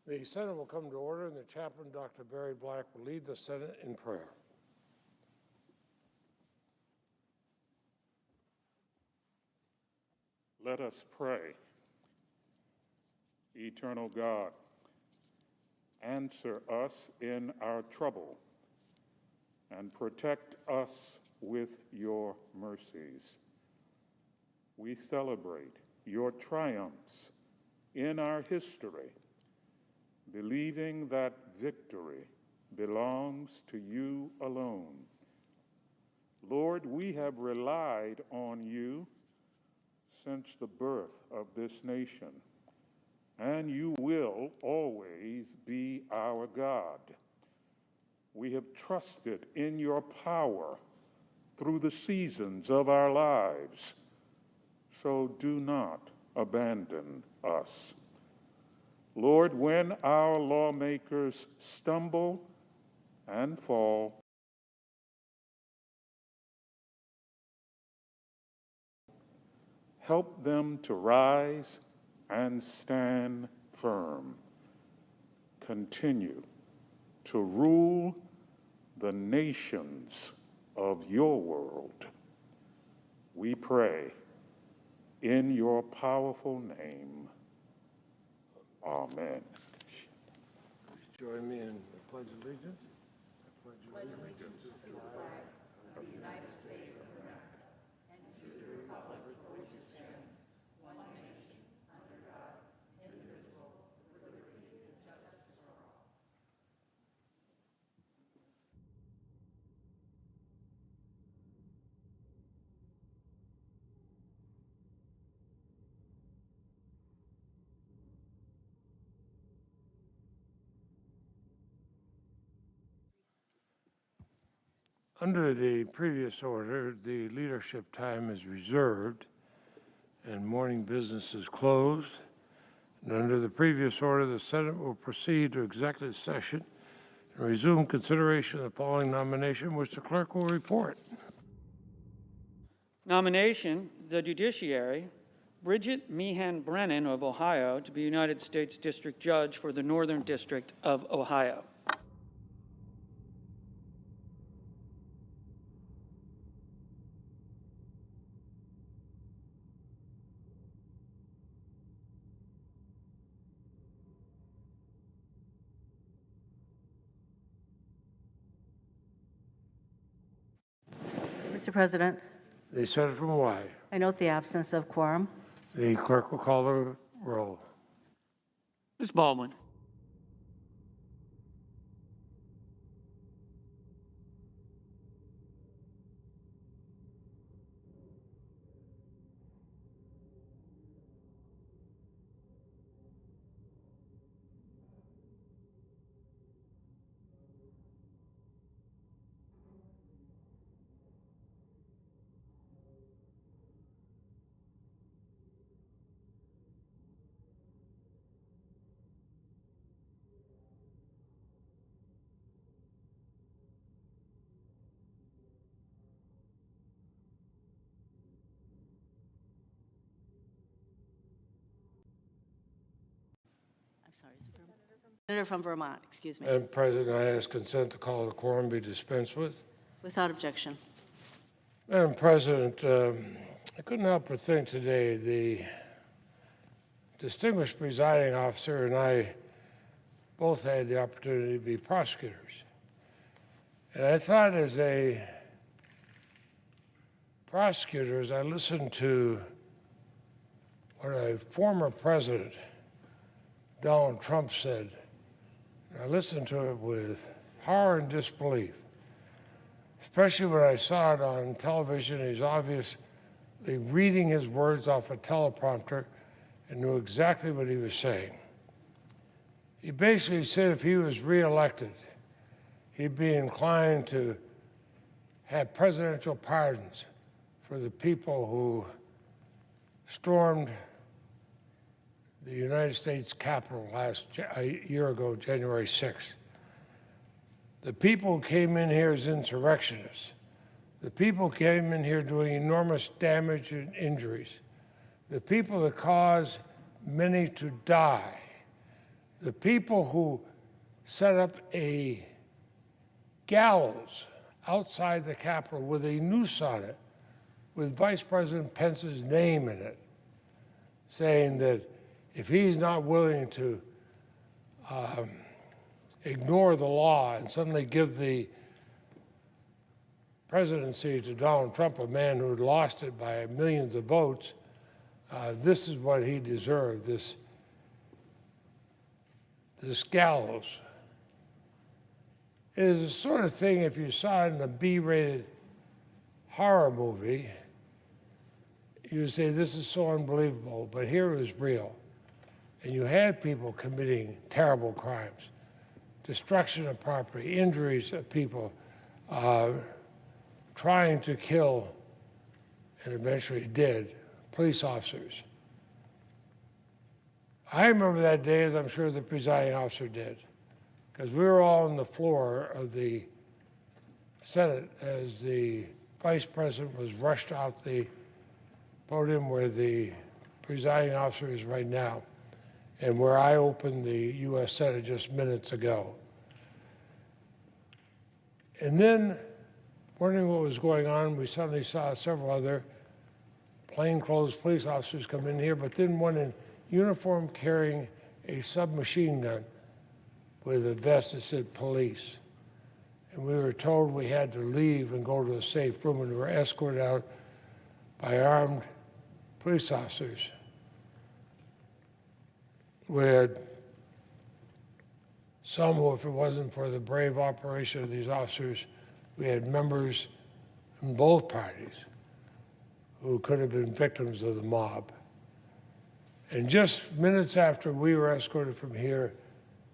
The Senate will come to order, and the chaplain, Dr. Barry Black, will lead the Senate in prayer. Let us pray. Eternal God, answer us in our trouble and protect us with your mercies. We celebrate your triumphs in our history, believing that victory belongs to you alone. Lord, we have relied on you since the birth of this nation, and you will always be our God. We have trusted in your power through the seasons of our lives, so do not abandon us. Lord, when our lawmakers stumble and fall, help them to rise and stand firm. Continue to rule the nations of your world. We pray in your powerful name. Amen. Please join me in the Pledge of Allegiance. I pledge allegiance to the flag of the United States of America and to the republic for which it stands, one nation, under God, indivisible, with liberty and justice for all. Under the previous order, the leadership time is reserved and morning business is closed. And under the previous order, the Senate will proceed to executive session and resume consideration of the following nomination, which the clerk will report. Nomination, the judiciary, Bridget Meehan Brennan of Ohio to be United States District Judge for the Northern District of Ohio. Mr. President, The Senator from Hawaii. I note the absence of quorum. The clerk will call the roll. Ms. Baldwin. Senator from Vermont, excuse me. Madam President, I ask consent to call the quorum be dispensed with. Without objection. Madam President, I couldn't help but think today the distinguished presiding officer and I both had the opportunity to be prosecutors. And I thought as a prosecutor, as I listened to what a former president, Donald Trump, said, I listened to it with horror and disbelief, especially when I saw it on television. He's obviously reading his words off a teleprompter and knew exactly what he was saying. He basically said if he was reelected, he'd be inclined to have presidential pardons for the people who stormed the United States Capitol a year ago, January 6th. The people who came in here as insurrectionists, the people who came in here doing enormous damage and injuries, the people that caused many to die. The people who set up a gallows outside the Capitol with a noose on it, with Vice President Pence's name in it, saying that if he's not willing to ignore the law and suddenly give the presidency to Donald Trump, a man who had lost it by millions of votes, this is what he deserved, this gallows. It is the sort of thing, if you saw it in a B-rated horror movie, you would say, this is so unbelievable, but here it was real. And you had people committing terrible crimes, destruction of property, injuries of people, trying to kill, and eventually did, police officers. I remember that day, as I'm sure the presiding officer did, because we were all on the floor of the Senate as the vice president was rushed off the podium where the presiding officer is right now, and where I opened the U.S. Senate just minutes ago. And then, wondering what was going on, we suddenly saw several other plainclothes police officers come in here, but then one in uniform carrying a submachine gun with a vest that said police. And we were told we had to leave and go to a safe room, and we were escorted out by armed police officers. We had some who, if it wasn't for the brave operation of these officers, we had members in both parties who could have been victims of the mob. And just minutes after we were escorted from here,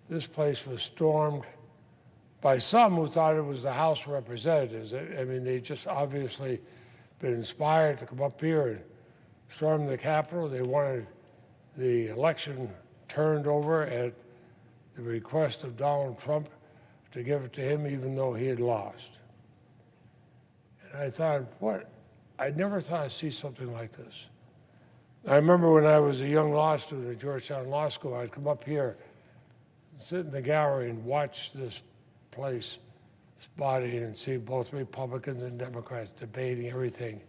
this place was stormed by some who thought it was the House of Representatives. I mean, they just obviously been inspired to come up here and storm the Capitol. They wanted the election turned over at the request of Donald Trump to give it to him even though he had lost. And I thought, I never thought I'd see something like this. I remember when I was a young law student at Georgetown Law School, I'd come up here and sit in the gallery and watch this place, this body, and see both Republicans and Democrats debating everything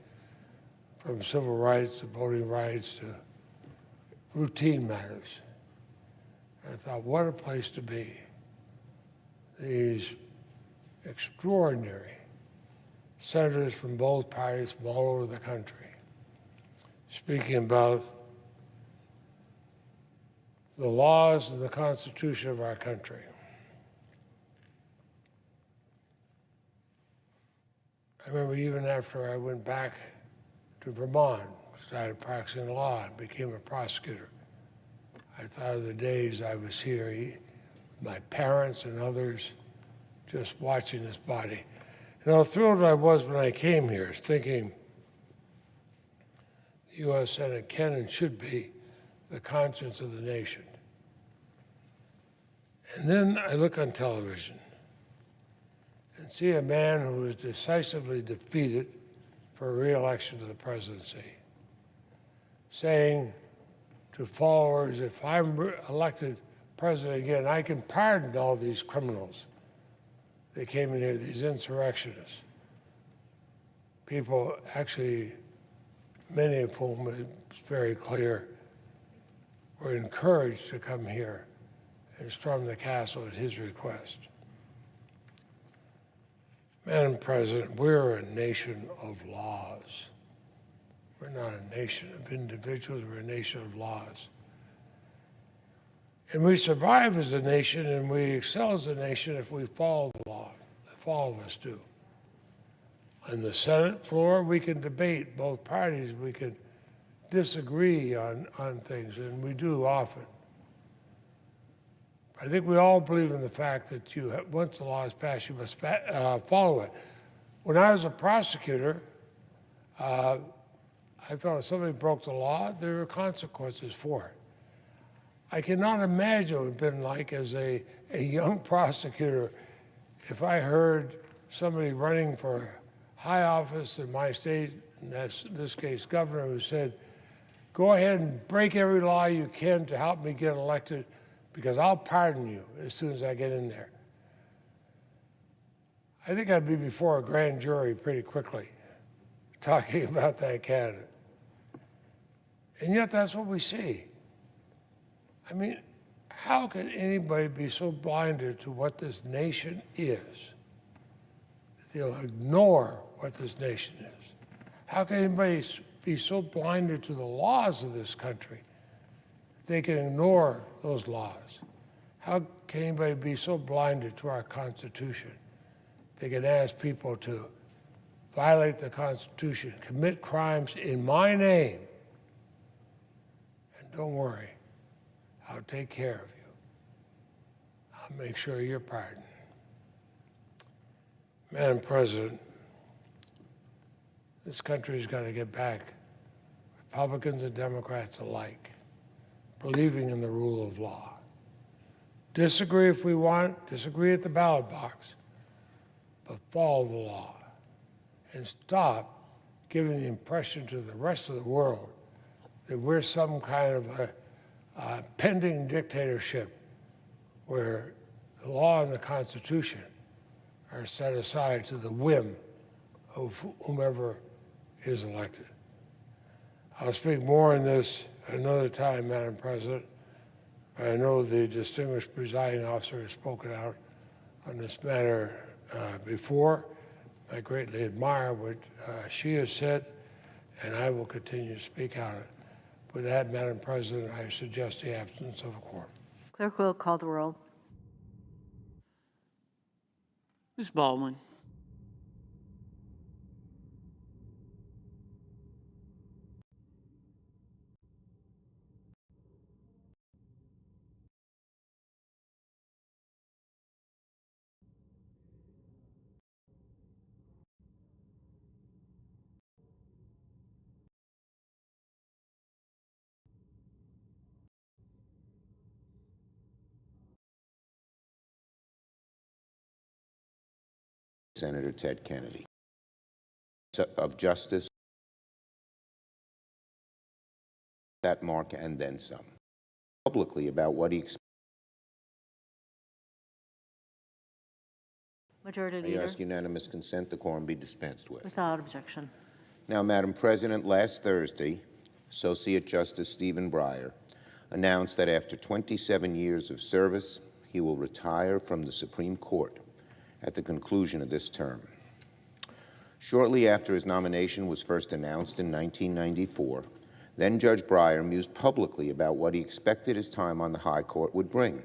from civil rights to voting rights to routine matters. I thought, what a place to be. These extraordinary senators from both parties from all over the country speaking about the laws and the Constitution of our country. I remember even after I went back to Vermont, started practicing law and became a prosecutor, I thought of the days I was here, my parents and others, just watching this body. And how thrilled I was when I came here, thinking the U.S. Senate can and should be the conscience of the nation. And then I look on television and see a man who was decisively defeated for re-election to the presidency, saying to followers, if I'm elected president again, I can pardon all these criminals that came in here, these insurrectionists. People actually, many of whom, it's very clear, were encouraged to come here and storm the castle at his request. Madam President, we're a nation of laws. We're not a nation of individuals, we're a nation of laws. And we survive as a nation and we excel as a nation if we follow the law, if all of us do. On the Senate floor, we can debate both parties, we can disagree on things, and we do often. I think we all believe in the fact that once the law is passed, you must follow it. When I was a prosecutor, I felt if somebody broke the law, there were consequences for it. I cannot imagine what it would have been like as a young prosecutor if I heard somebody running for high office in my state, in this case governor, who said, Go ahead and break every law you can to help me get elected, because I'll pardon you as soon as I get in there. I think I'd be before a grand jury pretty quickly talking about that candidate. And yet that's what we see. I mean, how can anybody be so blinded to what this nation is that they'll ignore what this nation is? How can anybody be so blinded to the laws of this country that they can ignore those laws? How can anybody be so blinded to our Constitution they can ask people to violate the Constitution, commit crimes in my name, and don't worry, I'll take care of you. I'll make sure you're pardoned. Madam President, this country's got to get back, Republicans and Democrats alike, believing in the rule of law. Disagree if we want, disagree at the ballot box, but follow the law and stop giving the impression to the rest of the world that we're some kind of a pending dictatorship where the law and the Constitution are set aside to the whim of whomever is elected. I'll speak more on this another time, Madam President. I know the distinguished presiding officer has spoken out on this matter before. I greatly admire what she has said, and I will continue to speak out. With that, Madam President, I suggest the absence of a quorum. Clerk will call the roll. Ms. Baldwin. Senator Ted Kennedy. Of justice, that mark and then some. Publicly about what he expects. Majority I Leader, ask unanimous consent the quorum be dispensed with. without objection. Now, Madam President, last Thursday, Associate Justice Stephen Breyer announced that after 27 years of service, he will retire from the Supreme Court at the conclusion of this term. Shortly after his nomination was first announced in 1994, then Judge Breyer mused publicly about what he expected his time on the High Court would bring.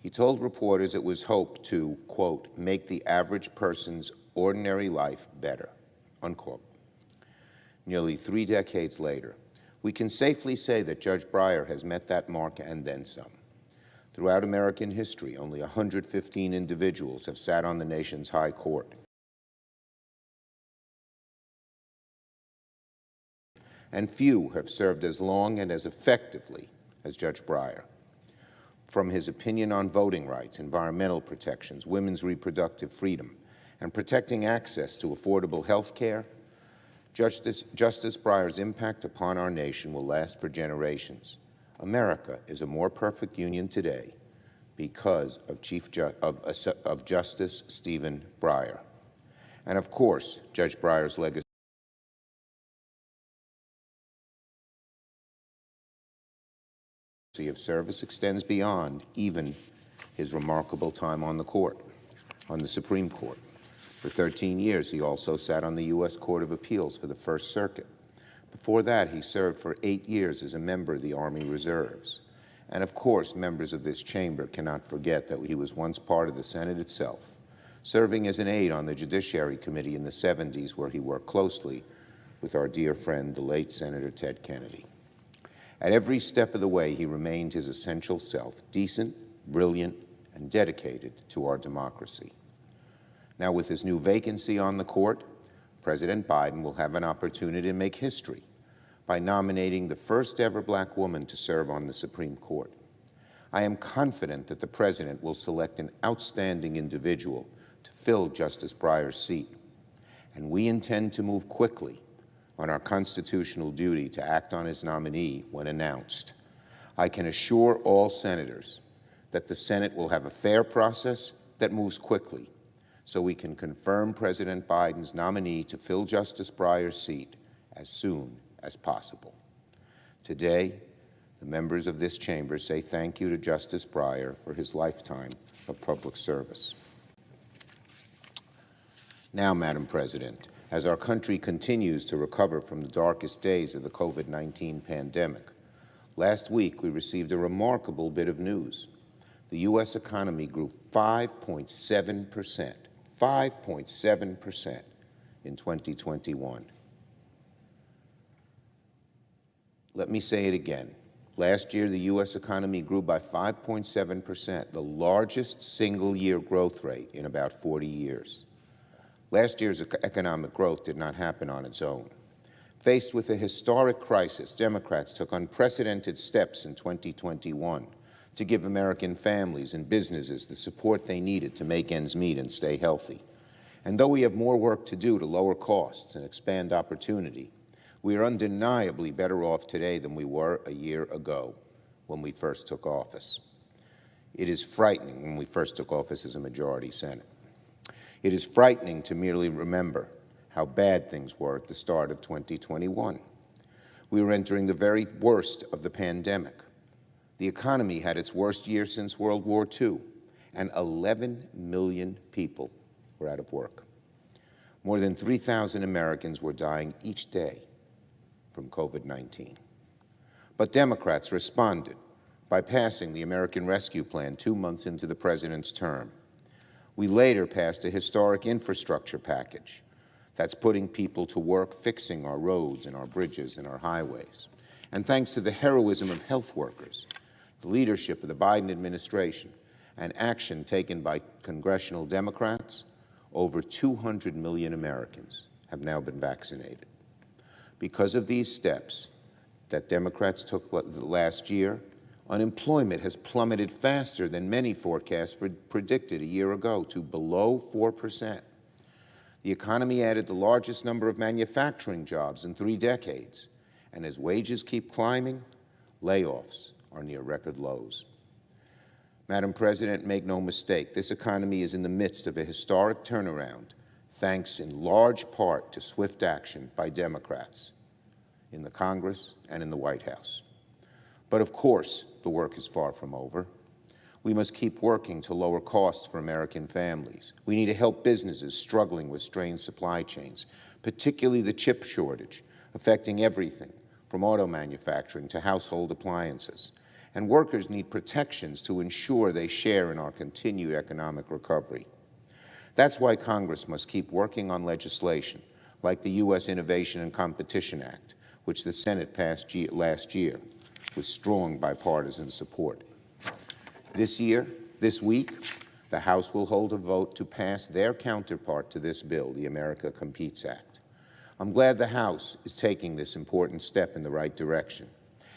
He told reporters it was hoped to, quote, make the average person's ordinary life better, unquote. Nearly 3 decades later, we can safely say that Judge Breyer has met that mark and then some. Throughout American history, only 115 individuals have sat on the nation's high court. And few have served as long and as effectively as Judge Breyer. From his opinion on voting rights, environmental protections, women's reproductive freedom, and protecting access to affordable health care, Justice Breyer's impact upon our nation will last for generations. America is a more perfect union today because of Justice Stephen Breyer. And of course, Judge Breyer's legacy of service extends beyond even his remarkable time on the Supreme Court. For 13 years, he also sat on the U.S. Court of Appeals for the First Circuit. Before that, he served for 8 years as a member of the Army Reserves. And of course, members of this chamber cannot forget that he was once part of the Senate itself, serving as an aide on the Judiciary Committee in the 70s, where he worked closely with our dear friend, the late Senator Ted Kennedy. At every step of the way, he remained his essential self, decent, brilliant, and dedicated to our democracy. Now, with his new vacancy on the court, President Biden will have an opportunity to make history by nominating the first ever black woman to serve on the Supreme Court. I am confident that the President will select an outstanding individual to fill Justice Breyer's seat, and we intend to move quickly on our constitutional duty to act on his nominee when announced. I can assure all senators that the Senate will have a fair process that moves quickly so we can confirm President Biden's nominee to fill Justice Breyer's seat as soon as possible. Today, the members of this chamber say thank you to Justice Breyer for his lifetime of public service. Now, Madam President, as our country continues to recover from the darkest days of the COVID-19 pandemic, last week we received a remarkable bit of news. The U.S. economy grew 5.7%, 5.7% in 2021. Let me say it again. Last year, the U.S. economy grew by 5.7%, the largest single-year growth rate in about 40 years. Last year's economic growth did not happen on its own. Faced with a historic crisis, Democrats took unprecedented steps in 2021 to give American families and businesses the support they needed to make ends meet and stay healthy. And though we have more work to do to lower costs and expand opportunity, we are undeniably better off today than we were a year ago when we first took office. It is frightening when we first took office as a majority Senate. It is frightening to merely remember how bad things were at the start of 2021. We were entering the very worst of the pandemic. The economy had its worst year since World War II, and 11 million people were out of work. More than 3,000 Americans were dying each day from COVID-19. But Democrats responded by passing the American Rescue Plan 2 months into the president's term. We later passed a historic infrastructure package that's putting people to work fixing our roads and our bridges and our highways. And thanks to the heroism of health workers, the leadership of the Biden administration, and action taken by congressional Democrats, over 200 million Americans have now been vaccinated. Because of these steps that Democrats took last year, unemployment has plummeted faster than many forecasts predicted a year ago to below 4%. The economy added the largest number of manufacturing jobs in 3 decades, and as wages keep climbing, layoffs are near record lows. Madam President, make no mistake, this economy is in the midst of a historic turnaround, thanks in large part to swift action by Democrats in the Congress and in the White House. But of course, the work is far from over. We must keep working to lower costs for American families. We need to help businesses struggling with strained supply chains, particularly the chip shortage, affecting everything from auto manufacturing to household appliances. And workers need protections to ensure they share in our continued economic recovery. That's why Congress must keep working on legislation like the U.S. Innovation and Competition Act, which the Senate passed last year with strong bipartisan support. This week, the House will hold a vote to pass their counterpart to this bill, the America Competes Act. I'm glad the House is taking this important step in the right direction.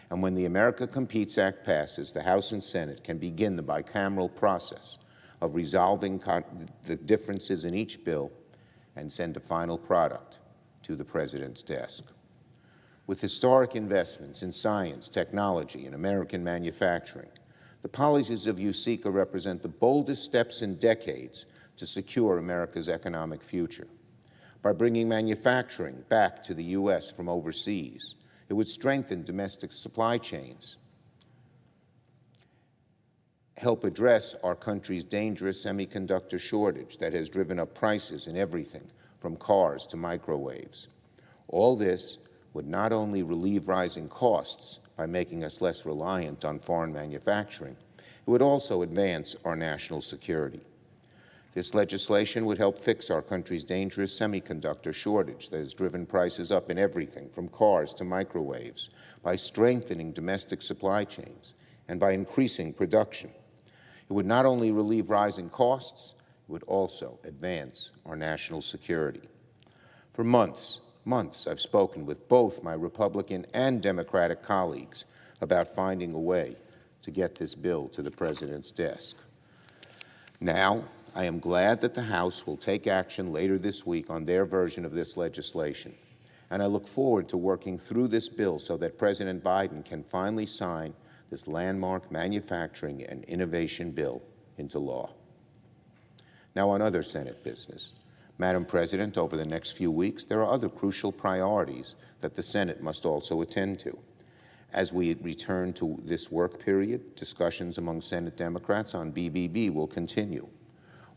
And when the America Competes Act passes, the House and Senate can begin the bicameral process of resolving the differences in each bill and send a final product to the President's desk. With historic investments in science, technology, and American manufacturing, the policies of USICA represent the boldest steps in decades to secure America's economic future. By bringing manufacturing back to the U.S. from overseas, it would strengthen domestic supply chains, help address our country's dangerous semiconductor shortage that has driven up prices in everything from cars to microwaves. All this would not only relieve rising costs by making us less reliant on foreign manufacturing, it would also advance our national security. This legislation would help fix our country's dangerous semiconductor shortage that has driven prices up in everything from cars to microwaves by strengthening domestic supply chains and by increasing production. It would not only relieve rising costs, it would also advance our national security. For months, I've spoken with both my Republican and Democratic colleagues about finding a way to get this bill to the President's desk. Now, I am glad that the House will take action later this week on their version of this legislation, And I look forward to working through this bill so that President Biden can finally sign this landmark manufacturing and innovation bill into law. Now, on other Senate business. Madam President, over the next few weeks, there are other crucial priorities that the Senate must also attend to. As we return to this work period, discussions among Senate Democrats on BBB will continue.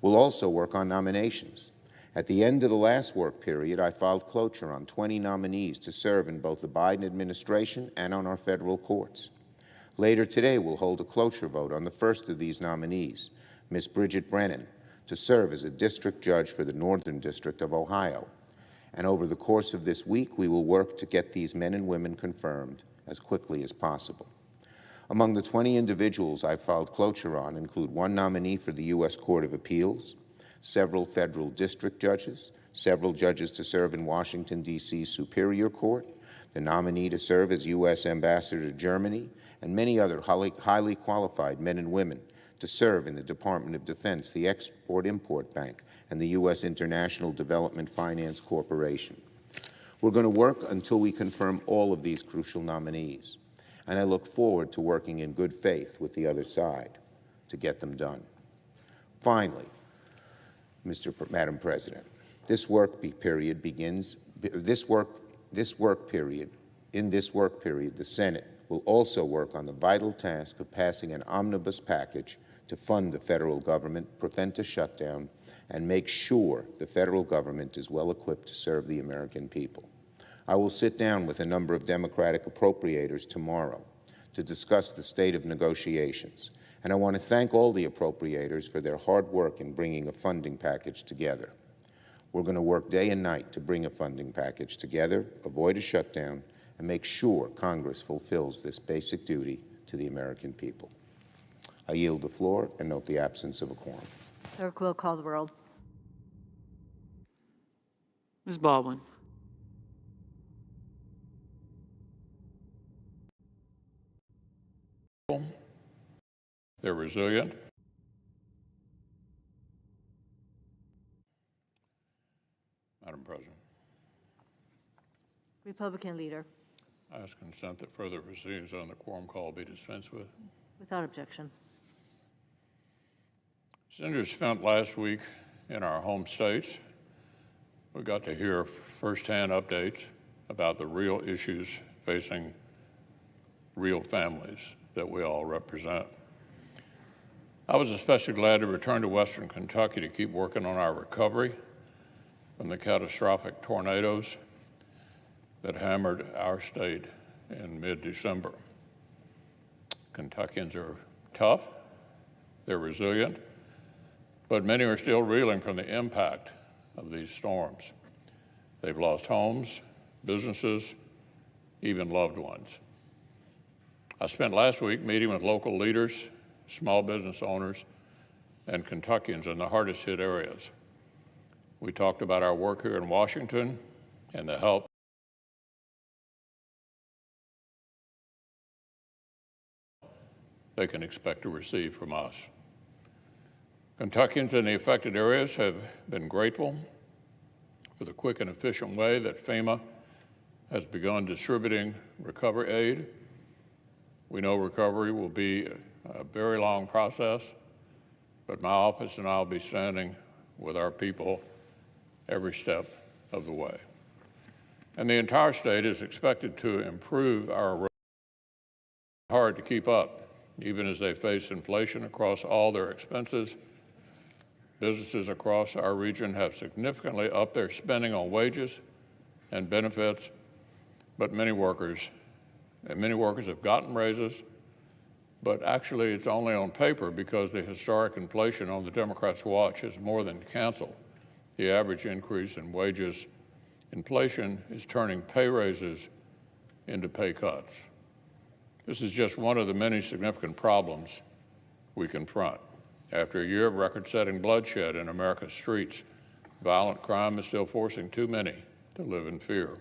We'll also work on nominations. At the end of the last work period, I filed cloture on 20 nominees to serve in both the Biden administration and on our federal courts. Later today, we'll hold a cloture vote on the first of these nominees, Ms. Bridget Brennan, to serve as a district judge for the Northern District of Ohio. And over the course of this week, we will work to get these men and women confirmed as quickly as possible. Among the 20 individuals I filed cloture on include one nominee for the U.S. Court of Appeals, several federal district judges, several judges to serve in Washington, D.C.'s Superior Court, the nominee to serve as U.S. Ambassador to Germany, and many other highly qualified men and women to serve in the Department of Defense, the Export-Import Bank, and the U.S. International Development Finance Corporation. We're going to work until we confirm all of these crucial nominees, and I look forward to working in good faith with the other side to get them done. Finally, Madam President, in this work period, the Senate will also work on the vital task of passing an omnibus package to fund the federal government, prevent a shutdown, and make sure the federal government is well equipped to serve the American people. I will sit down with a number of Democratic appropriators tomorrow to discuss the state of negotiations, and I want to thank all the appropriators for their hard work in bringing a funding package together. We're going to work day and night to bring a funding package together, avoid a shutdown, and make sure Congress fulfills this basic duty to the American people. I yield the floor and note the absence of a quorum. Clerk will call the roll. Ms. Baldwin. They're resilient. Madam President, Republican leader. I ask consent that further proceedings on the quorum call be dispensed with. Without objection. Senators spent last week in our home states. We got to hear firsthand updates about the real issues facing real families that we all represent. I was especially glad to return to Western Kentucky to keep working on our recovery from the catastrophic tornadoes that hammered our state in mid-December. Kentuckians are tough, they're resilient, but many are still reeling from the impact of these storms. They've lost homes, businesses, even loved ones. I spent last week meeting with local leaders, small business owners, and Kentuckians in the hardest hit areas. We talked about our work here in Washington and the help they can expect to receive from us. Kentuckians in the affected areas have been grateful for the quick and efficient way that FEMA has begun distributing recovery aid. We know recovery will be a very long process, but my office and I will be standing with our people every step of the way. And the entire state is expected to improve our roads. Hard to keep up, even as they face inflation across all their expenses. Businesses across our region have significantly upped their spending on wages and benefits, but many workers have gotten raises, but actually it's only on paper because the historic inflation on the Democrats' watch has more than canceled the average increase in wages. Inflation is turning pay raises into pay cuts. This is just one of the many significant problems we confront. After a year of record-setting bloodshed in America's streets, violent crime is still forcing too many to live in fear.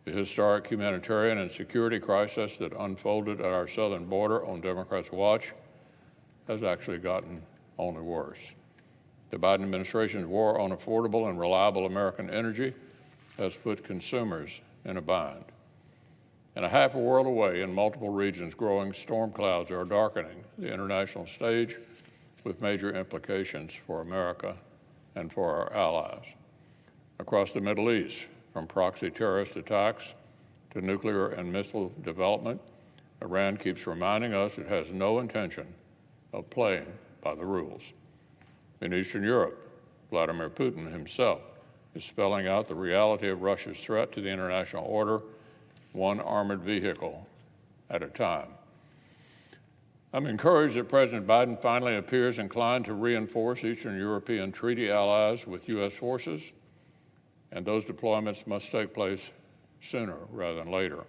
The historic humanitarian and security crisis that unfolded at our southern border on Democrats' watch has actually gotten only worse. The Biden administration's war on affordable and reliable American energy has put consumers in a bind. And a half a world away, in multiple regions, growing storm clouds are darkening the international stage with major implications for America and for our allies. Across the Middle East, from proxy terrorist attacks to nuclear and missile development, Iran keeps reminding us it has no intention of playing by the rules. In Eastern Europe, Vladimir Putin himself is spelling out the reality of Russia's threat to the international order, one armored vehicle at a time. I'm encouraged that President Biden finally appears inclined to reinforce Eastern European treaty allies with U.S. forces, and those deployments must take place sooner rather than later.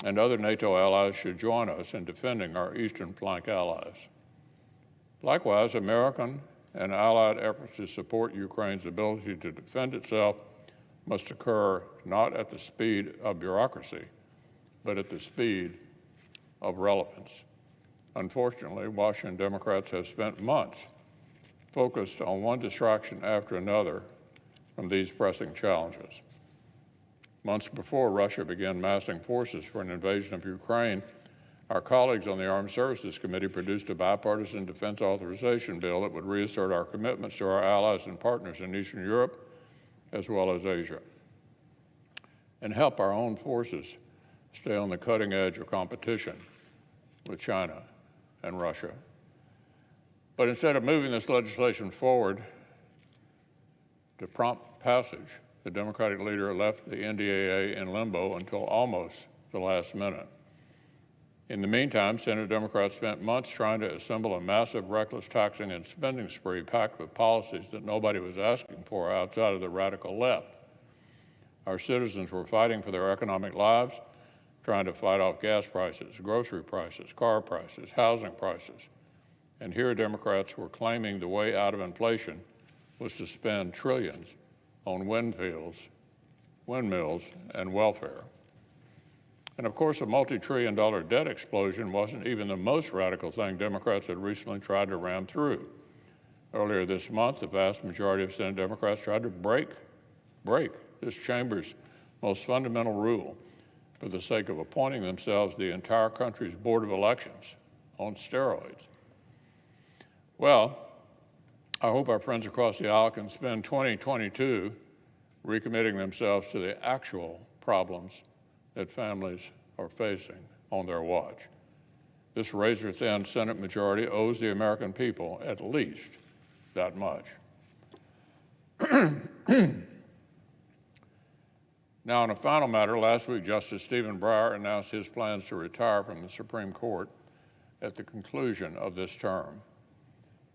And other NATO allies should join us in defending our eastern flank allies. Likewise, American and allied efforts to support Ukraine's ability to defend itself must occur not at the speed of bureaucracy, but at the speed of relevance. Unfortunately, Washington Democrats have spent months focused on one distraction after another from these pressing challenges. Months before Russia began massing forces for an invasion of Ukraine, our colleagues on the Armed Services Committee produced a bipartisan defense authorization bill that would reassert our commitments to our allies and partners in Eastern Europe, as well as Asia, and help our own forces stay on the cutting edge of competition with China and Russia. But instead of moving this legislation forward to prompt passage, the Democratic leader left the NDAA in limbo until almost the last minute. In the meantime, Senate Democrats spent months trying to assemble a massive, reckless taxing and spending spree packed with policies that nobody was asking for outside of the radical left. Our citizens were fighting for their economic lives, trying to fight off gas prices, grocery prices, car prices, housing prices. And here Democrats were claiming the way out of inflation was to spend trillions on windmills, and welfare. And of course, a multi-trillion-dollar debt explosion wasn't even the most radical thing Democrats had recently tried to ram through. Earlier this month, the vast majority of Senate Democrats tried to break this chamber's most fundamental rule for the sake of appointing themselves the entire country's Board of Elections on steroids. Well, I hope our friends across the aisle can spend 2022 recommitting themselves to the actual problems that families are facing on their watch. This razor-thin Senate majority owes the American people at least that much. Now, on a final matter, last week Justice Stephen Breyer announced his plans to retire from the Supreme Court at the conclusion of this term.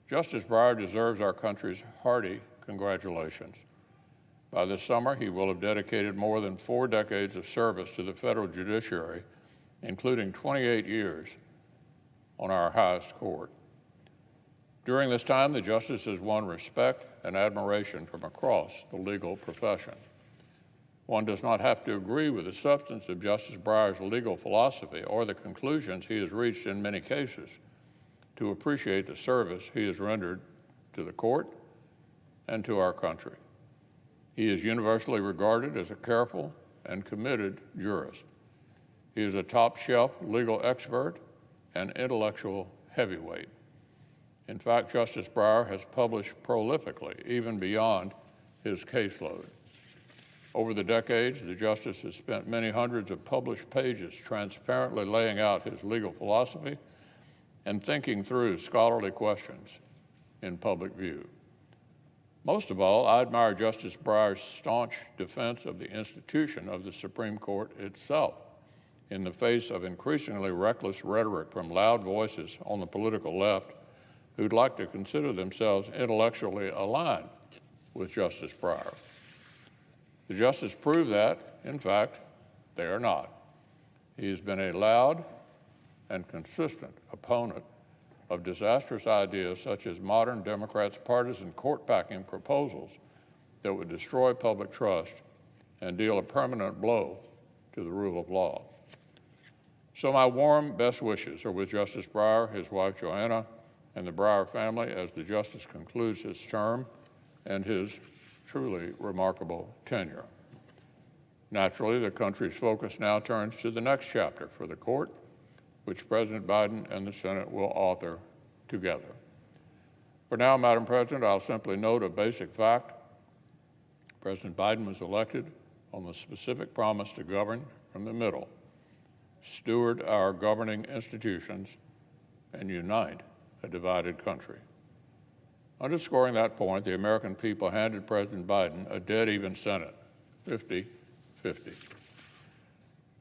Justice Breyer deserves our country's hearty congratulations. By this summer, he will have dedicated more than 4 decades of service to the federal judiciary, including 28 years on our highest court. During this time, the justice has won respect and admiration from across the legal profession. One does not have to agree with the substance of Justice Breyer's legal philosophy or the conclusions he has reached in many cases to appreciate the service he has rendered to the court and to our country. He is universally regarded as a careful and committed jurist. He is a top-shelf legal expert and intellectual heavyweight. In fact, Justice Breyer has published prolifically, even beyond his caseload. Over the decades, the justice has spent many hundreds of published pages transparently laying out his legal philosophy and thinking through scholarly questions in public view. Most of all, I admire Justice Breyer's staunch defense of the institution of the Supreme Court itself in the face of increasingly reckless rhetoric from loud voices on the political left who'd like to consider themselves intellectually aligned with Justice Breyer. The justice proved that, in fact, they are not. He has been a loud and consistent opponent of disastrous ideas such as modern Democrats' partisan court-packing proposals that would destroy public trust and deal a permanent blow to the rule of law. So my warm best wishes are with Justice Breyer, his wife Joanna, and the Breyer family as the justice concludes his term and his truly remarkable tenure. Naturally, the country's focus now turns to the next chapter for the court, which President Biden and the Senate will author together. For now, Madam President, I'll simply note a basic fact. President Biden was elected on the specific promise to govern from the middle, steward our governing institutions, and unite a divided country. Underscoring that point, the American people handed President Biden a dead-even Senate, 50-50.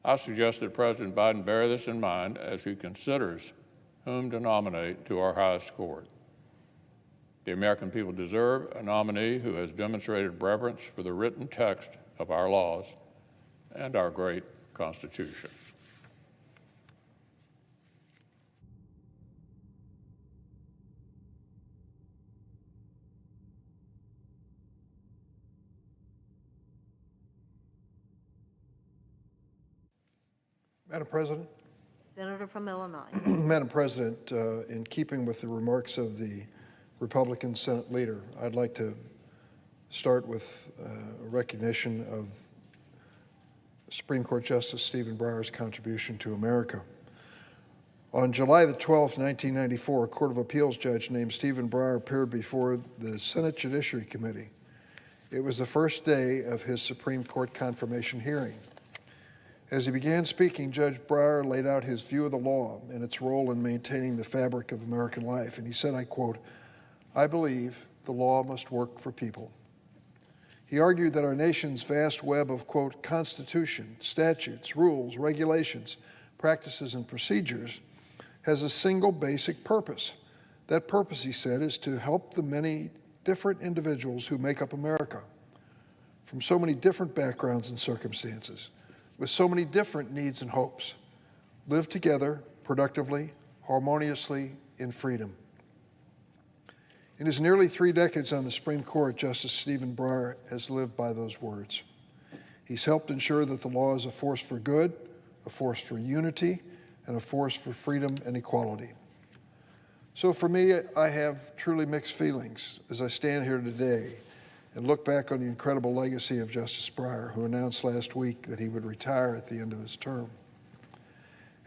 I suggest that President Biden bear this in mind as he considers whom to nominate to our highest court. The American people deserve a nominee who has demonstrated reverence for the written text of our laws and our great Constitution. Madam President. Senator from Illinois. Madam President, in keeping with the remarks of the Republican Senate leader, I'd like to start with a recognition of Supreme Court Justice Stephen Breyer's contribution to America. On July the 12th, 1994, a Court of Appeals judge named Stephen Breyer appeared before the Senate Judiciary Committee. It was the first day of his Supreme Court confirmation hearing. As he began speaking, Judge Breyer laid out his view of the law and its role in maintaining the fabric of American life. And he said, I quote, "I believe the law must work for people." He argued that our nation's vast web of, quote, constitution, statutes, rules, regulations, practices, and procedures has a single basic purpose. That purpose, he said, is to help the many different individuals who make up America from so many different backgrounds and circumstances, with so many different needs and hopes, live together productively, harmoniously, in freedom. In his nearly 3 decades on the Supreme Court, Justice Stephen Breyer has lived by those words. He's helped ensure that the law is a force for good, a force for unity, and a force for freedom and equality. So for me, I have truly mixed feelings as I stand here today and look back on the incredible legacy of Justice Breyer, who announced last week that he would retire at the end of this term.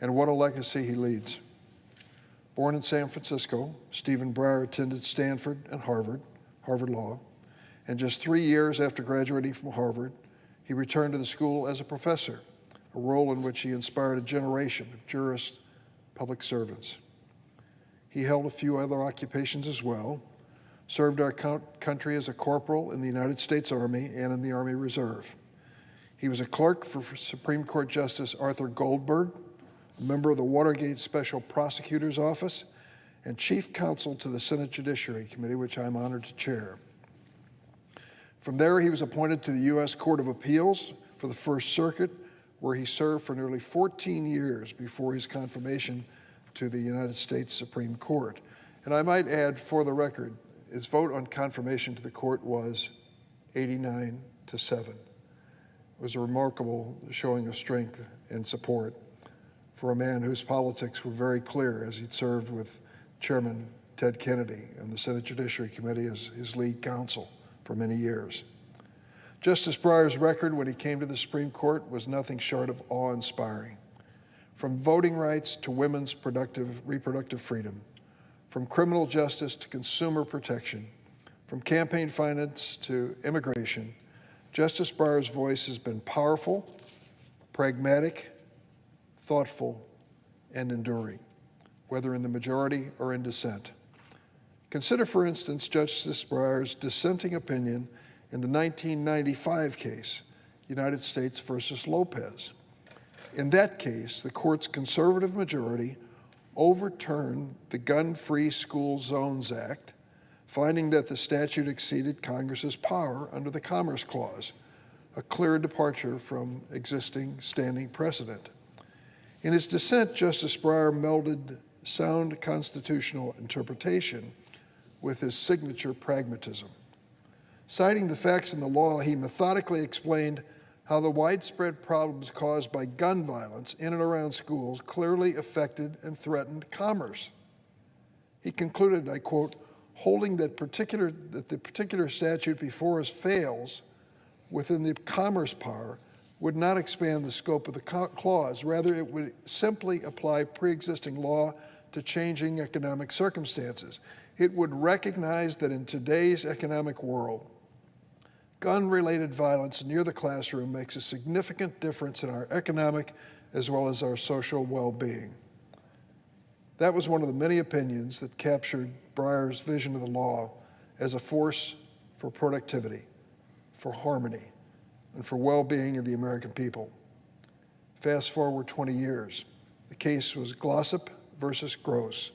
And what a legacy he leads. Born in San Francisco, Stephen Breyer attended Stanford and Harvard Law, and just 3 years after graduating from Harvard, he returned to the school as a professor, a role in which he inspired a generation of jurists, public servants. He held a few other occupations as well, served our country as a corporal in the United States Army and in the Army Reserve. He was a clerk for Supreme Court Justice Arthur Goldberg, a member of the Watergate Special Prosecutor's Office, and chief counsel to the Senate Judiciary Committee, which I'm honored to chair. From there, he was appointed to the U.S. Court of Appeals for the First Circuit, where he served for nearly 14 years before his confirmation to the United States Supreme Court. And I might add, for the record, his vote on confirmation to the court was 89-7. It was a remarkable showing of strength and support for a man whose politics were very clear, as he'd served with Chairman Ted Kennedy and the Senate Judiciary Committee as his lead counsel for many years. Justice Breyer's record when he came to the Supreme Court was nothing short of awe-inspiring. From voting rights to women's reproductive freedom, from criminal justice to consumer protection, from campaign finance to immigration, Justice Breyer's voice has been powerful, pragmatic, thoughtful, and enduring, whether in the majority or in dissent. Consider, for instance, Justice Breyer's dissenting opinion in the 1995 case, United States versus Lopez. In that case, the court's conservative majority overturned the Gun-Free School Zones Act, finding that the statute exceeded Congress's power under the Commerce Clause, a clear departure from existing standing precedent. In his dissent, Justice Breyer melded sound constitutional interpretation with his signature pragmatism. Citing the facts in the law, he methodically explained how the widespread problems caused by gun violence in and around schools clearly affected and threatened commerce. He concluded, I quote, holding that the particular statute before us fails within the commerce power would not expand the scope of the clause. Rather, it would simply apply pre-existing law to changing economic circumstances. It would recognize that in today's economic world, gun-related violence near the classroom makes a significant difference in our economic as well as our social well-being. That was one of the many opinions that captured Breyer's vision of the law as a force for productivity, for harmony, and for well-being of the American people. Fast forward 20 years. The case was Glossop versus Gross.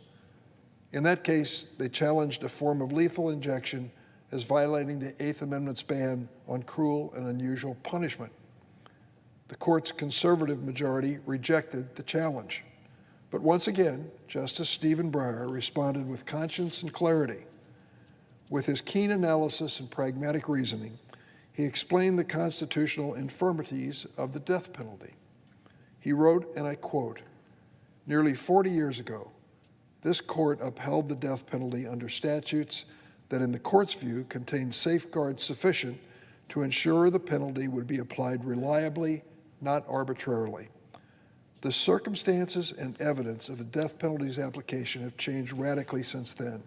In that case, they challenged a form of lethal injection as violating the Eighth Amendment's ban on cruel and unusual punishment. The court's conservative majority rejected the challenge. But once again, Justice Stephen Breyer responded with conscience and clarity. With his keen analysis and pragmatic reasoning, he explained the constitutional infirmities of the death penalty. He wrote, and I quote, "Nearly 40 years ago, this court upheld the death penalty under statutes that in the court's view contained safeguards sufficient to ensure the penalty would be applied reliably, not arbitrarily. The circumstances and evidence of the death penalty's application have changed radically since then.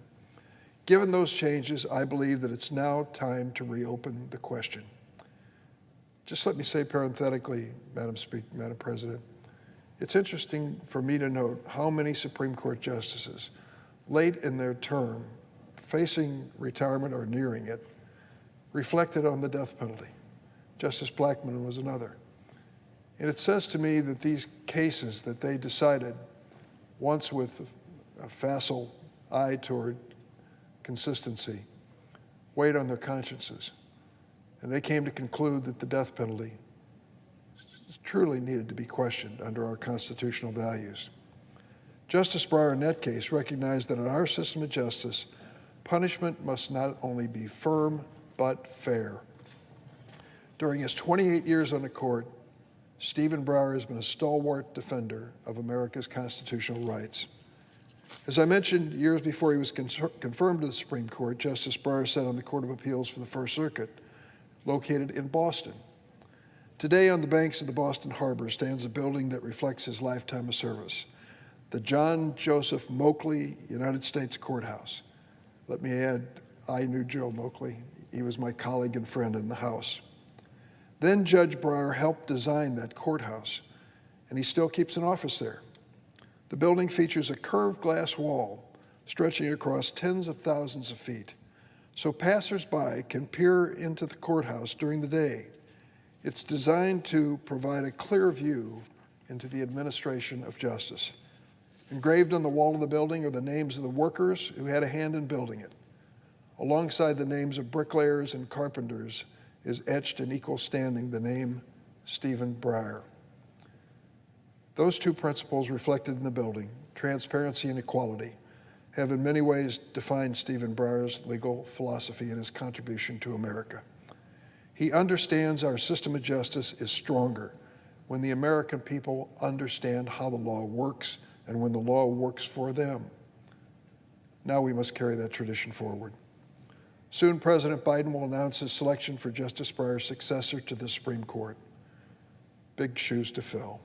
Given those changes, I believe that it's now time to reopen the question." Just let me say parenthetically, Madam President, it's interesting for me to note how many Supreme Court justices, late in their term, facing retirement or nearing it, reflected on the death penalty. Justice Blackmun was another. And it says to me that these cases that they decided, once with a facile eye toward consistency, weighed on their consciences. And they came to conclude that the death penalty truly needed to be questioned under our constitutional values. Justice Breyer in that case recognized that in our system of justice, punishment must not only be firm, but fair. During his 28 years on the court, Stephen Breyer has been a stalwart defender of America's constitutional rights. As I mentioned, years before he was confirmed to the Supreme Court, Justice Breyer sat on the Court of Appeals for the First Circuit, located in Boston. Today, on the banks of the Boston Harbor stands a building that reflects his lifetime of service, the John Joseph Moakley United States Courthouse. Let me add, I knew Joe Moakley. He was my colleague and friend in the House. Then Judge Breyer helped design that courthouse, and he still keeps an office there. The building features a curved glass wall stretching across tens of thousands of feet, so passersby can peer into the courthouse during the day. It's designed to provide a clear view into the administration of justice. Engraved on the wall of the building are the names of the workers who had a hand in building it. Alongside the names of bricklayers and carpenters is etched in equal standing the name Stephen Breyer. Those two principles reflected in the building, transparency and equality, have in many ways defined Stephen Breyer's legal philosophy and his contribution to America. He understands our system of justice is stronger when the American people understand how the law works and when the law works for them. Now we must carry that tradition forward. Soon, President Biden will announce his selection for Justice Breyer's successor to the Supreme Court. Big shoes to fill.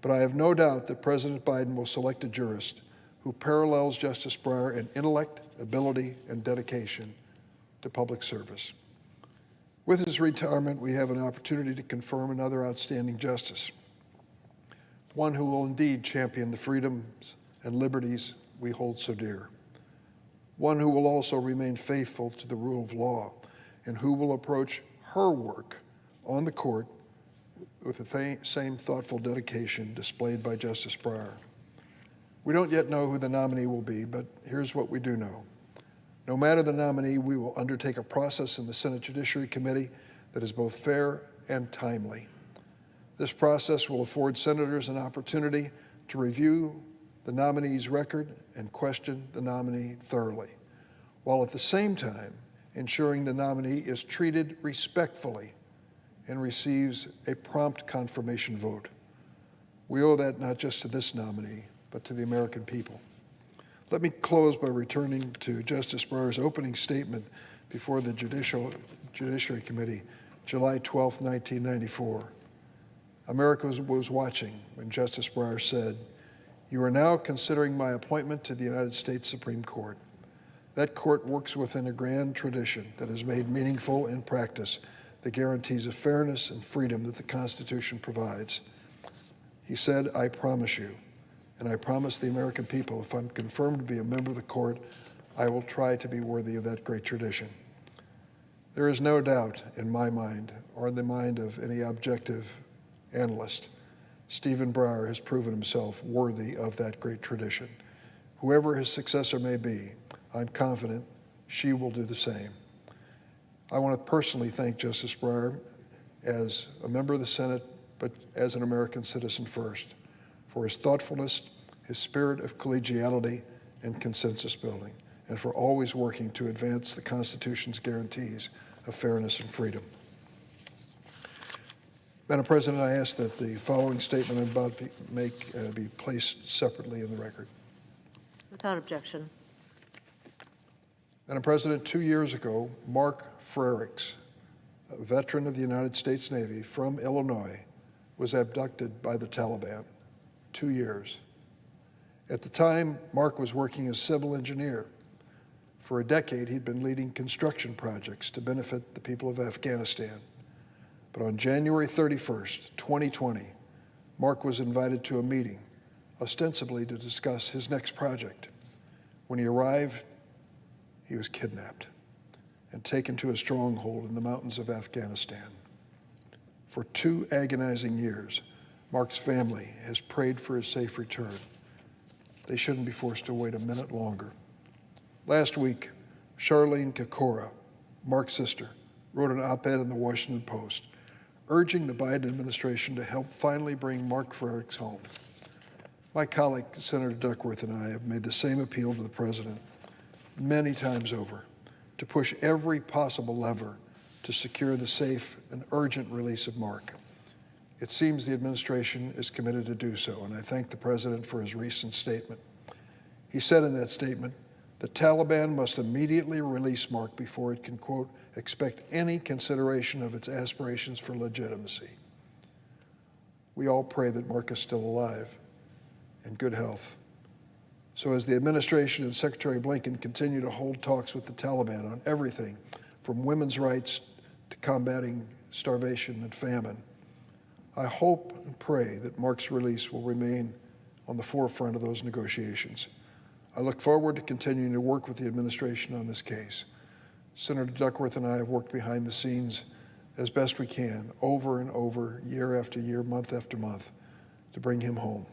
But I have no doubt that President Biden will select a jurist who parallels Justice Breyer in intellect, ability, and dedication to public service. With his retirement, we have an opportunity to confirm another outstanding justice, one who will indeed champion the freedoms and liberties we hold so dear, one who will also remain faithful to the rule of law, and who will approach her work on the court with the same thoughtful dedication displayed by Justice Breyer. We don't yet know who the nominee will be, but here's what we do know. No matter the nominee, we will undertake a process in the Senate Judiciary Committee that is both fair and timely. This process will afford senators an opportunity to review the nominee's record and question the nominee thoroughly, while at the same time ensuring the nominee is treated respectfully and receives a prompt confirmation vote. We owe that not just to this nominee, but to the American people. Let me close by returning to Justice Breyer's opening statement before the Judiciary Committee, July 12, 1994. America was watching when Justice Breyer said, "You are now considering my appointment to the United States Supreme Court. That court works within a grand tradition that is made meaningful in practice that guarantees a fairness and freedom that the Constitution provides." He said, "I promise you, and I promise the American people, if I'm confirmed to be a member of the court, I will try to be worthy of that great tradition." There is no doubt in my mind, or in the mind of any objective analyst, Stephen Breyer has proven himself worthy of that great tradition. Whoever his successor may be, I'm confident she will do the same. I want to personally thank Justice Breyer as a member of the Senate, but as an American citizen first, for his thoughtfulness, his spirit of collegiality and consensus building, and for always working to advance the Constitution's guarantees of fairness and freedom. Madam President, I ask that the following statement I'm about to make be placed separately in the record. Without objection. Madam President, 2 years ago, Mark Frerichs, a veteran of the United States Navy from Illinois, was abducted by the Taliban. 2 years. At the time, Mark was working as a civil engineer. For a decade, he'd been leading construction projects to benefit the people of Afghanistan. But on January 31st, 2020, Mark was invited to a meeting, ostensibly to discuss his next project. When he arrived, he was kidnapped and taken to a stronghold in the mountains of Afghanistan. For 2 agonizing years, Mark's family has prayed for his safe return. They shouldn't be forced to wait a minute longer. Last week, Charlene Kakora, Mark's sister, wrote an op-ed in the Washington Post urging the Biden administration to help finally bring Mark Frerichs home. My colleague, Senator Duckworth, and I have made the same appeal to the President many times over to push every possible lever to secure the safe and urgent release of Mark. It seems the administration is committed to do so, and I thank the President for his recent statement. He said in that statement, "The Taliban must immediately release Mark before it can, quote, expect any consideration of its aspirations for legitimacy." We all pray that Mark is still alive, in good health. So as the administration and Secretary Blinken continue to hold talks with the Taliban on everything from women's rights to combating starvation and famine, I hope and pray that Mark's release will remain on the forefront of those negotiations. I look forward to continuing to work with the administration on this case. Senator Duckworth and I have worked behind the scenes as best we can, over and over, year after year, month after month, to bring him home.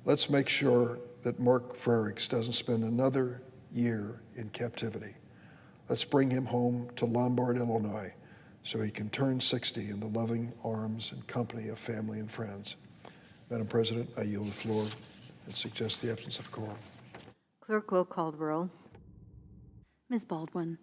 Let's make sure that Mark Frerichs doesn't spend another year in captivity. Let's bring him home to Lombard, Illinois, so he can turn 60 in the loving arms and company of family and friends. Madam President, I yield the floor and suggest the absence of quorum. Clerk will call the roll. Ms. Baldwin.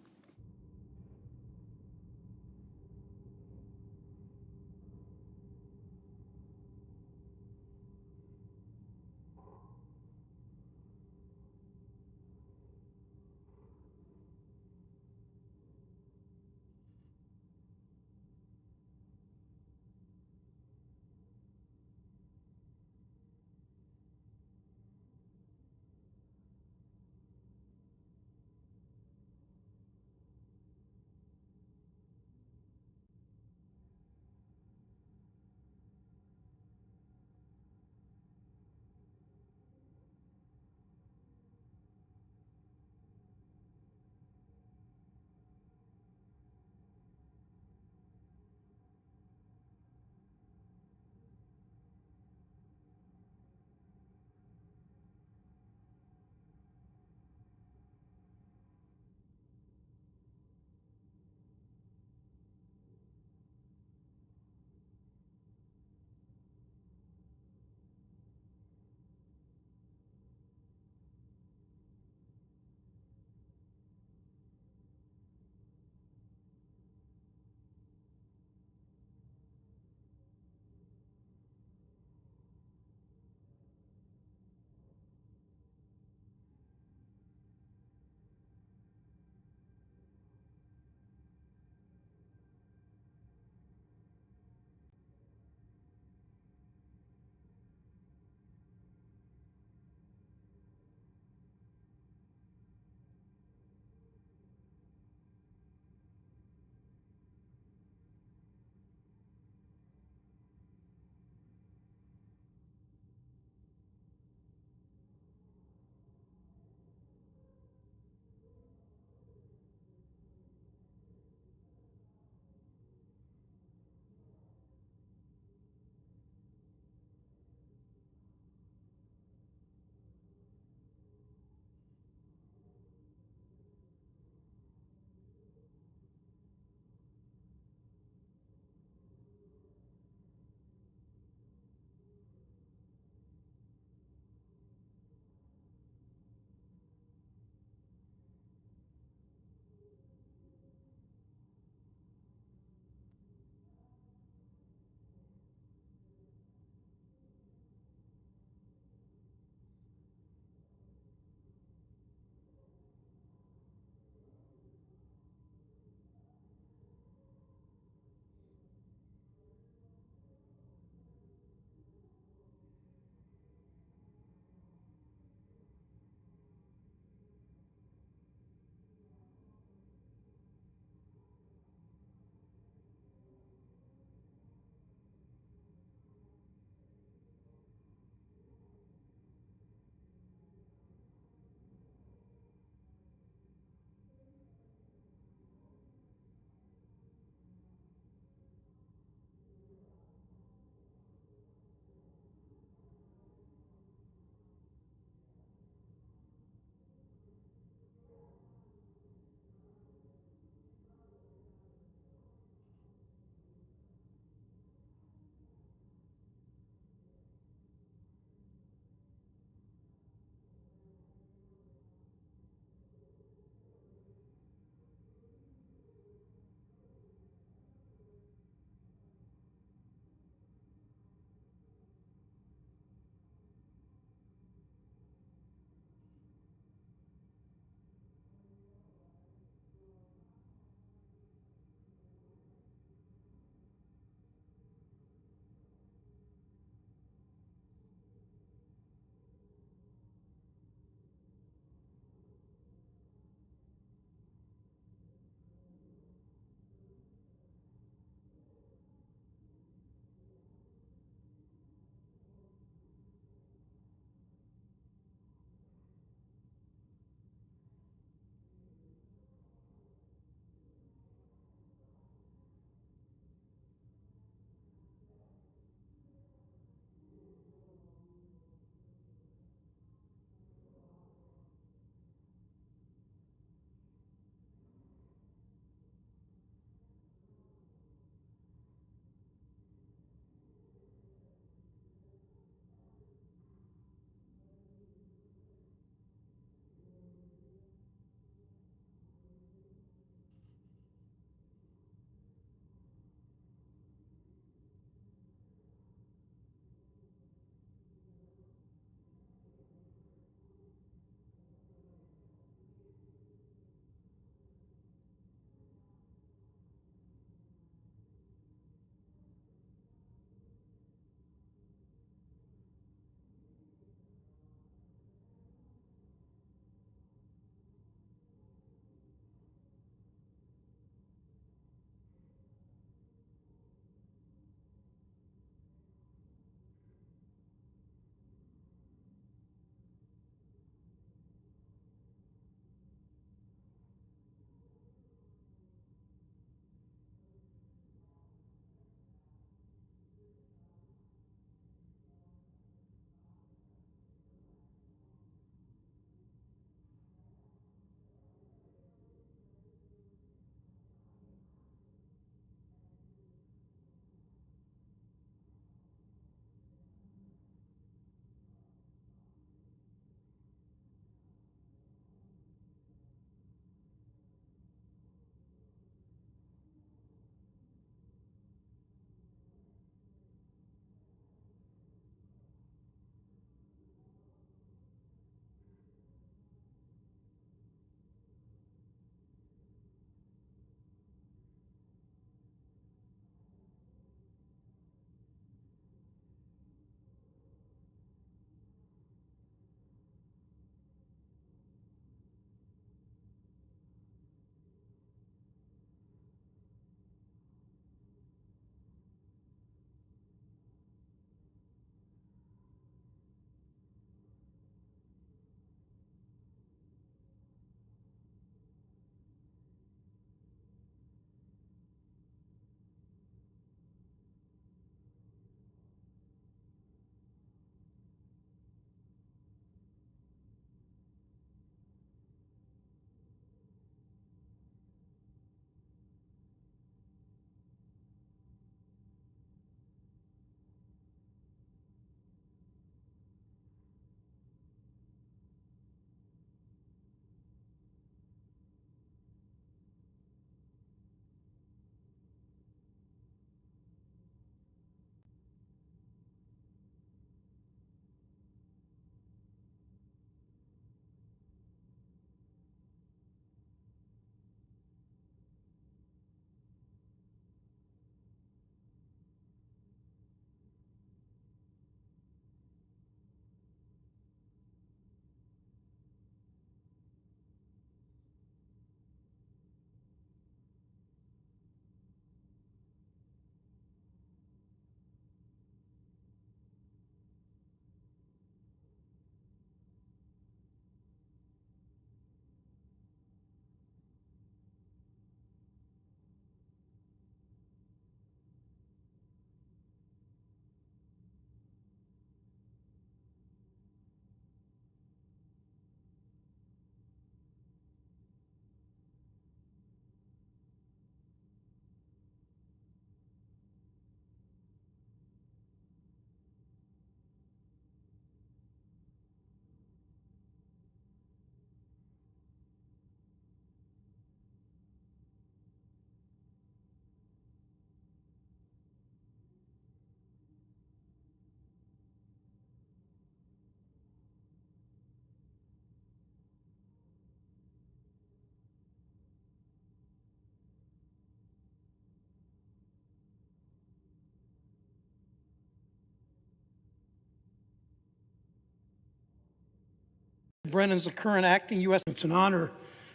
Brennan's the current acting U.S. It's an honor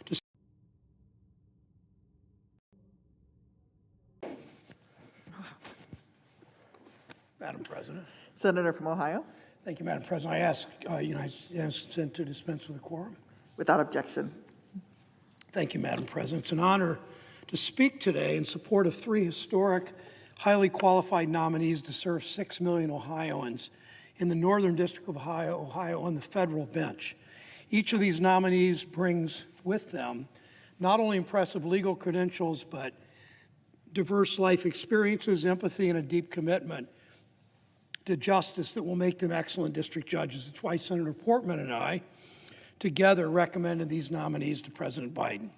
to Madam President. Senator from Ohio, Thank you, Madam President. I ask United consent to dispense with the quorum. without objection. Thank you, Madam President. It's an honor to speak today in support of 3 historic, highly qualified nominees to serve 6 million Ohioans in the Northern District of Ohio on the federal bench. Each of these nominees brings with them not only impressive legal credentials, but diverse life experiences, empathy, and a deep commitment to justice that will make them excellent district judges. It's why Senator Portman and I together recommended these nominees to President Biden.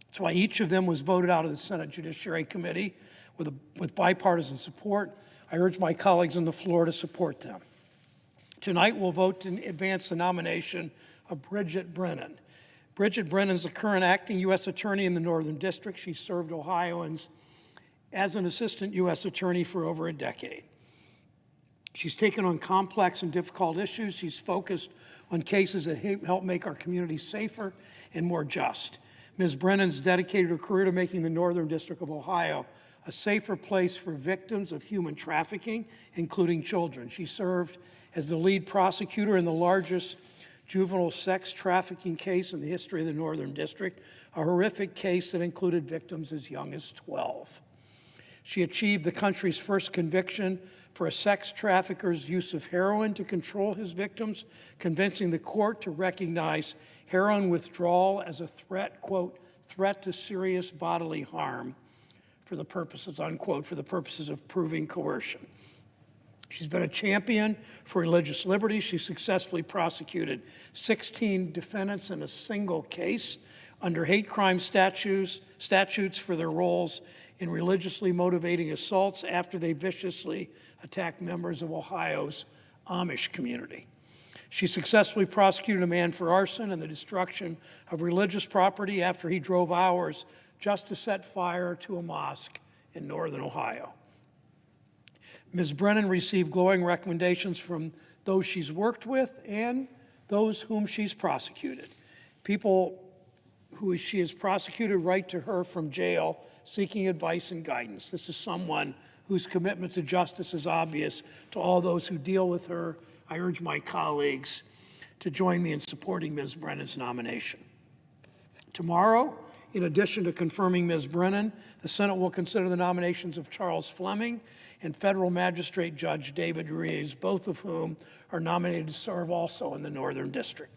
It's why each of them was voted out of the Senate Judiciary Committee with bipartisan support. I urge my colleagues on the floor to support them. Tonight, we'll vote to advance the nomination of Bridget Brennan. Bridget Brennan is the current acting U.S. Attorney in the Northern District. She served Ohioans as an assistant U.S. Attorney for over a decade. She's taken on complex and difficult issues. She's focused on cases that help make our community safer and more just. Ms. Brennan's dedicated her career to making the Northern District of Ohio a safer place for victims of human trafficking, including children. She served as the lead prosecutor in the largest juvenile sex trafficking case in the history of the Northern District, a horrific case that included victims as young as 12. She achieved the country's first conviction for a sex trafficker's use of heroin to control his victims, convincing the court to recognize heroin withdrawal as a threat, quote, threat to serious bodily harm for the purposes, unquote, for the purposes of proving coercion. She's been a champion for religious liberty. She successfully prosecuted 16 defendants in a single case under hate crime statutes for their roles in religiously motivating assaults after they viciously attacked members of Ohio's Amish community. She successfully prosecuted a man for arson and the destruction of religious property after he drove hours just to set fire to a mosque in northern Ohio. Ms. Brennan received glowing recommendations from those she's worked with and those whom she's prosecuted. People who she has prosecuted write to her from jail seeking advice and guidance. This is someone whose commitment to justice is obvious to all those who deal with her. I urge my colleagues to join me in supporting Ms. Brennan's nomination. Tomorrow, in addition to confirming Ms. Brennan, the Senate will consider the nominations of Charles Fleming and federal magistrate Judge David Ruiz, both of whom are nominated to serve also in the Northern District.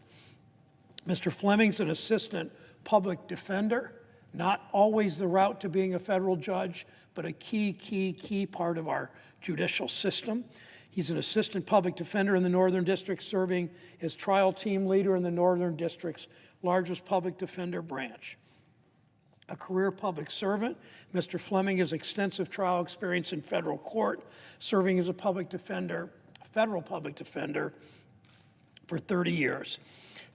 Mr. Fleming's an assistant public defender, not always the route to being a federal judge, but a key part of our judicial system. He's an assistant public defender in the Northern District, serving as trial team leader in the Northern District's largest public defender branch. A career public servant, Mr. Fleming has extensive trial experience in federal court, serving as a public defender, federal public defender for 30 years.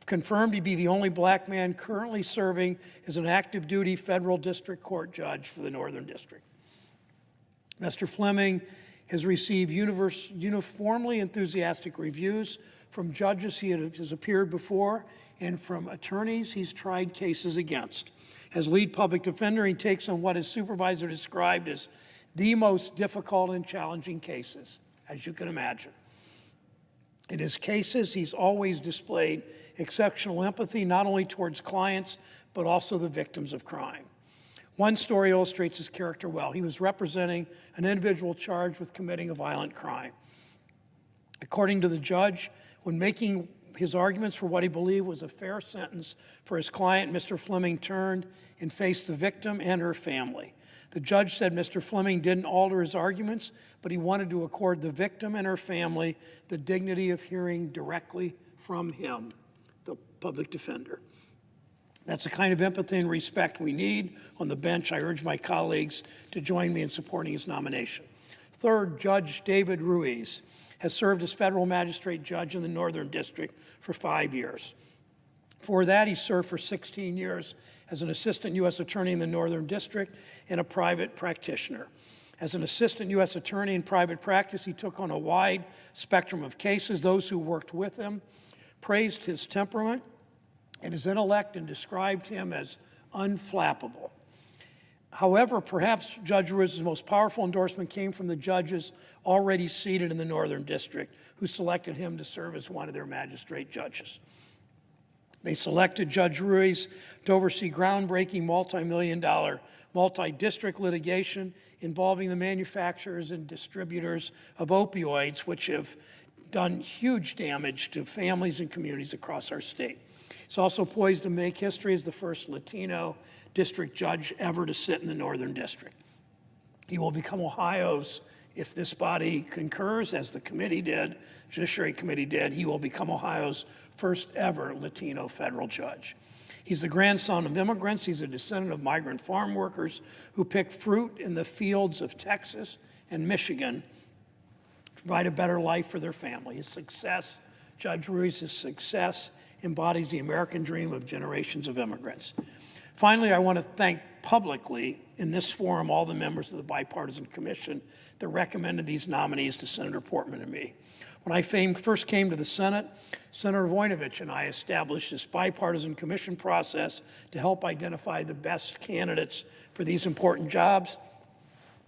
Confirmed to be the only black man currently serving as an active duty federal district court judge for the Northern District. Mr. Fleming has received uniformly enthusiastic reviews from judges he has appeared before and from attorneys he's tried cases against. As lead public defender, he takes on what his supervisor described as the most difficult and challenging cases, as you can imagine. In his cases, he's always displayed exceptional empathy, not only towards clients, but also the victims of crime. One story illustrates his character well. He was representing an individual charged with committing a violent crime. According to the judge, when making his arguments for what he believed was a fair sentence for his client, Mr. Fleming turned and faced the victim and her family. The judge said Mr. Fleming didn't alter his arguments, but he wanted to accord the victim and her family the dignity of hearing directly from him, the public defender. That's the kind of empathy and respect we need on the bench. I urge my colleagues to join me in supporting his nomination. Third, Judge David Ruiz has served as federal magistrate judge in the Northern District for 5 years. For that, he served for 16 years as an assistant U.S. attorney in the Northern District and a private practitioner. As an assistant U.S. attorney in private practice, he took on a wide spectrum of cases. Those who worked with him praised his temperament and his intellect and described him as unflappable. However, perhaps Judge Ruiz's most powerful endorsement came from the judges already seated in the Northern District who selected him to serve as one of their magistrate judges. They selected Judge Ruiz to oversee groundbreaking multi-million-dollar, multi-district litigation involving the manufacturers and distributors of opioids, which have done huge damage to families and communities across our state. He's also poised to make history as the first Latino district judge ever to sit in the Northern District. He will become Ohio's, if this body concurs, as the committee did, Judiciary Committee did, he will become Ohio's first ever Latino federal judge. He's the grandson of immigrants. He's a descendant of migrant farm workers who picked fruit in the fields of Texas and Michigan to provide a better life for their family. His success, Judge Ruiz's success, embodies the American dream of generations of immigrants. Finally, I want to thank publicly in this forum all the members of the Bipartisan Commission that recommended these nominees to Senator Portman and me. When I first came to the Senate, Senator Voinovich and I established this bipartisan commission process to help identify the best candidates for these important jobs.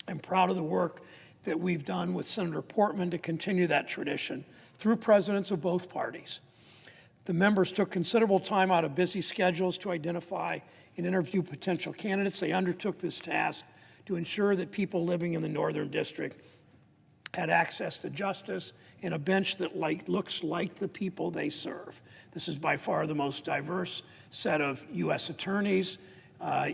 I'm proud of the work that we've done with Senator Portman to continue that tradition through presidents of both parties. The members took considerable time out of busy schedules to identify and interview potential candidates. They undertook this task to ensure that people living in the Northern District had access to justice and a bench that looks like the people they serve. This is by far the most diverse set of U.S. attorneys,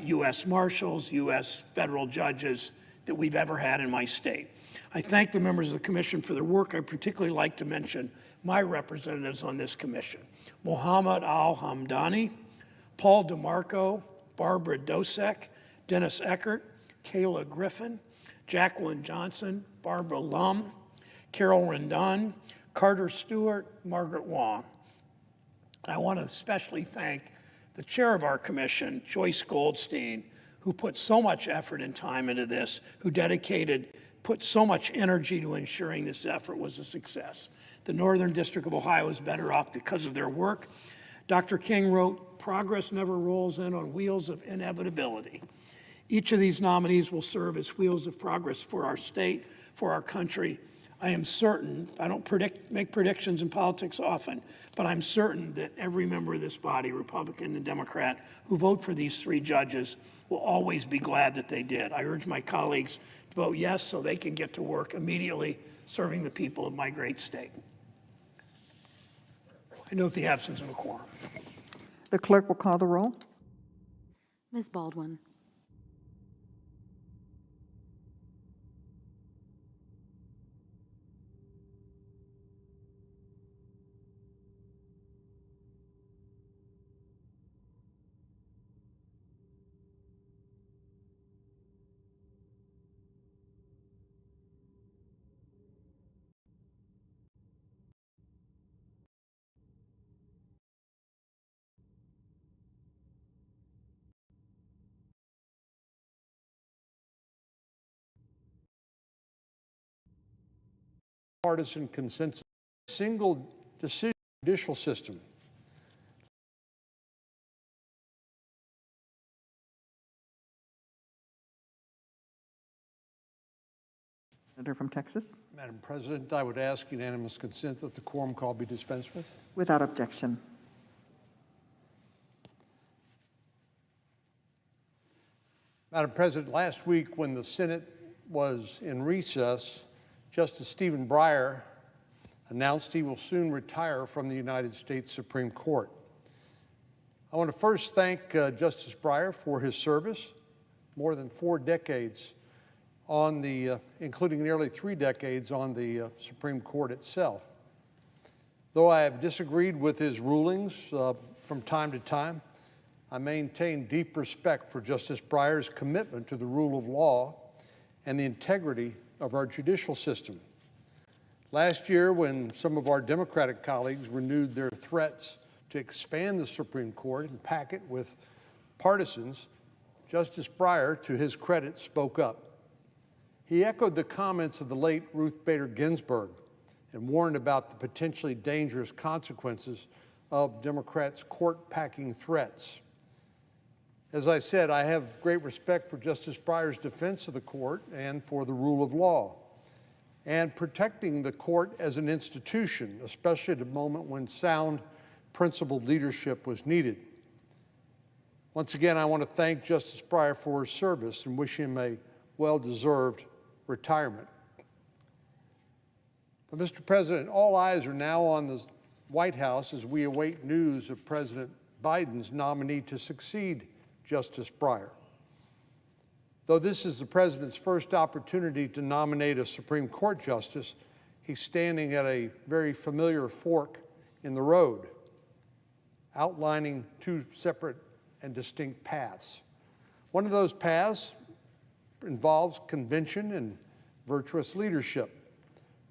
U.S. marshals, U.S. federal judges that we've ever had in my state. I thank the members of the commission for their work. I particularly like to mention my representatives on this commission: Mohammed Al-Hamdani, Paul DeMarco, Barbara Dosek, Dennis Eckert, Kayla Griffin, Jacqueline Johnson, Barbara Lum, Carol Rendon, Carter Stewart, Margaret Wong. I want to especially thank the chair of our commission, Joyce Goldstein, who put so much effort and time into this, who put so much energy to ensuring this effort was a success. The Northern District of Ohio is better off because of their work. Dr. King wrote, "Progress never rolls in on wheels of inevitability." Each of these nominees will serve as wheels of progress for our state, for our country. I am certain, I don't make predictions in politics often, but I'm certain that every member of this body, Republican and Democrat, who vote for these three judges will always be glad that they did. I urge my colleagues to vote yes so they can get to work immediately serving the people of my great state. I note the absence of a quorum. The clerk will call the roll. Ms. Baldwin. Partisan consensus, single decision judicial system. Senator from Texas. Madam President, I would ask unanimous consent that the quorum call be dispensed with. Without objection. Madam President, last week when the Senate was in recess, Justice Stephen Breyer announced he will soon retire from the United States Supreme Court. I want to first thank Justice Breyer for his service, more than 4 decades on including nearly 3 decades on the Supreme Court itself. Though I have disagreed with his rulings from time to time, I maintain deep respect for Justice Breyer's commitment to the rule of law and the integrity of our judicial system. Last year, when some of our Democratic colleagues renewed their threats to expand the Supreme Court and pack it with partisans, Justice Breyer, to his credit, spoke up. He echoed the comments of the late Ruth Bader Ginsburg and warned about the potentially dangerous consequences of Democrats' court-packing threats. As I said, I have great respect for Justice Breyer's defense of the court and for the rule of law, and protecting the court as an institution, especially at a moment when sound, principled leadership was needed. Once again, I want to thank Justice Breyer for his service and wish him a well-deserved retirement. But, Mr. President, all eyes are now on the White House as we await news of President Biden's nominee to succeed Justice Breyer. Though this is the president's first opportunity to nominate a Supreme Court justice, he's standing at a very familiar fork in the road, outlining two separate and distinct paths. One of those paths involves convention and virtuous leadership.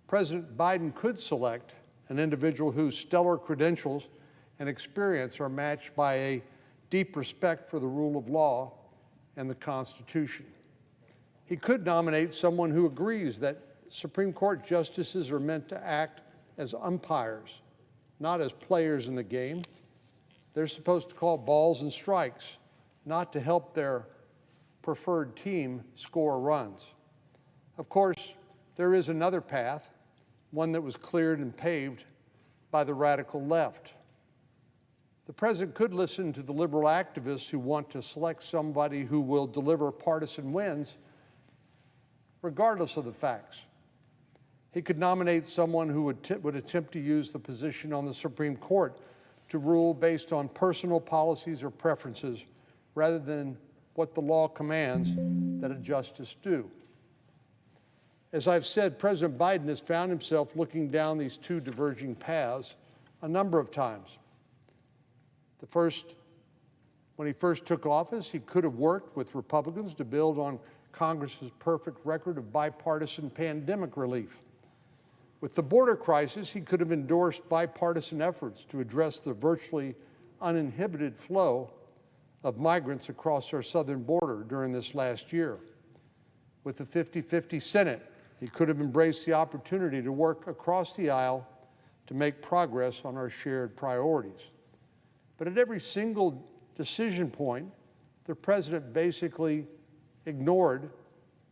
President Biden could select an individual whose stellar credentials and experience are matched by a deep respect for the rule of law and the Constitution. He could nominate someone who agrees that Supreme Court justices are meant to act as umpires, not as players in the game. They're supposed to call balls and strikes, not to help their preferred team score runs. Of course, there is another path, one that was cleared and paved by the radical left. The president could listen to the liberal activists who want to select somebody who will deliver partisan wins, regardless of the facts. He could nominate someone who would attempt to use the position on the Supreme Court to rule based on personal policies or preferences rather than what the law commands that a justice do. As I've said, President Biden has found himself looking down these two diverging paths a number of times. When he first took office, he could have worked with Republicans to build on Congress's perfect record of bipartisan pandemic relief. With the border crisis, he could have endorsed bipartisan efforts to address the virtually uninhibited flow of migrants across our southern border during this last year. With the 50-50 Senate, he could have embraced the opportunity to work across the aisle to make progress on our shared priorities. But at every single decision point, the president basically ignored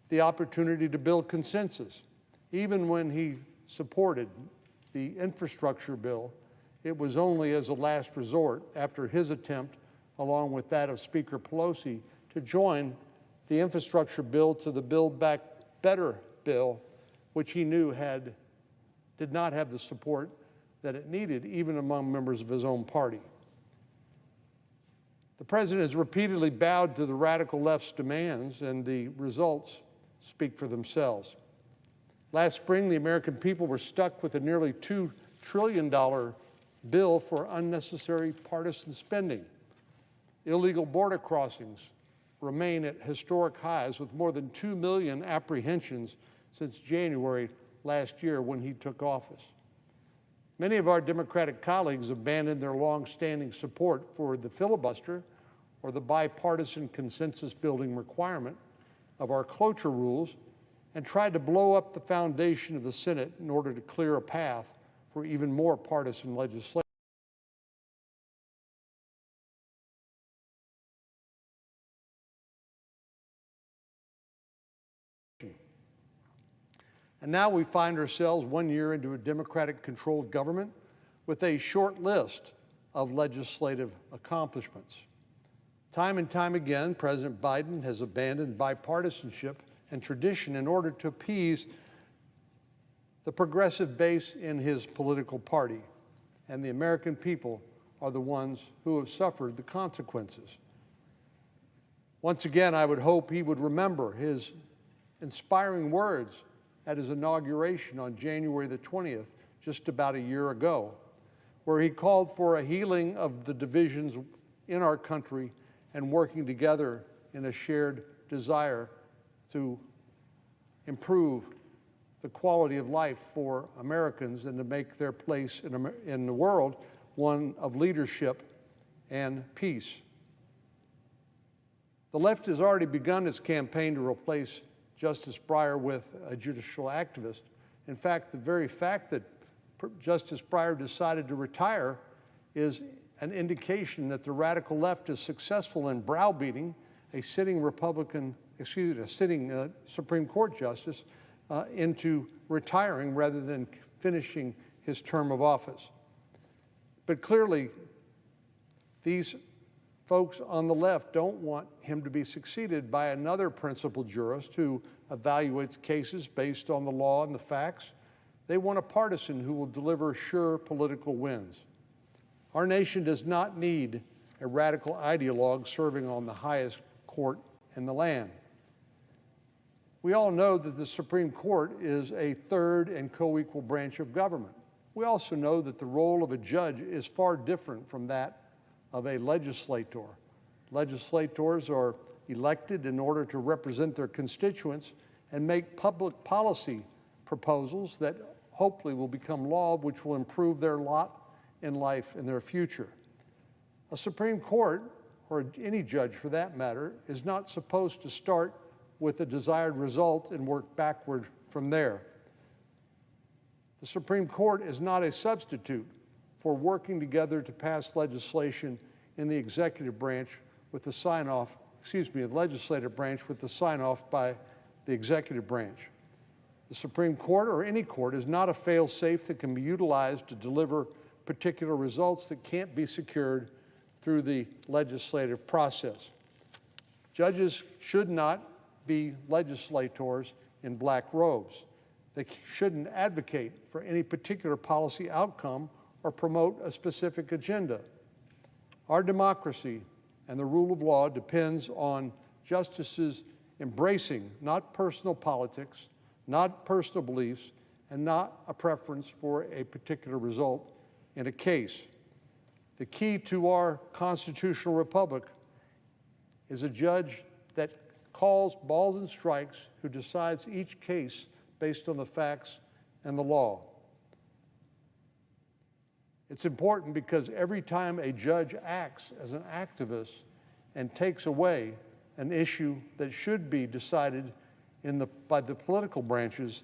the opportunity to build consensus. Even when he supported the infrastructure bill, it was only as a last resort after his attempt, along with that of Speaker Pelosi, to join the infrastructure bill to the Build Back Better bill, which he knew did not have the support that it needed, even among members of his own party. The president has repeatedly bowed to the radical left's demands, and the results speak for themselves. Last spring, the American people were stuck with a nearly $2 trillion bill for unnecessary partisan spending. Illegal border crossings remain at historic highs, with more than 2 million apprehensions since January last year when he took office. Many of our Democratic colleagues abandoned their long-standing support for the filibuster or the bipartisan consensus-building requirement of our cloture rules and tried to blow up the foundation of the Senate in order to clear a path for even more partisan legislation. And now we find ourselves 1 year into a Democratic-controlled government with a short list of legislative accomplishments. Time and time again, President Biden has abandoned bipartisanship and tradition in order to appease the progressive base in his political party, and the American people are the ones who have suffered the consequences. Once again, I would hope he would remember his inspiring words at his inauguration on January the 20th, just about a year ago, where he called for a healing of the divisions in our country and working together in a shared desire to improve the quality of life for Americans and to make their place in the world one of leadership and peace. The left has already begun its campaign to replace Justice Breyer with a judicial activist. In fact, the very fact that Justice Breyer decided to retire is an indication that the radical left is successful in browbeating a sitting Supreme Court justice into retiring rather than finishing his term of office. But clearly, these folks on the left don't want him to be succeeded by another principal jurist who evaluates cases based on the law and the facts. They want a partisan who will deliver sure political wins. Our nation does not need a radical ideologue serving on the highest court in the land. We all know that the Supreme Court is a third and co-equal branch of government. We also know that the role of a judge is far different from that of a legislator. Legislators are elected in order to represent their constituents and make public policy proposals that hopefully will become law, which will improve their lot in life and their future. A Supreme Court, or any judge for that matter, is not supposed to start with a desired result and work backward from there. The Supreme Court is not a substitute for working together to pass legislation in the executive branch with the sign-off, the legislative branch with the sign-off by the executive branch. The Supreme Court, or any court, is not a fail-safe that can be utilized to deliver particular results that can't be secured through the legislative process. Judges should not be legislators in black robes. They shouldn't advocate for any particular policy outcome or promote a specific agenda. Our democracy and the rule of law depends on justices embracing not personal politics, not personal beliefs, and not a preference for a particular result in a case. The key to our constitutional republic is a judge that calls balls and strikes, who decides each case based on the facts and the law. It's important because every time a judge acts as an activist and takes away an issue that should be decided by the political branches,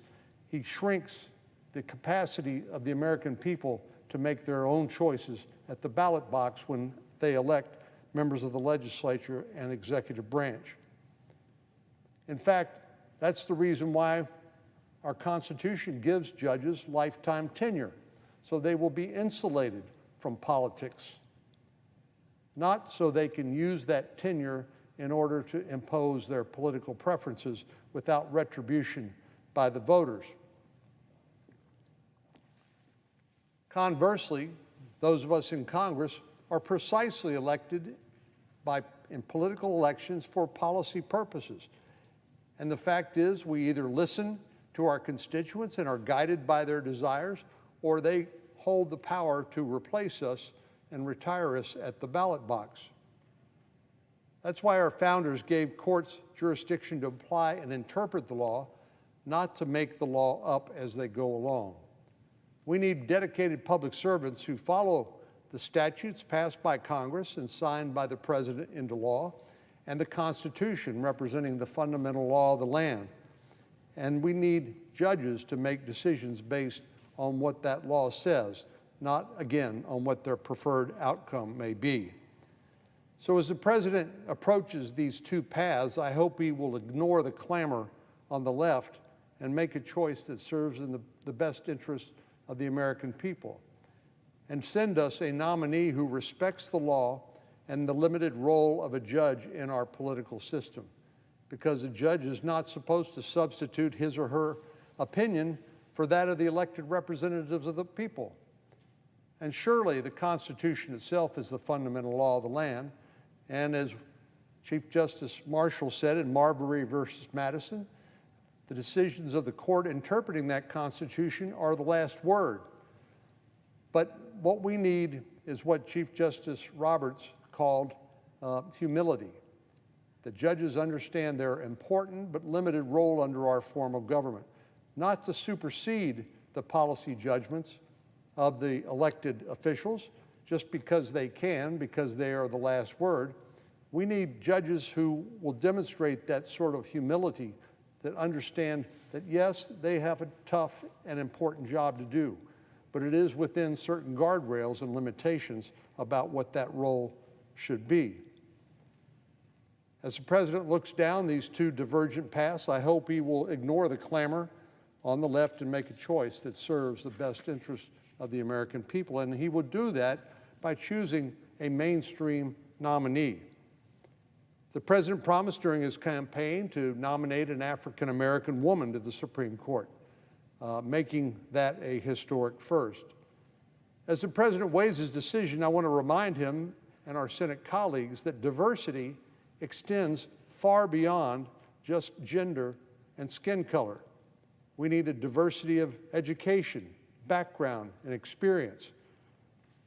he shrinks the capacity of the American people to make their own choices at the ballot box when they elect members of the legislature and executive branch. In fact, that's the reason why our Constitution gives judges lifetime tenure, so they will be insulated from politics, not so they can use that tenure in order to impose their political preferences without retribution by the voters. Conversely, those of us in Congress are precisely elected in political elections for policy purposes. And the fact is, we either listen to our constituents and are guided by their desires, or they hold the power to replace us and retire us at the ballot box. That's why our founders gave courts jurisdiction to apply and interpret the law, not to make the law up as they go along. We need dedicated public servants who follow the statutes passed by Congress and signed by the President into law, and the Constitution representing the fundamental law of the land. And we need judges to make decisions based on what that law says, not, again, on what their preferred outcome may be. So as the President approaches these two paths, I hope he will ignore the clamor on the left and make a choice that serves in the best interest of the American people, and send us a nominee who respects the law and the limited role of a judge in our political system, because a judge is not supposed to substitute his or her opinion for that of the elected representatives of the people. And surely the Constitution itself is the fundamental law of the land, and as Chief Justice Marshall said in Marbury versus Madison, the decisions of the court interpreting that Constitution are the last word. But what we need is what Chief Justice Roberts called humility. The judges understand their important but limited role under our form of government, not to supersede the policy judgments of the elected officials just because they can, because they are the last word. We need judges who will demonstrate that sort of humility, that understand that, yes, they have a tough and important job to do, but it is within certain guardrails and limitations about what that role should be. As the President looks down these two divergent paths, I hope he will ignore the clamor on the left and make a choice that serves the best interest of the American people. And he would do that by choosing a mainstream nominee. The President promised during his campaign to nominate an African-American woman to the Supreme Court, making that a historic first. As the President weighs his decision, I want to remind him and our Senate colleagues that diversity extends far beyond just gender and skin color. We need a diversity of education, background, and experience.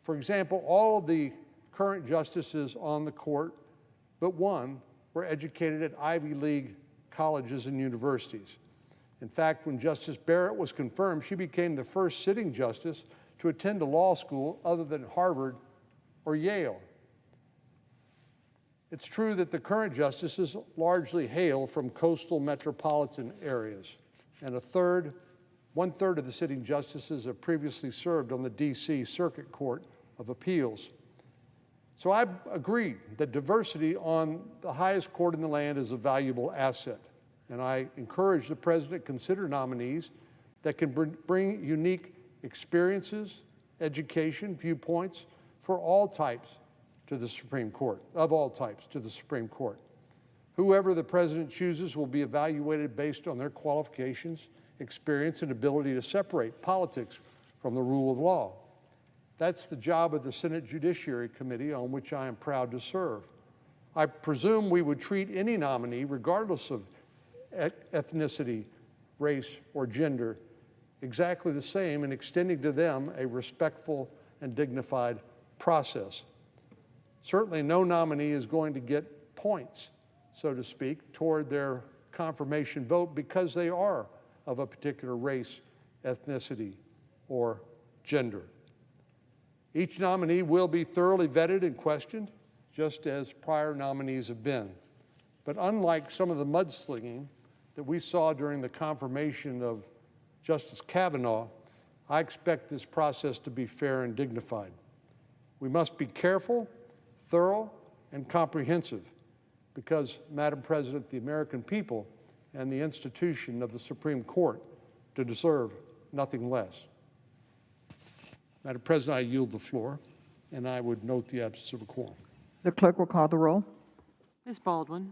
For example, all of the current justices on the court, but one, were educated at Ivy League colleges and universities. In fact, when Justice Barrett was confirmed, she became the first sitting justice to attend a law school other than Harvard or Yale. It's true that the current justices largely hail from coastal metropolitan areas, and one-third of the sitting justices have previously served on the D.C. Circuit Court of Appeals. So I agree that diversity on the highest court in the land is a valuable asset, and I encourage the President to consider nominees that can bring unique experiences, education, viewpoints for all types to the Supreme Court, of all types to the Supreme Court. Whoever the President chooses will be evaluated based on their qualifications, experience, and ability to separate politics from the rule of law. That's the job of the Senate Judiciary Committee, on which I am proud to serve. I presume we would treat any nominee, regardless of ethnicity, race, or gender, exactly the same in extending to them a respectful and dignified process. Certainly no nominee is going to get points, so to speak, toward their confirmation vote because they are of a particular race, ethnicity, or gender. Each nominee will be thoroughly vetted and questioned, just as prior nominees have been. But unlike some of the mudslinging that we saw during the confirmation of Justice Kavanaugh, I expect this process to be fair and dignified. We must be careful, thorough, and comprehensive because, Madam President, the American people and the institution of the Supreme Court deserve nothing less. Madam President, I yield the floor, and I would note the absence of a quorum. The clerk will call the roll. Ms. Baldwin.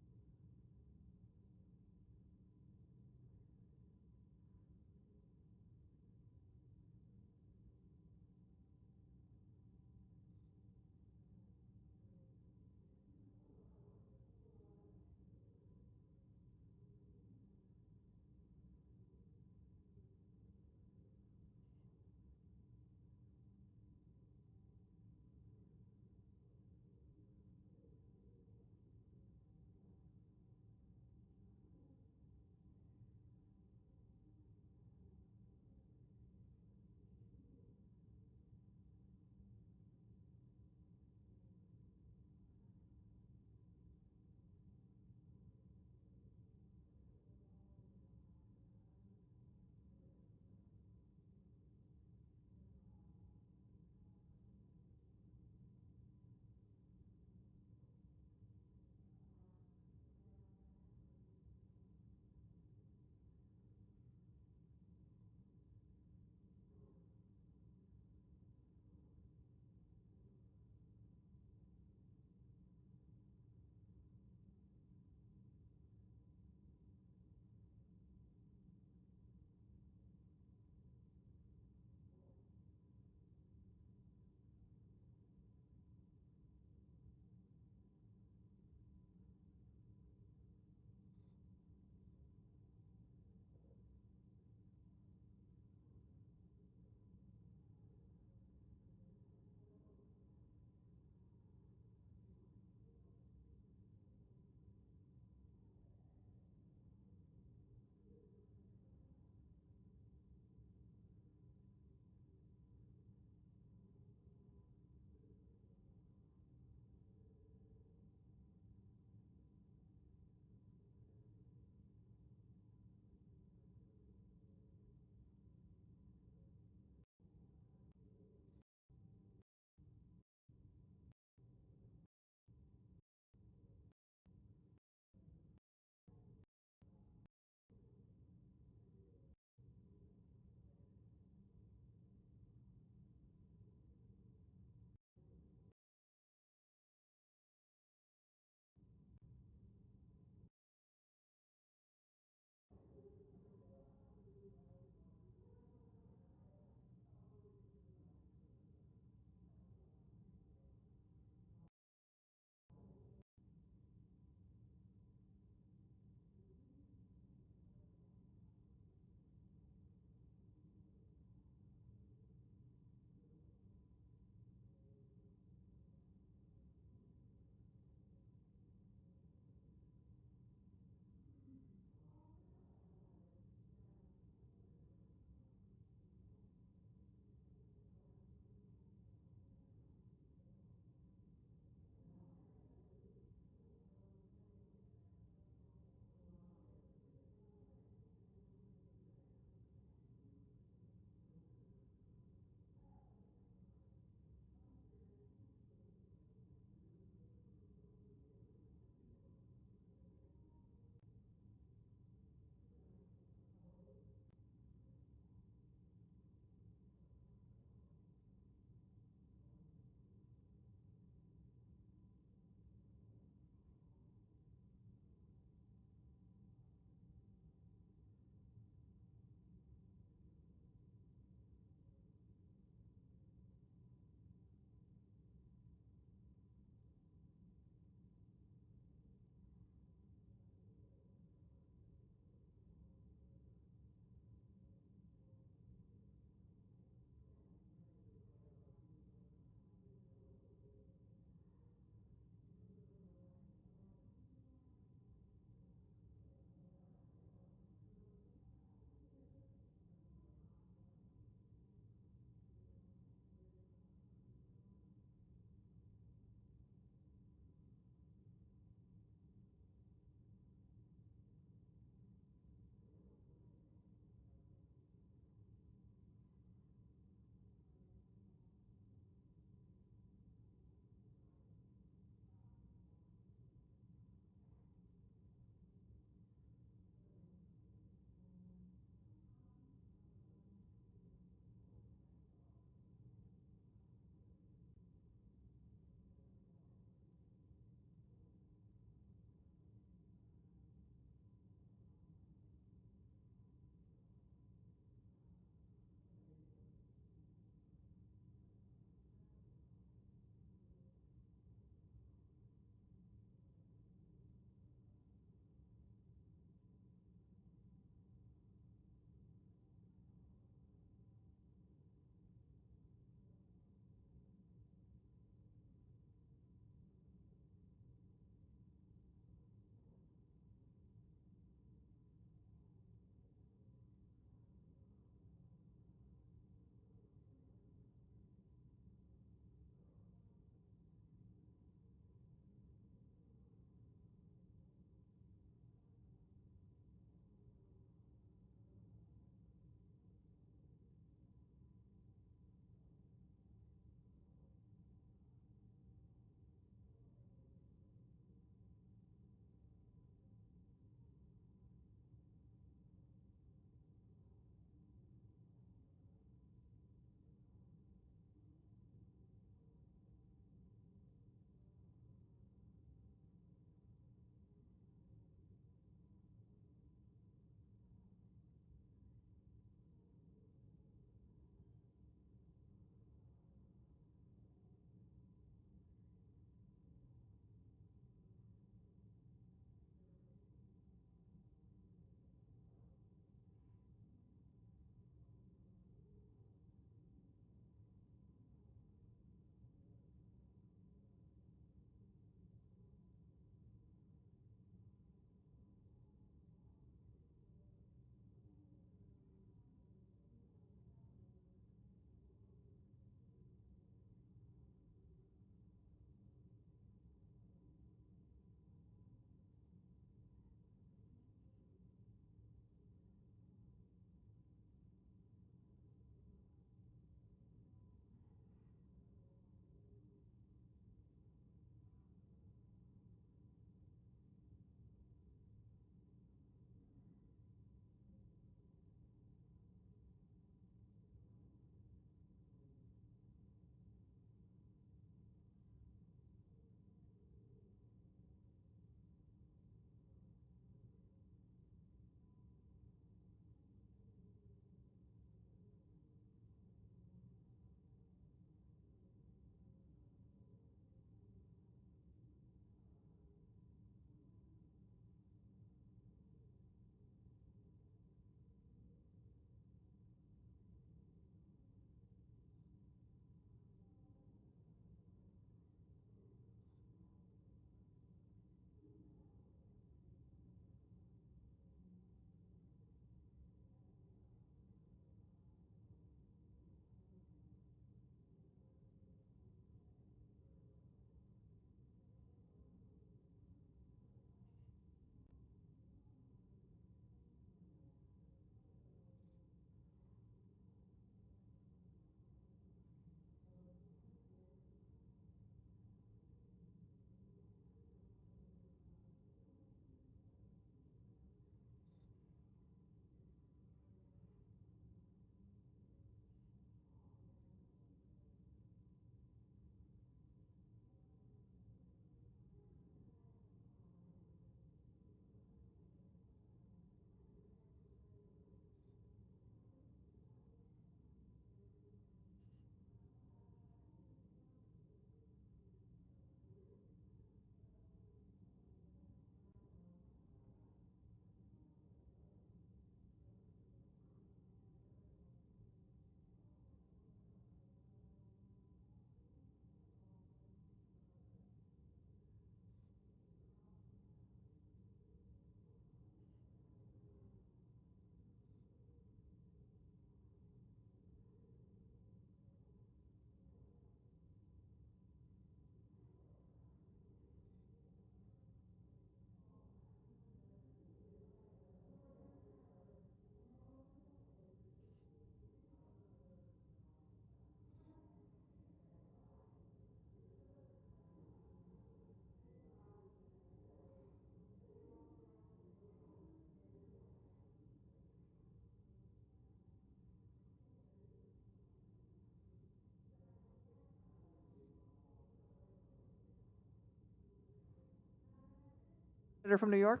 Senator from New York?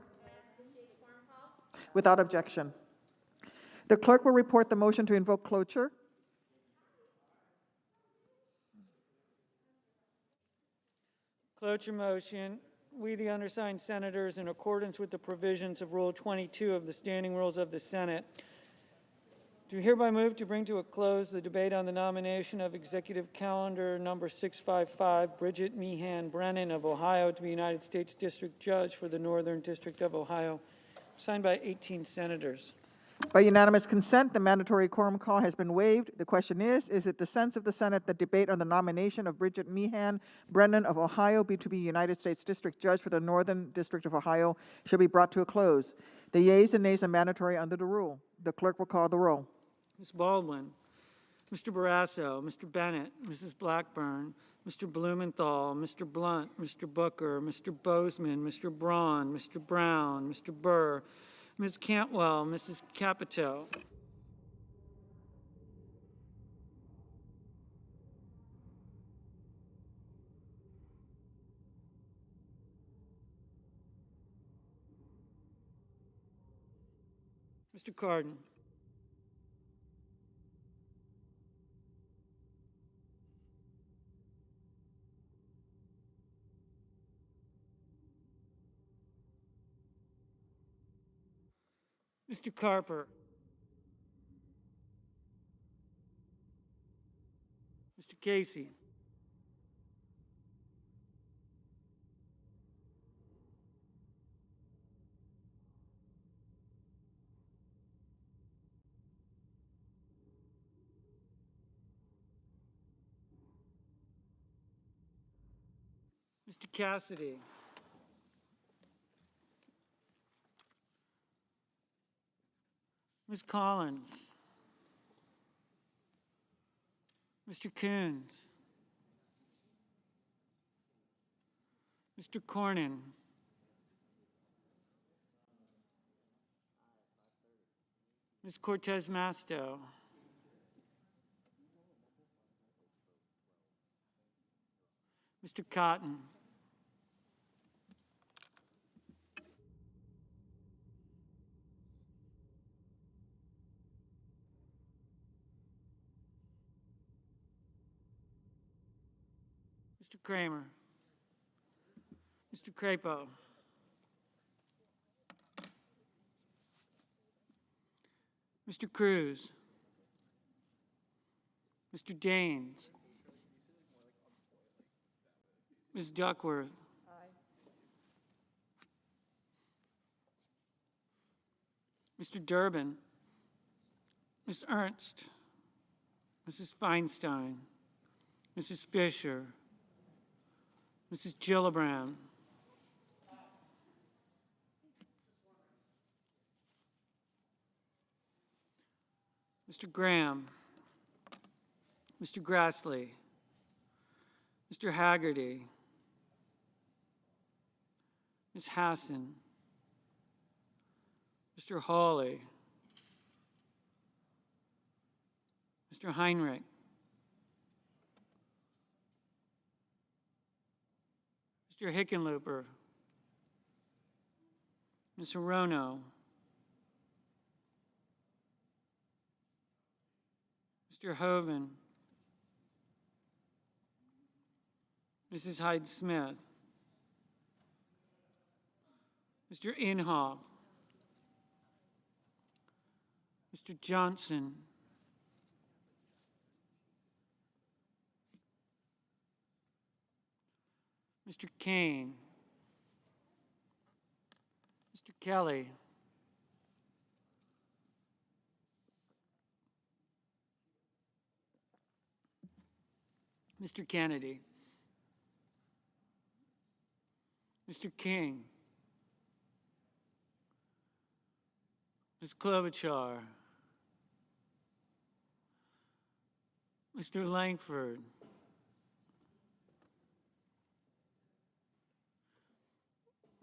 Without objection. The clerk will report the motion to invoke cloture. Cloture motion. We, the undersigned senators, in accordance with the provisions of Rule 22 of the Standing Rules of the Senate, do hereby move to bring to a close the debate on the nomination of Executive Calendar Number 655, Bridget Meehan Brennan of Ohio, to be United States District Judge for the Northern District of Ohio, signed by 18 senators. By unanimous consent, the mandatory quorum call has been waived. The question is it the sense of the Senate that debate on the nomination of Bridget Meehan Brennan of Ohio to be United States District Judge for the Northern District of Ohio shall be brought to a close? The yeas and nays are mandatory under the rule. The clerk will call the roll. Ms. Baldwin, Mr. Barrasso, Mr. Bennett, Mrs. Blackburn, Mr. Blumenthal, Mr. Blunt, Mr. Booker, Mr. Bozeman, Mr. Braun, Mr. Brown, Mr. Burr, Ms. Cantwell, Mrs. Capito. Mr. Cardin. Mr. Carper. Mr. Casey. Mr. Cassidy. Ms. Collins. Mr. Coons. Mr. Cornyn. Ms. Cortez Masto. Mr. Cotton. Mr. Kramer. Mr. Crapo. Mr. Cruz. Mr. Daines. Ms. Duckworth. Mr. Durbin. Ms. Ernst. Mrs. Feinstein. Mrs. Fisher. Mrs. Gillibrand. Mr. Graham. Mr. Grassley. Mr. Haggerty. Ms. Hassan. Mr. Hawley. Mr. Heinrich. Mr. Hickenlooper. Ms. Hirono. Mr. Hoven. Mrs. Hyde-Smith. Mr. Inhofe. Mr. Johnson. Mr. Kane. Mr. Kelly. Mr. Kennedy. Mr. King. Ms. Klobuchar. Mr. Langford.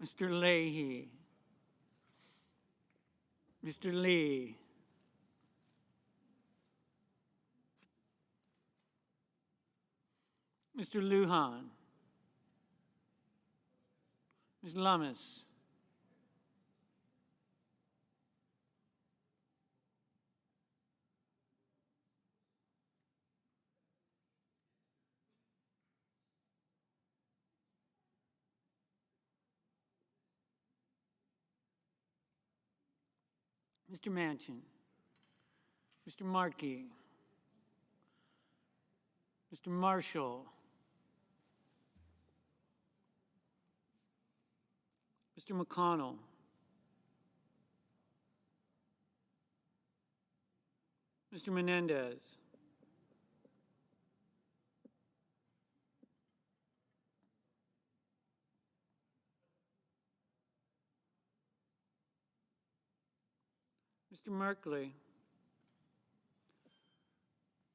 Mr. Leahy. Mr. Lee. Mr. Lujan. Ms. Lummis. Mr. Manchin, Mr. Markey, Mr. Marshall, Mr. McConnell, Mr. Menendez, Mr. Merkley,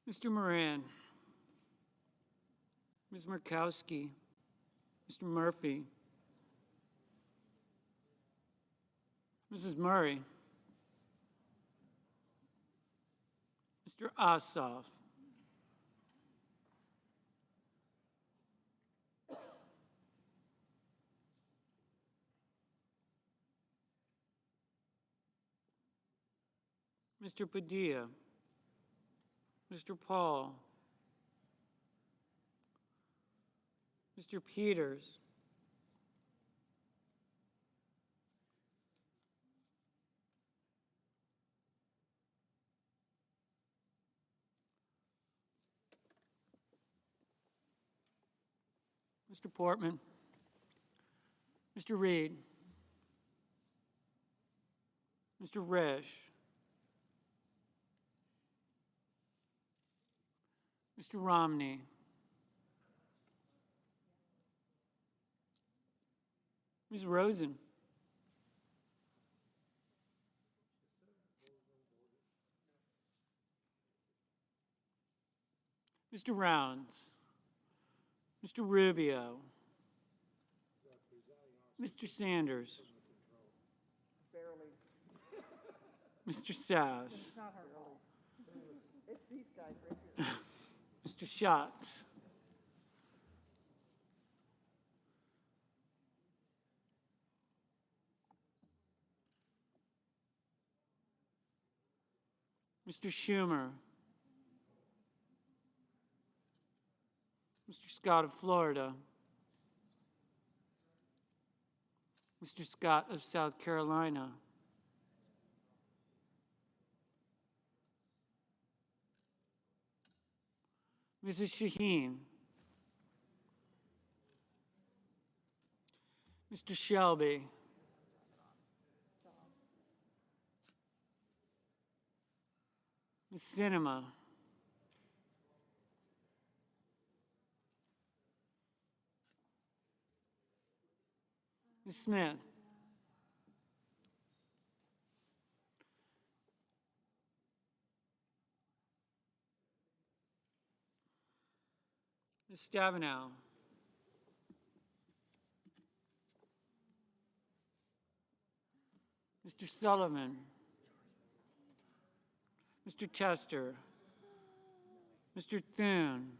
Mr. Moran, Ms. Murkowski, Mr. Murphy, Mrs. Murray, Mr. Ossoff, Mr. Padilla, Mr. Paul, Mr. Peters, Mr. Portman, Mr. Reed, Mr. Resch, Mr. Romney, Ms. Rosen, Mr. Rounds, Mr. Rubio, Mr. Sanders, Mr. Sass, It's these guys right here. Mr. Schatz, Mr. Schumer, Mr. Scott of Florida, Mr. Scott of South Carolina, Mrs. Shaheen, Mr. Shelby, Ms. Sinema, Ms. Smith, Ms. Stabenow, Mr. Sullivan, Mr. Tester, Mr. Thune,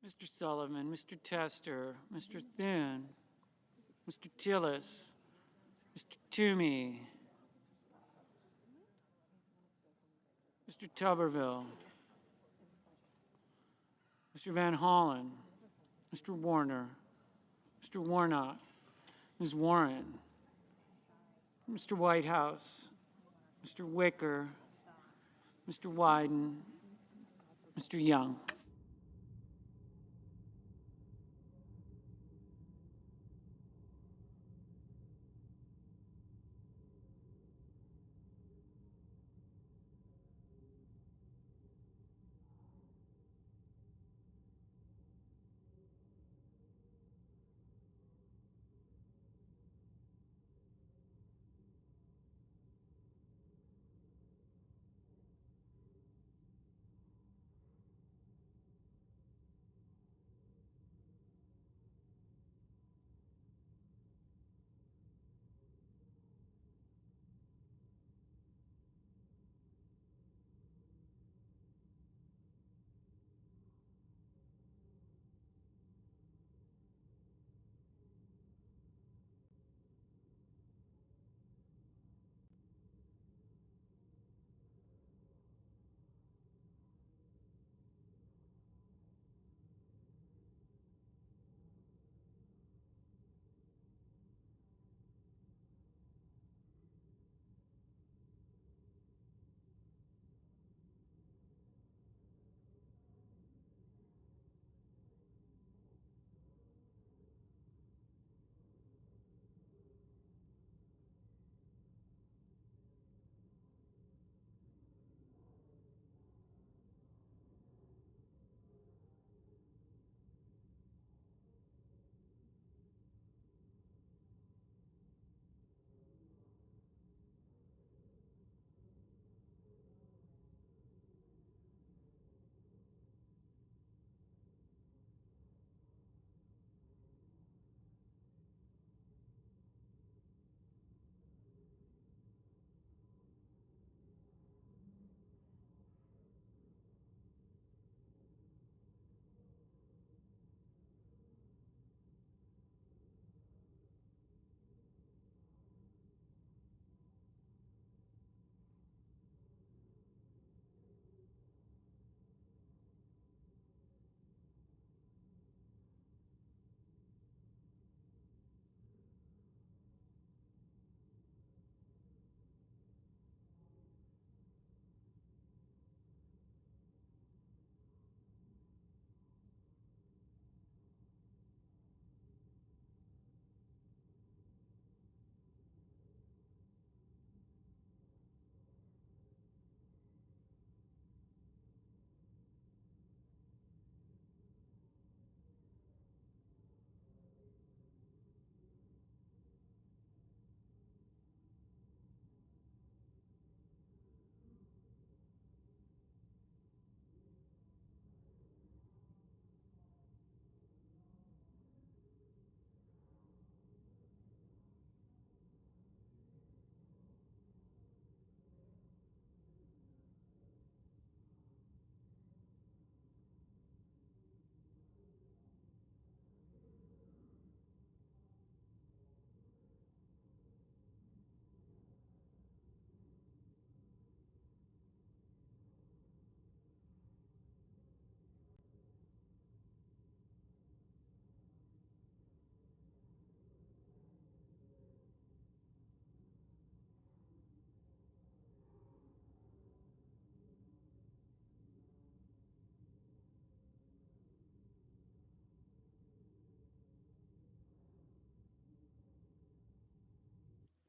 Mr. Sullivan, Mr. Tester, Mr. Thune, Mr. Tillis, Mr. Toomey, Mr. Tuberville, Mr. Van Hollen, Mr. Warner, Mr. Warnock, Ms. Warren, Mr. Whitehouse, Mr. Wicker, Mr. Wyden, Mr. Young.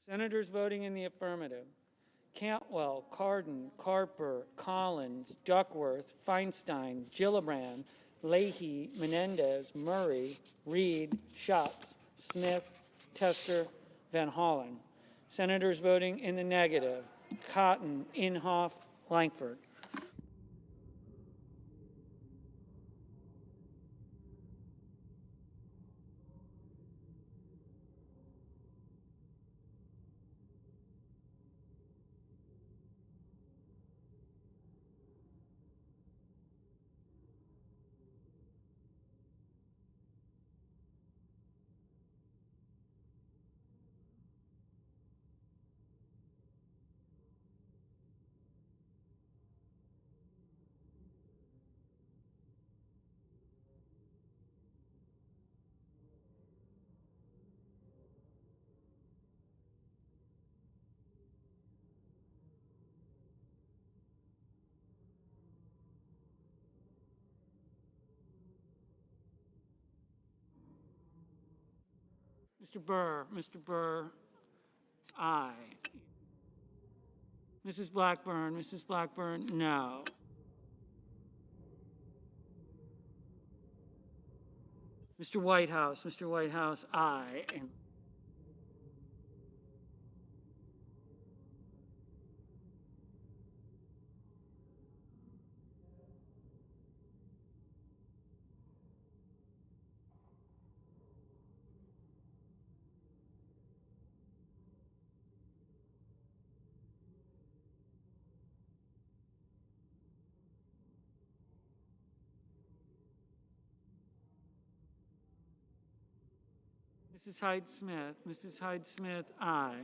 Senators voting in the affirmative: Cantwell, Cardin, Carper, Collins, Duckworth, Feinstein, Gillibrand, Leahy, Menendez, Murray, Reed, Schatz, Smith, Tester, Van Hollen. Senators voting in the negative: Cotton, Inhofe, Langford. Mr. Burr, aye. Mrs. Blackburn, no. Mr. Whitehouse, aye. And Mrs. Hyde Smith, aye.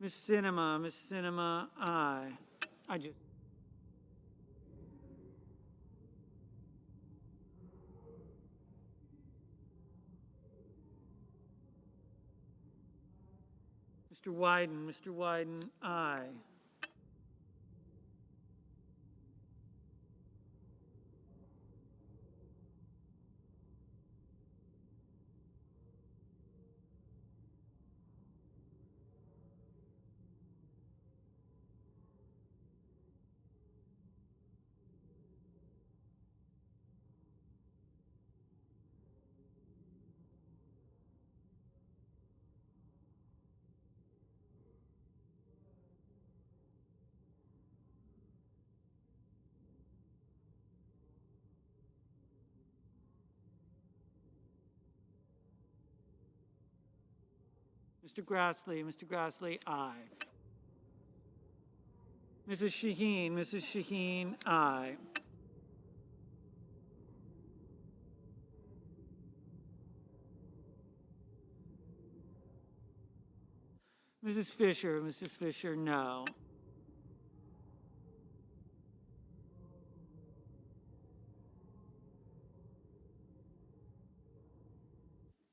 Miss Cinema, aye. I just. Mr. Wyden, aye. Mr. Grassley, aye. Mrs. Shaheen, aye. Mrs. Fisher, no.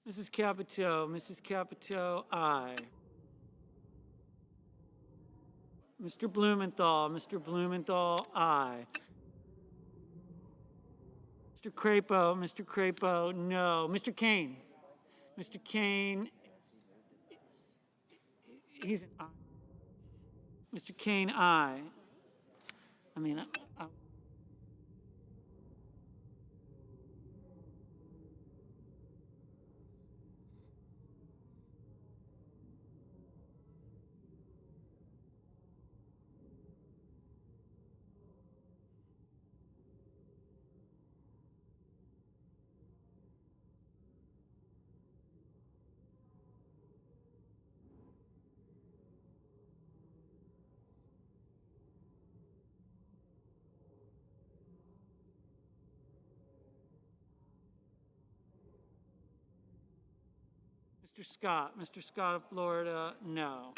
Mrs. Capito, aye. Mr. Blumenthal, aye. Mr. Crapo, no. Mr. Kane, he's an aye. Mr. Kane, aye. I mean, Mr. Scott of Florida, no.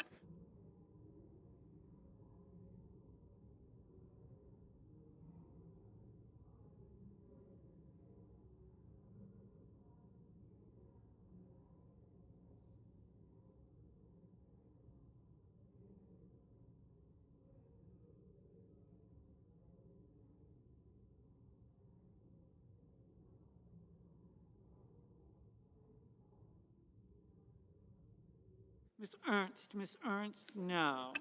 Ms. Ernst, no.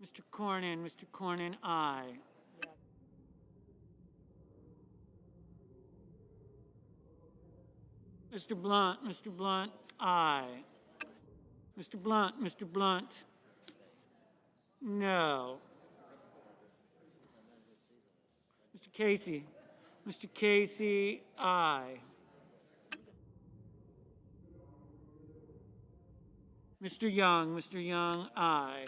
Mr. Cornyn, aye. Mr. Blunt, aye. Mr. Blunt, no. Mr. Casey, aye. Mr. Young, aye.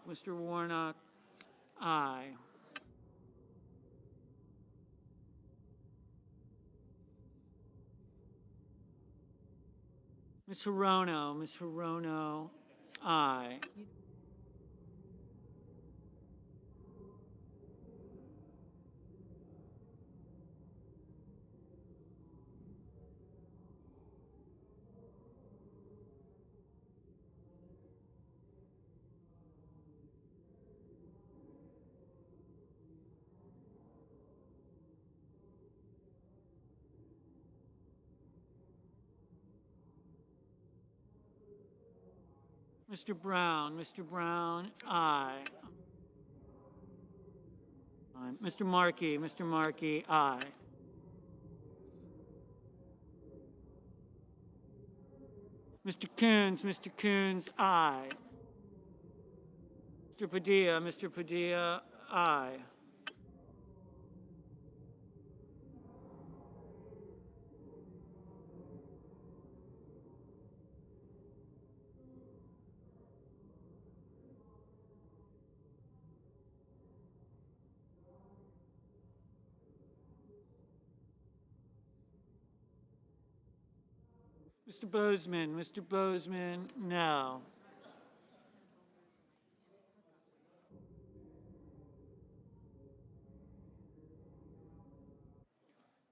Mr. Warnock, aye. Ms. Hirono, aye. Mr. Brown, aye. Mr. Markey, aye. Mr. Coons, aye. Mr. Padilla, aye. Mr. Bozeman, no.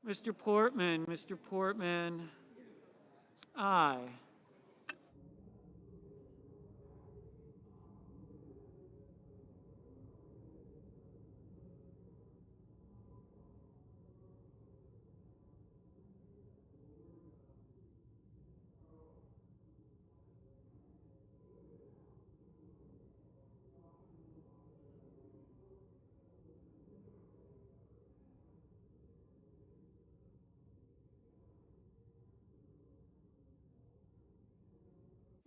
Mr. Portman, aye.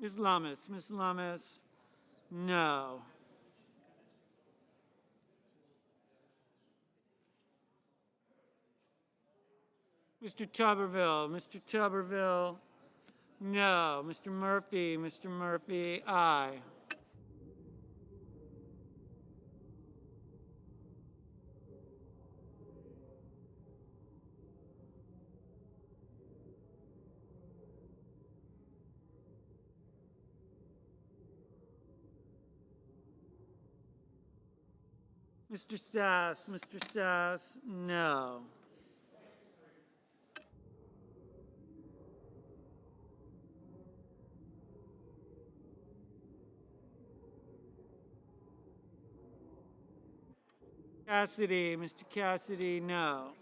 Ms. Lummis, no. Mr. Tuberville, no. Mr. Murphy, aye. Mr. Sass, no. Mr. Cassidy, no.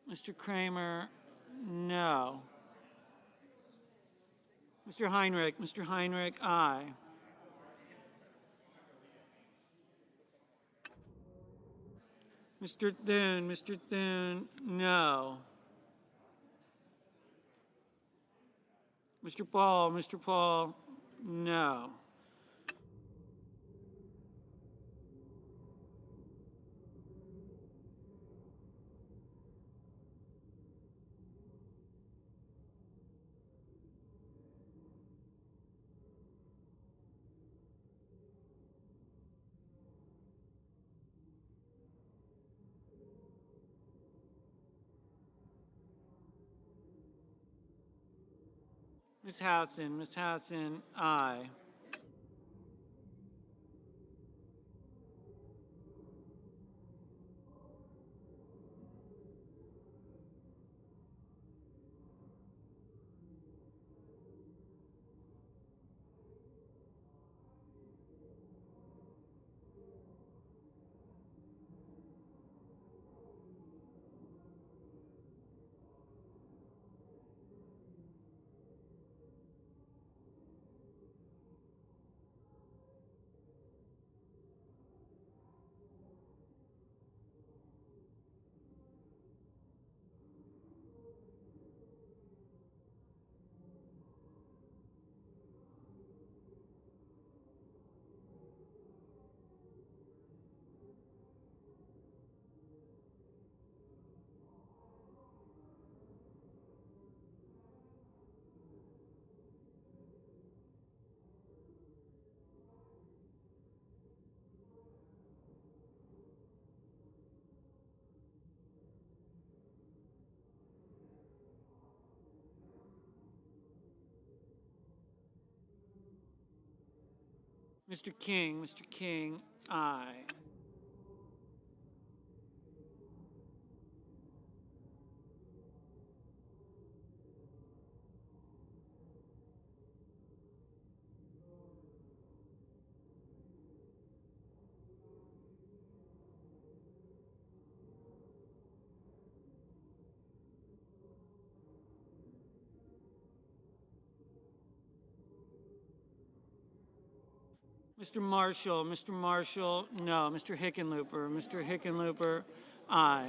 Mr. Kramer, no. Mr. Heinrich, aye. Mr. Thune, no. Mr. Paul, no. Ms. Housen, aye. Mr. King, aye. Mr. Marshall, no. Mr. Hickenlooper, aye.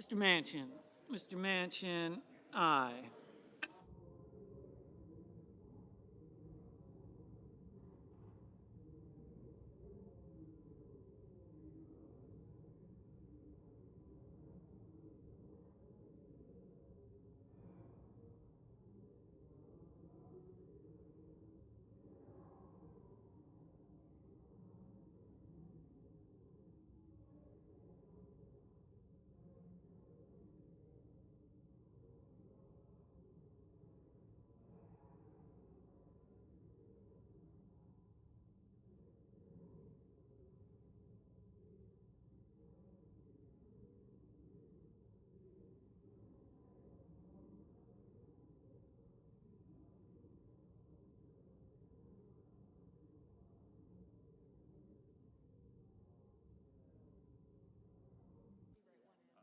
Mr. Manchin, aye.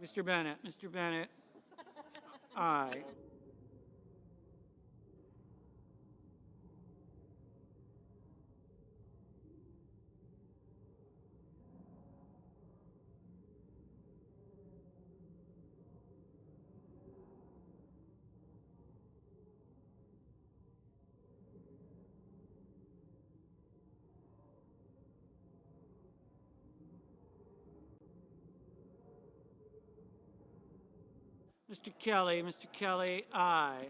Mr. Bennett, aye. Mr. Kelly, aye.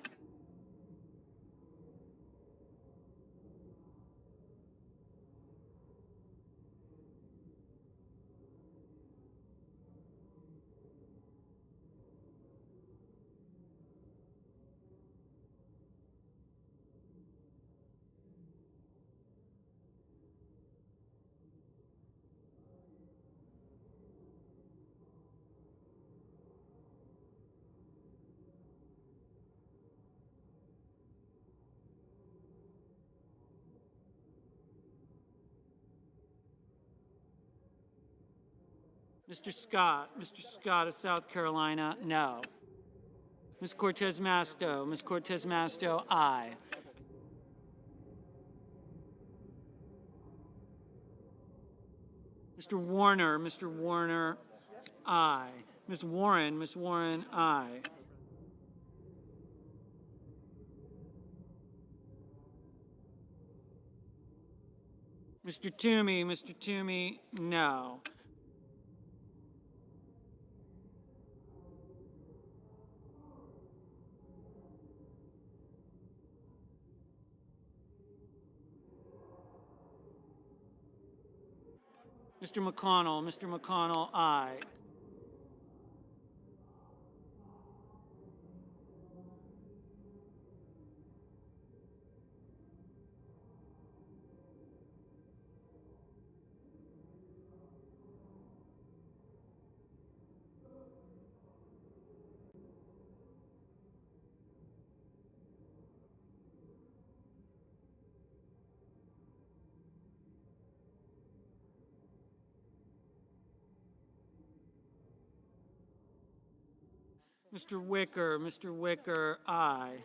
Mr. Scott of South Carolina, no. Ms. Cortez Masto, aye. Mr. Warner, aye. Ms. Warren, aye. Mr. Toomey, no. Mr. McConnell, aye. Mr. Wicker, aye.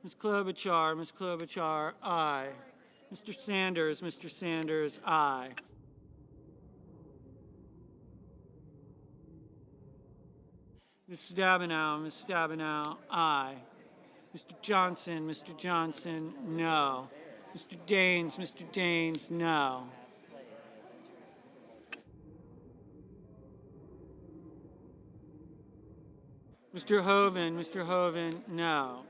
Ms. Klobuchar, aye. Mr. Sanders, aye. Ms. Stabenow, aye. Mr. Johnson, no. Mr. Daines, no. Mr. Hoven, no.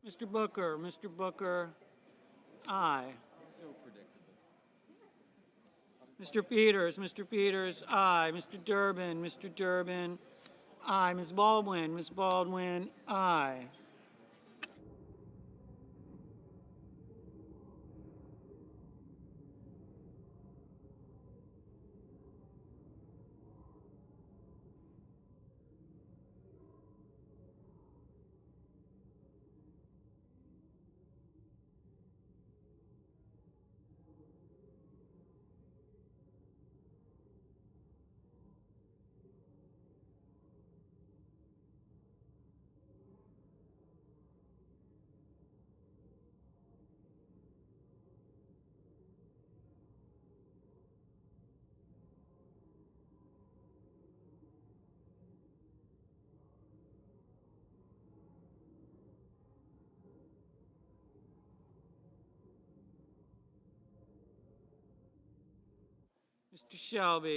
Mr. Booker, aye. Mr. Peters, aye. Mr. Durbin, aye. Ms. Baldwin, aye.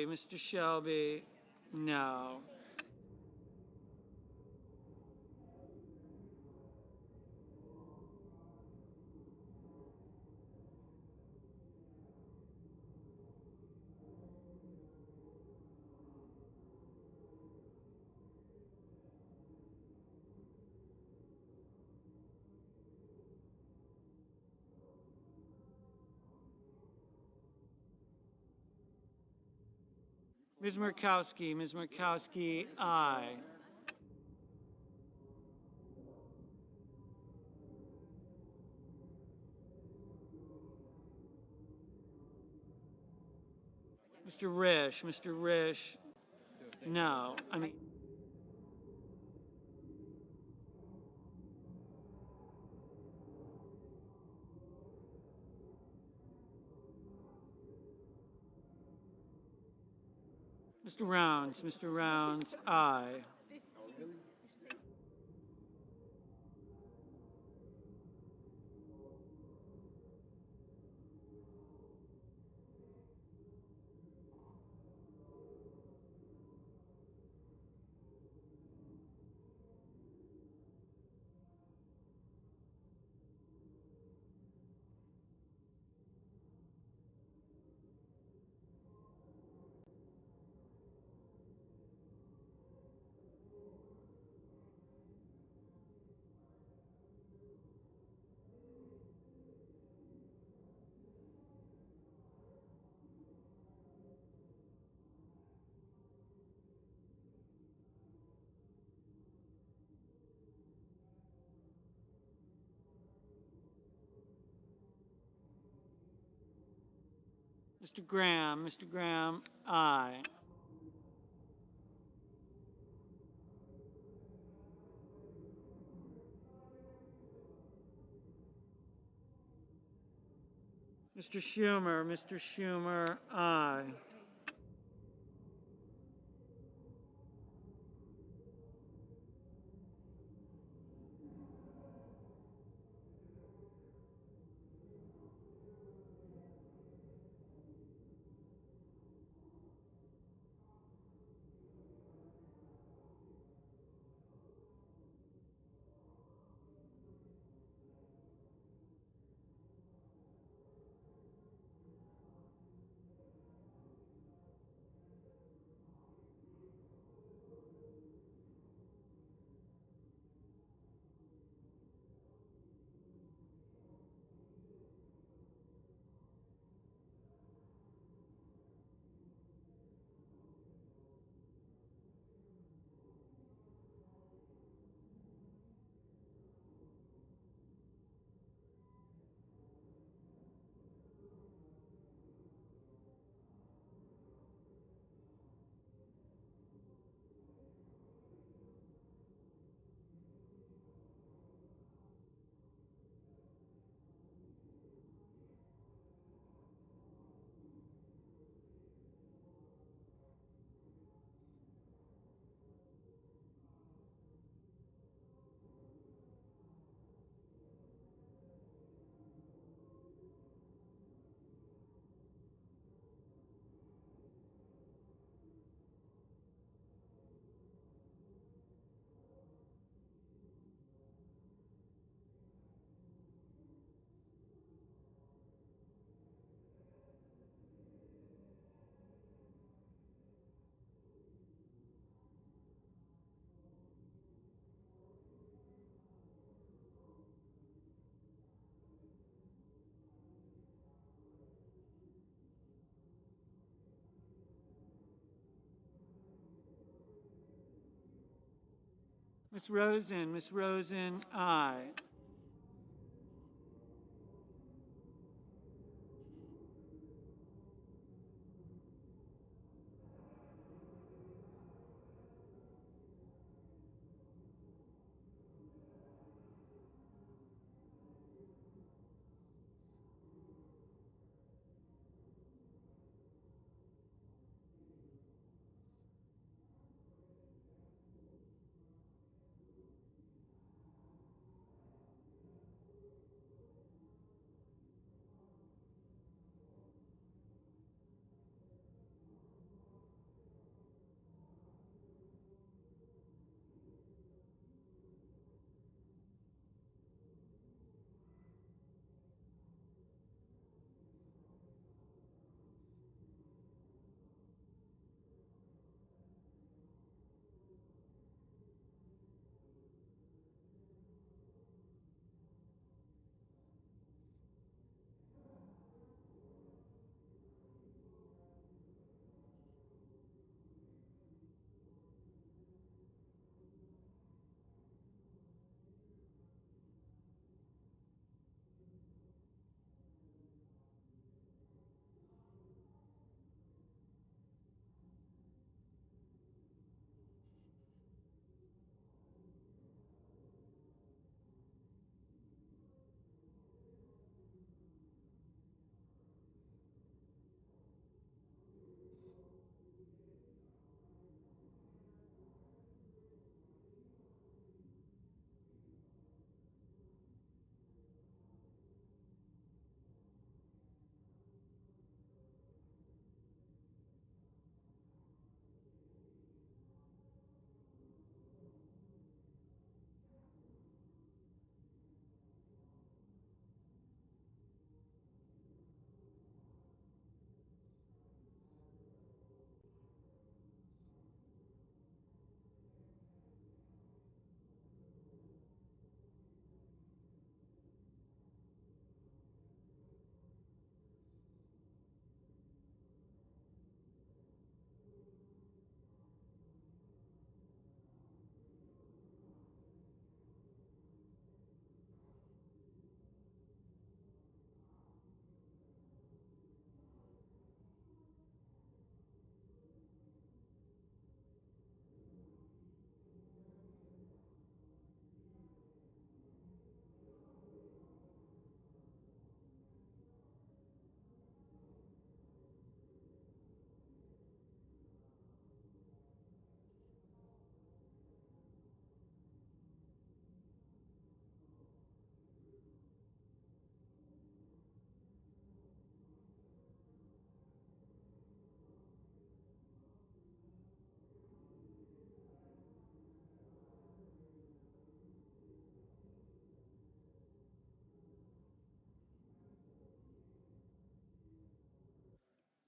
Mr. Shelby, no. Ms. Murkowski, aye. Mr. Risch, no. Mr. Rounds, aye. Mr. Graham, aye. Mr. Schumer, aye. Ms. Rosen, aye.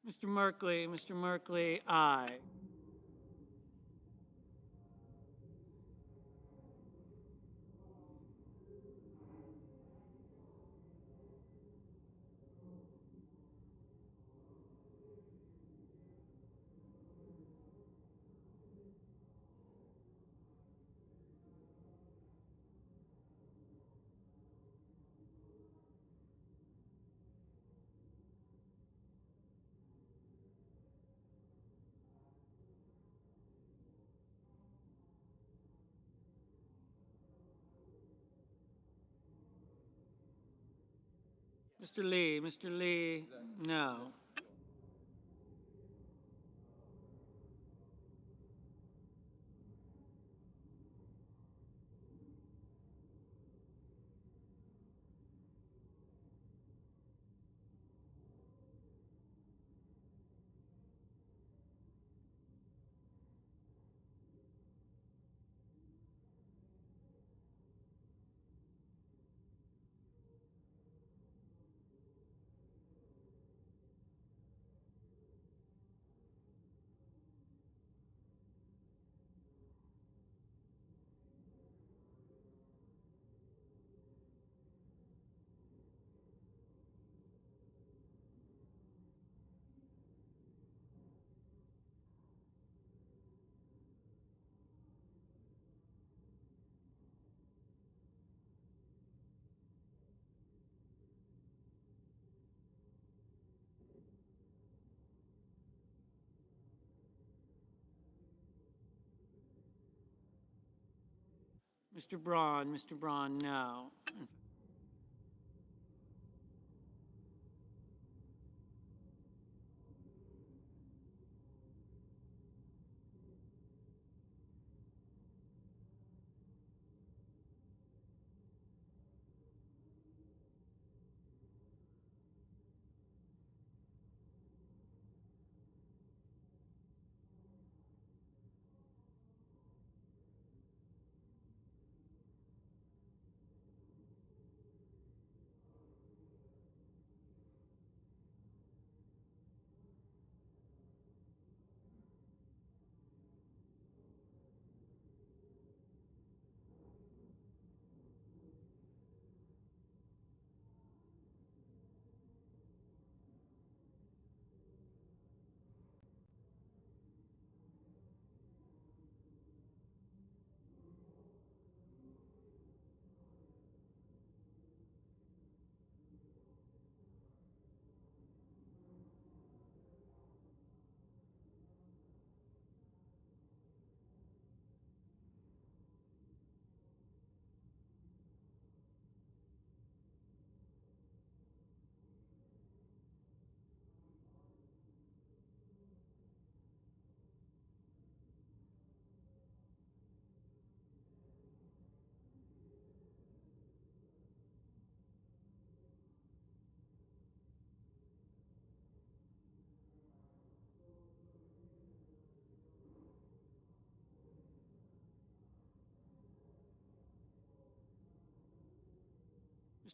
Mr. Merkley, aye. Mr. Lee, no. Mr. Braun, no.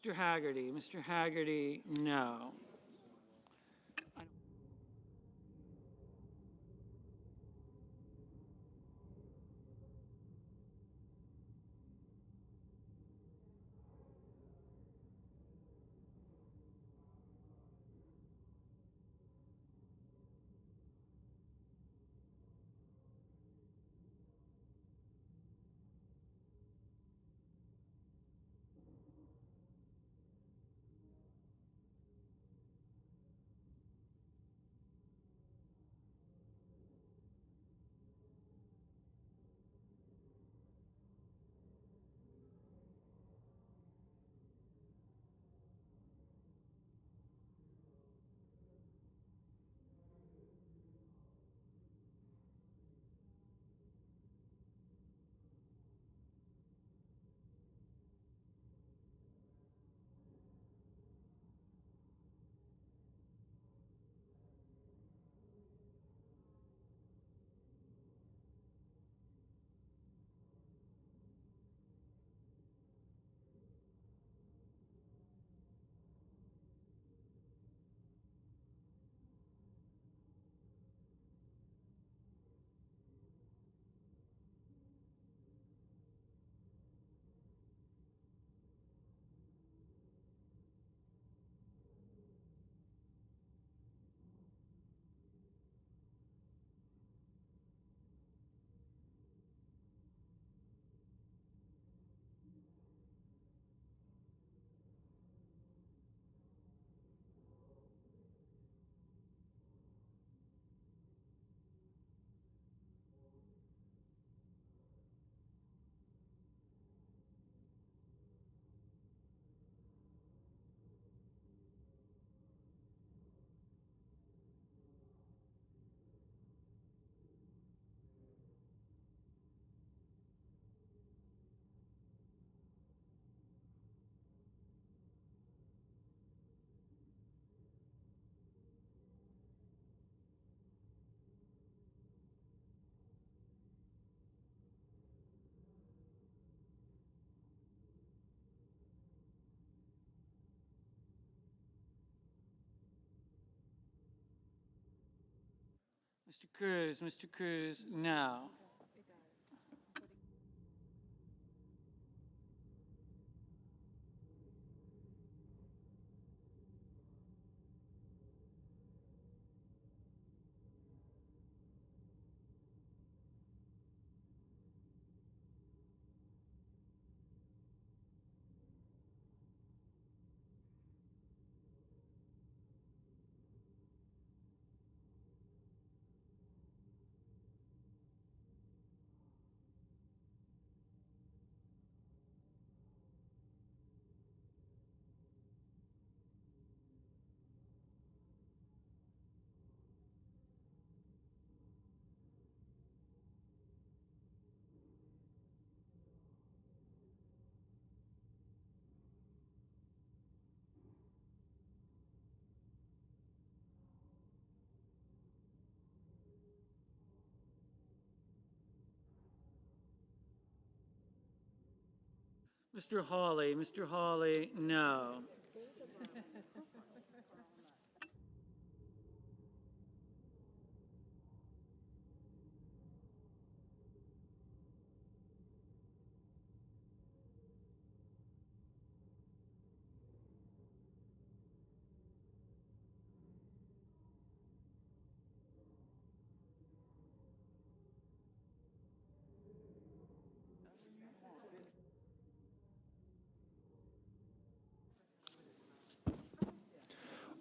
Mr. Haggerty, no. Mr. Cruz, no. Mr. Hawley, no.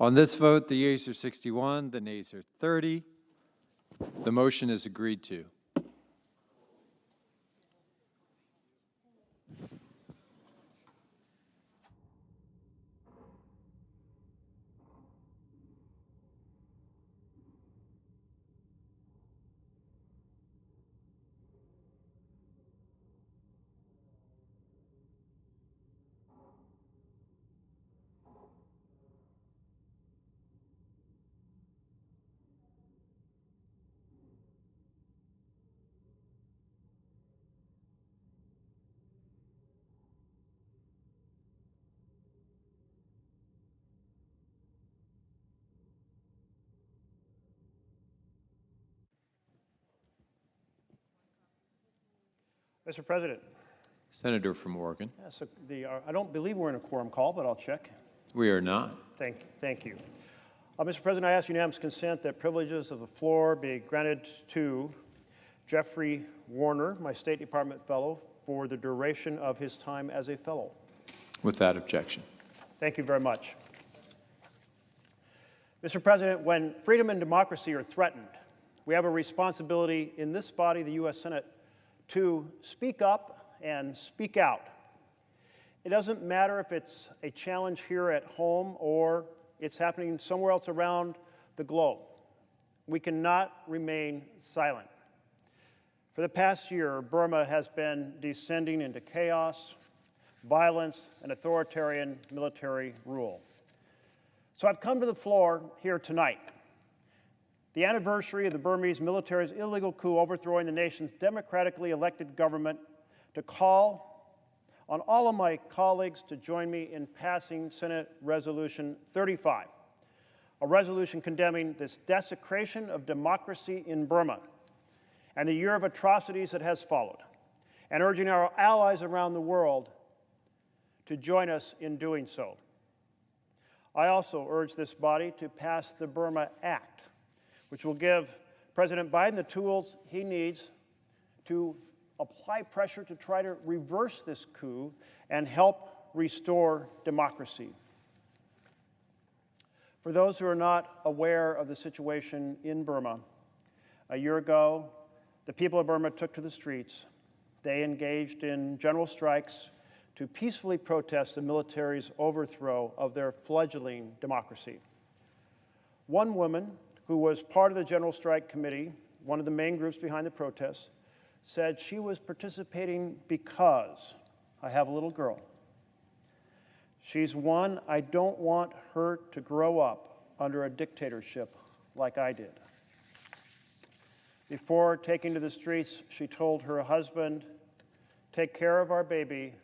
On this vote, the yeas are 61, the nays are 30. The motion is agreed to. Mr. President, Senator from Oregon. so I don't believe we're in a quorum call, but I'll check. We are not. Thank you. Mr. President, I ask unanimous consent that privileges of the floor be granted to Jeffrey Warner, my State Department fellow, for the duration of his time as a fellow. Without objection. Thank you very much. Mr. President, when freedom and democracy are threatened, we have a responsibility in this body, the U.S. Senate, to speak up and speak out. It doesn't matter if it's a challenge here at home or it's happening somewhere else around the globe. We cannot remain silent. For the past year, Burma has been descending into chaos, violence, and authoritarian military rule. So I've come to the floor here tonight, the anniversary of the Burmese military's illegal coup overthrowing the nation's democratically elected government, to call on all of my colleagues to join me in passing Senate Resolution 35, a resolution condemning this desecration of democracy in Burma and the year of atrocities that has followed, and urging our allies around the world to join us in doing so. I also urge this body to pass the Burma Act, which will give President Biden the tools he needs to apply pressure to try to reverse this coup and help restore democracy. For those who are not aware of the situation in Burma, a year ago, the people of Burma took to the streets. They engaged in general strikes to peacefully protest the military's overthrow of their fledgling democracy. One woman who was part of the General Strike Committee, one of the main groups behind the protests, said she was participating because I have a little girl. She's one, I don't want her to grow up under a dictatorship like I did. Before taking to the streets, she told her husband, take care of our baby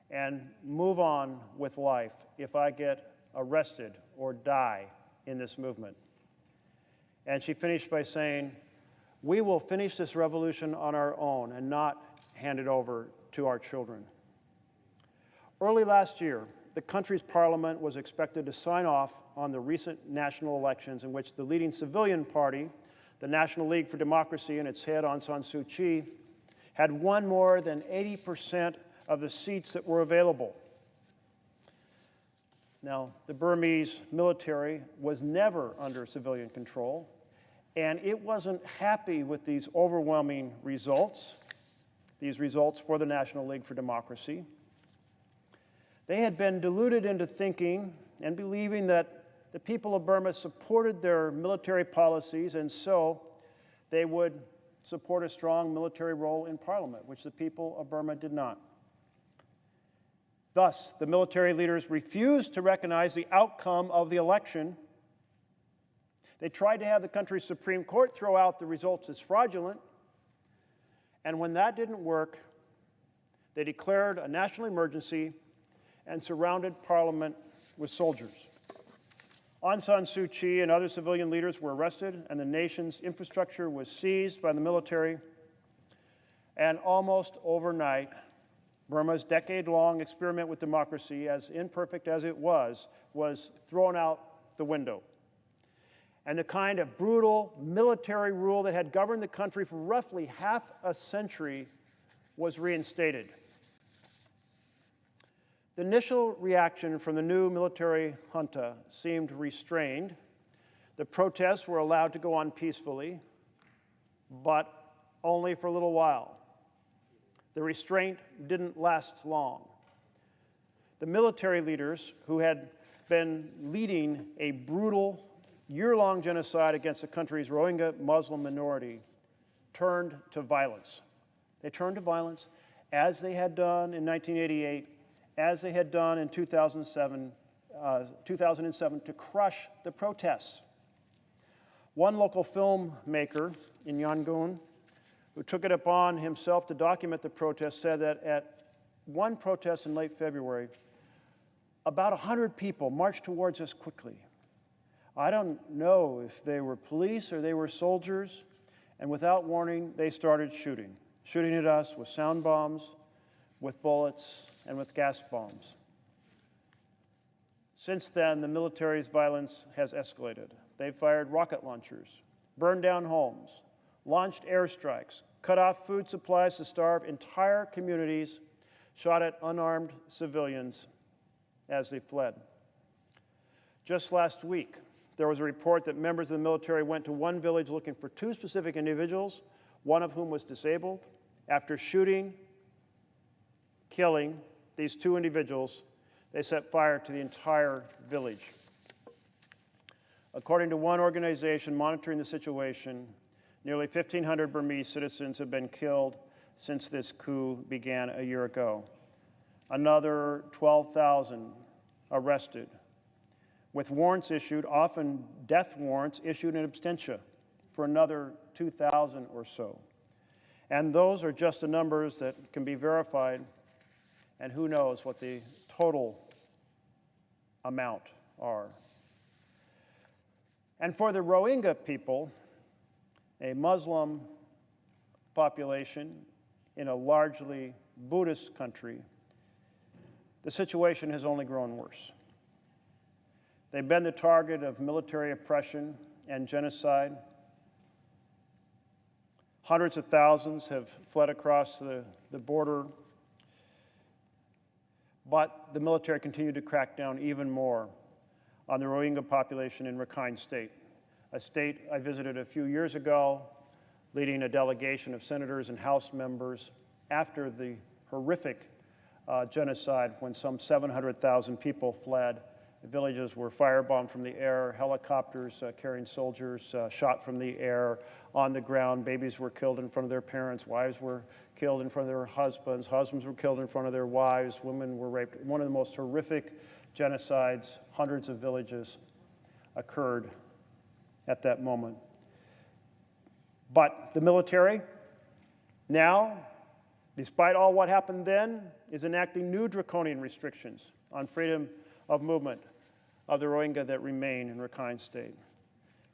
and move on with life if I get arrested or die in this movement. And she finished by saying, We will finish this revolution on our own and not hand it over to our children. Early last year, the country's parliament was expected to sign off on the recent national elections in which the leading civilian party, the National League for Democracy, and its head, Aung San Suu Kyi, had won more than 80% of the seats that were available. Now, the Burmese military was never under civilian control, and it wasn't happy with these overwhelming results, these results for the National League for Democracy. They had been deluded into thinking and believing that the people of Burma supported their military policies, and so they would support a strong military role in parliament, which the people of Burma did not. Thus, the military leaders refused to recognize the outcome of the election. They tried to have the country's Supreme Court throw out the results as fraudulent, and when that didn't work, they declared a national emergency and surrounded parliament with soldiers. Aung San Suu Kyi and other civilian leaders were arrested, and the nation's infrastructure was seized by the military. And almost overnight, Burma's decade-long experiment with democracy, as imperfect as it was thrown out the window. And the kind of brutal military rule that had governed the country for roughly half a century was reinstated. The initial reaction from the new military junta seemed restrained. The protests were allowed to go on peacefully, but only for a little while. The restraint didn't last long. The military leaders, who had been leading a brutal year-long genocide against the country's Rohingya Muslim minority, turned to violence. They turned to violence as they had done in 1988, as they had done in 2007 to crush the protests. One local filmmaker in Yangon, who took it upon himself to document the protests, said that at one protest in late February, about 100 people marched towards us quickly. I don't know if they were police or they were soldiers, and without warning, they started shooting at us with sound bombs, with bullets, and with gas bombs. Since then, the military's violence has escalated. They've fired rocket launchers, burned down homes, launched airstrikes, cut off food supplies to starve entire communities, shot at unarmed civilians as they fled. Just last week, there was a report that members of the military went to one village looking for two specific individuals, one of whom was disabled. After shooting, killing these two individuals, they set fire to the entire village. According to one organization monitoring the situation, nearly 1,500 Burmese citizens have been killed since this coup began a year ago. Another 12,000 arrested, with warrants issued, often death warrants issued in absentia for another 2,000 or so. And those are just the numbers that can be verified, and who knows what the total amount are. And for the Rohingya people, a Muslim population in a largely Buddhist country, the situation has only grown worse. They've been the target of military oppression and genocide. Hundreds of thousands have fled across the border, but the military continued to crack down even more on the Rohingya population in Rakhine State, a state I visited a few years ago, leading a delegation of senators and House members after the horrific genocide when some 700,000 people fled. The villages were firebombed from the air, helicopters carrying soldiers shot from the air, on the ground. Babies were killed in front of their parents, wives were killed in front of their husbands, husbands were killed in front of their wives, women were raped. One of the most horrific genocides, hundreds of villages occurred at that moment. But the military now, despite all what happened then, is enacting new draconian restrictions on freedom of movement of the Rohingya that remain in Rakhine State.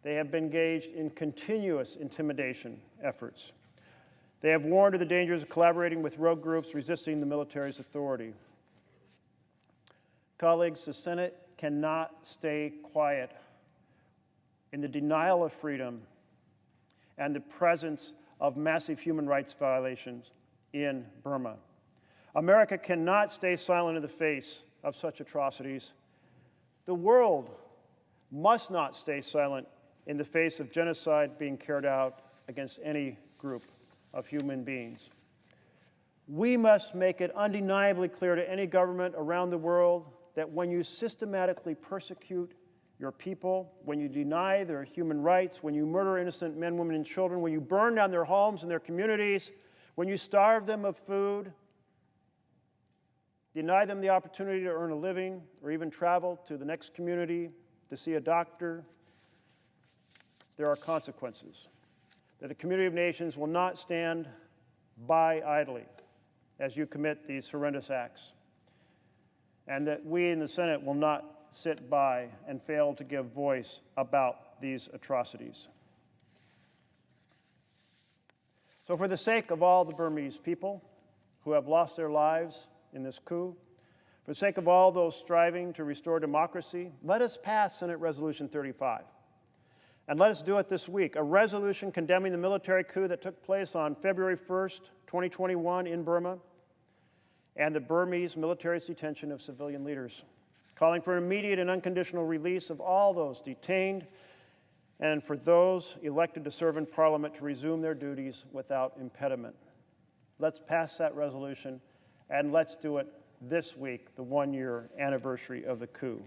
They have been engaged in continuous intimidation efforts. They have warned of the dangers of collaborating with rogue groups resisting the military's authority. Colleagues, the Senate cannot stay quiet in the denial of freedom and the presence of massive human rights violations in Burma. America cannot stay silent in the face of such atrocities. The world must not stay silent in the face of genocide being carried out against any group of human beings. We must make it undeniably clear to any government around the world that when you systematically persecute your people, when you deny their human rights, when you murder innocent men, women, and children, when you burn down their homes and their communities, when you starve them of food, deny them the opportunity to earn a living or even travel to the next community to see a doctor, there are consequences. That the community of nations will not stand by idly as you commit these horrendous acts. And that we in the Senate will not sit by and fail to give voice about these atrocities. So for the sake of all the Burmese people who have lost their lives in this coup, for the sake of all those striving to restore democracy, let us pass Senate Resolution 35. And let us do it this week, a resolution condemning the military coup that took place on February 1st, 2021 in Burma, and the Burmese military's detention of civilian leaders, calling for an immediate and unconditional release of all those detained and for those elected to serve in Parliament to resume their duties without impediment. Let's pass that resolution, and let's do it this week, the one-year anniversary of the coup.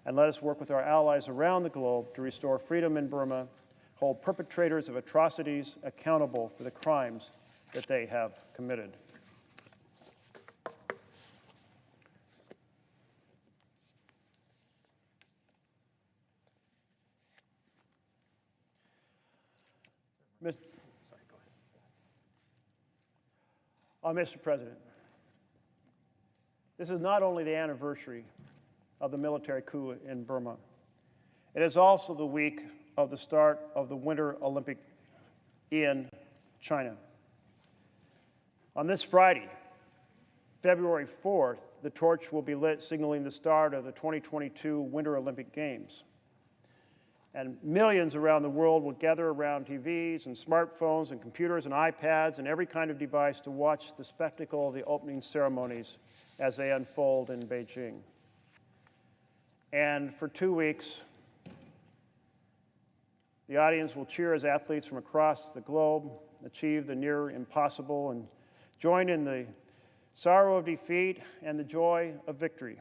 And let us work with our allies around the globe to restore freedom in Burma, hold perpetrators of atrocities accountable for the crimes that they have committed. Mr. President, this is not only the anniversary of the military coup in Burma, it is also the week of the start of the Winter Olympic in China. On this Friday, February 4th, the torch will be lit, signaling the start of the 2022 Winter Olympic Games. And millions around the world will gather around TVs and smartphones and computers and iPads and every kind of device to watch the spectacle of the opening ceremonies as they unfold in Beijing. And for 2 weeks, the audience will cheer as athletes from across the globe achieve the near impossible and join in the sorrow of defeat and the joy of victory.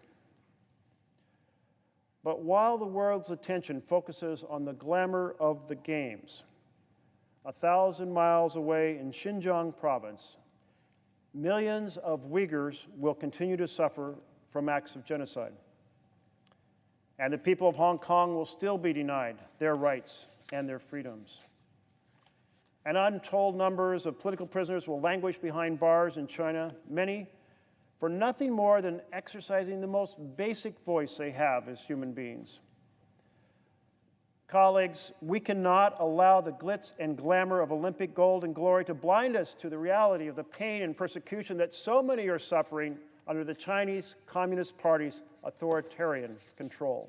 But while the world's attention focuses on the glamour of the Games, 1,000 miles away in Xinjiang province, millions of Uyghurs will continue to suffer from acts of genocide. And the people of Hong Kong will still be denied their rights and their freedoms. And untold numbers of political prisoners will languish behind bars in China, many for nothing more than exercising the most basic voice they have as human beings. Colleagues, we cannot allow the glitz and glamour of Olympic gold and glory to blind us to the reality of the pain and persecution that so many are suffering under the Chinese Communist Party's authoritarian control.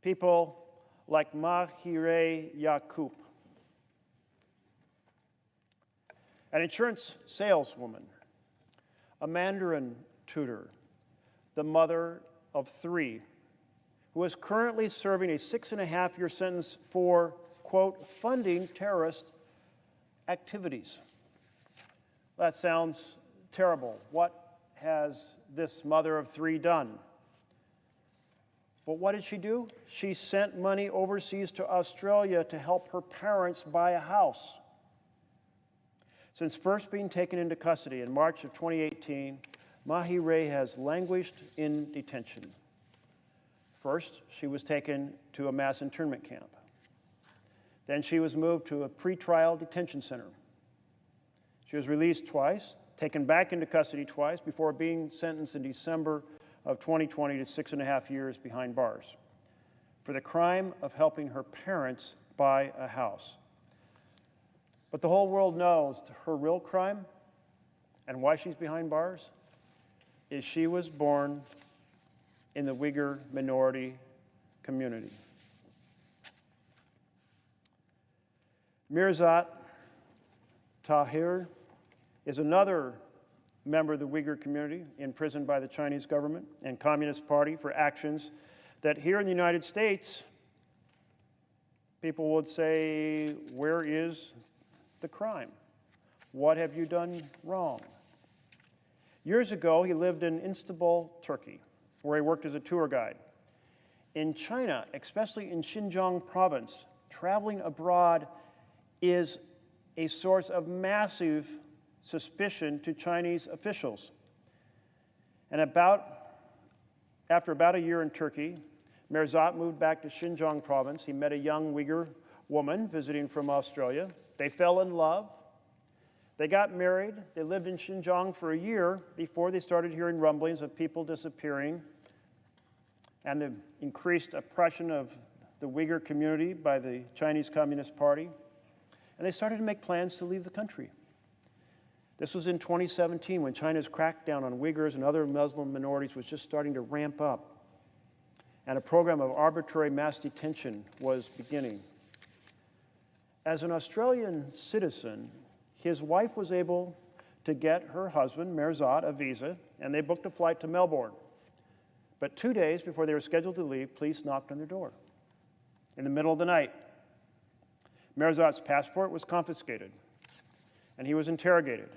People like Mahire Yacoub, an insurance saleswoman, a Mandarin tutor, the mother of 3, who is currently serving a 6.5-year sentence for, quote, funding terrorist activities. That sounds terrible. What has this mother of 3 done? But what did she do? She sent money overseas to Australia to help her parents buy a house. Since first being taken into custody in March of 2018, Mahire has languished in detention. First, she was taken to a mass internment camp. Then she was moved to a pretrial detention center. She was released twice, taken back into custody twice, before being sentenced in December of 2020 to 6.5 years behind bars. for the crime of helping her parents buy a house. But the whole world knows her real crime and why she's behind bars is she was born in the Uyghur minority community. Mirzat Tahir is another member of the Uyghur community imprisoned by the Chinese government and Communist Party for actions that here in the United States, people would say, where is the crime? What have you done wrong? Years ago, he lived in Istanbul, Turkey, where he worked as a tour guide. In China, especially in Xinjiang province, traveling abroad is a source of massive suspicion to Chinese officials. And after about a year in Turkey, Mirzat moved back to Xinjiang province. He met a young Uyghur woman visiting from Australia. They fell in love. They got married. They lived in Xinjiang for a year before they started hearing rumblings of people disappearing and the increased oppression of the Uyghur community by the Chinese Communist Party. And they started to make plans to leave the country. This was in 2017 when China's crackdown on Uyghurs and other Muslim minorities was just starting to ramp up. And a program of arbitrary mass detention was beginning. As an Australian citizen, his wife was able to get her husband, Mirzat, a visa, and they booked a flight to Melbourne. But 2 days before they were scheduled to leave, police knocked on their door in the middle of the night. Mirzat's passport was confiscated, and he was interrogated.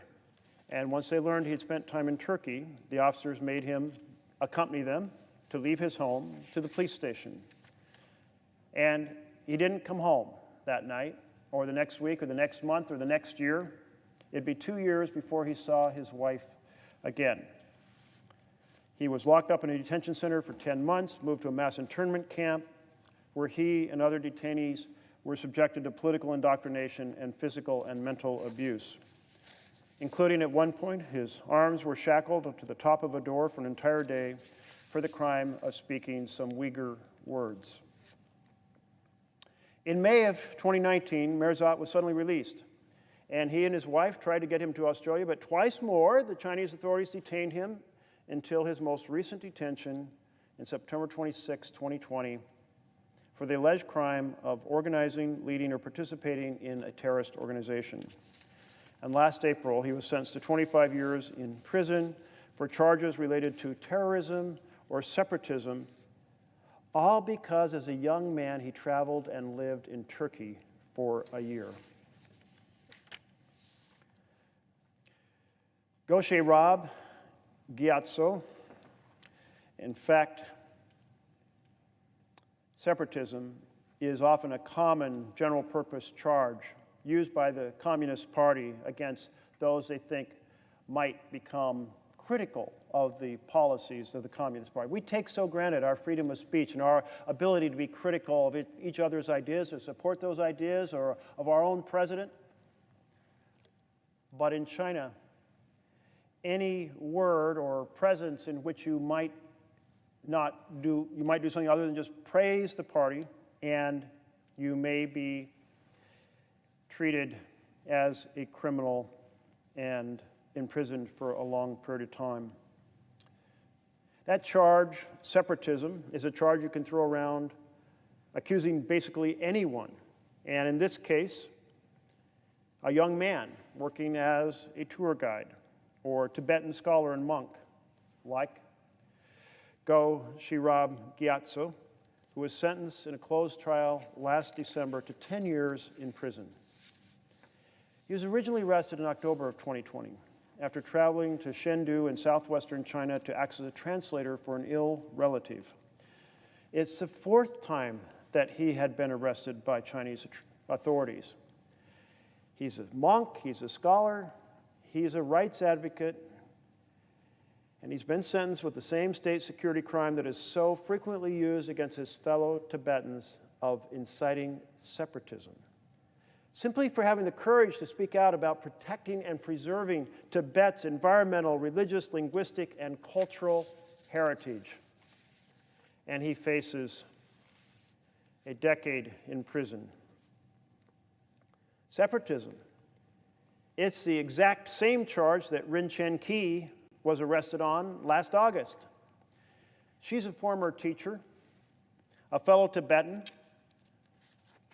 And once they learned he had spent time in Turkey, the officers made him accompany them to leave his home to the police station. And he didn't come home that night, or the next week, or the next month, or the next year. It'd be 2 years before he saw his wife again. He was locked up in a detention center for 10 months, moved to a mass internment camp, where he and other detainees were subjected to political indoctrination and physical and mental abuse, including at one point his arms were shackled to the top of a door for an entire day for the crime of speaking some Uyghur words. In May of 2019, Mirzat was suddenly released, and he and his wife tried to get him to Australia, but twice more the Chinese authorities detained him until his most recent detention in September 26, 2020, for the alleged crime of organizing, leading, or participating in a terrorist organization. And last April, he was sentenced to 25 years in prison for charges related to terrorism or separatism, all because as a young man he traveled and lived in Turkey for a year. Goshe Rob Gyatso, in fact, separatism is often a common general purpose charge used by the Communist Party against those they think might become critical of the policies of the Communist Party. We take so granted our freedom of speech and our ability to be critical of each other's ideas or support those ideas or of our own president. But in China, any word or presence in which you might do something other than just praise the party, and you may be treated as a criminal and imprisoned for a long period of time. That charge, separatism, is a charge you can throw around accusing basically anyone. And in this case, a young man working as a tour guide or Tibetan scholar and monk, like Go Shirab Gyatso, who was sentenced in a closed trial last December to 10 years in prison. He was originally arrested in October of 2020 after traveling to Chengdu in southwestern China to act as a translator for an ill relative. It's the fourth time that he had been arrested by Chinese authorities. He's a monk, he's a scholar, he's a rights advocate, and he's been sentenced with the same state security crime that is so frequently used against his fellow Tibetans of inciting separatism, simply for having the courage to speak out about protecting and preserving Tibet's environmental, religious, linguistic, and cultural heritage. And he faces a decade in prison. Separatism. It's the exact same charge that Rin Chen Ki was arrested on last August. She's a former teacher, a fellow Tibetan.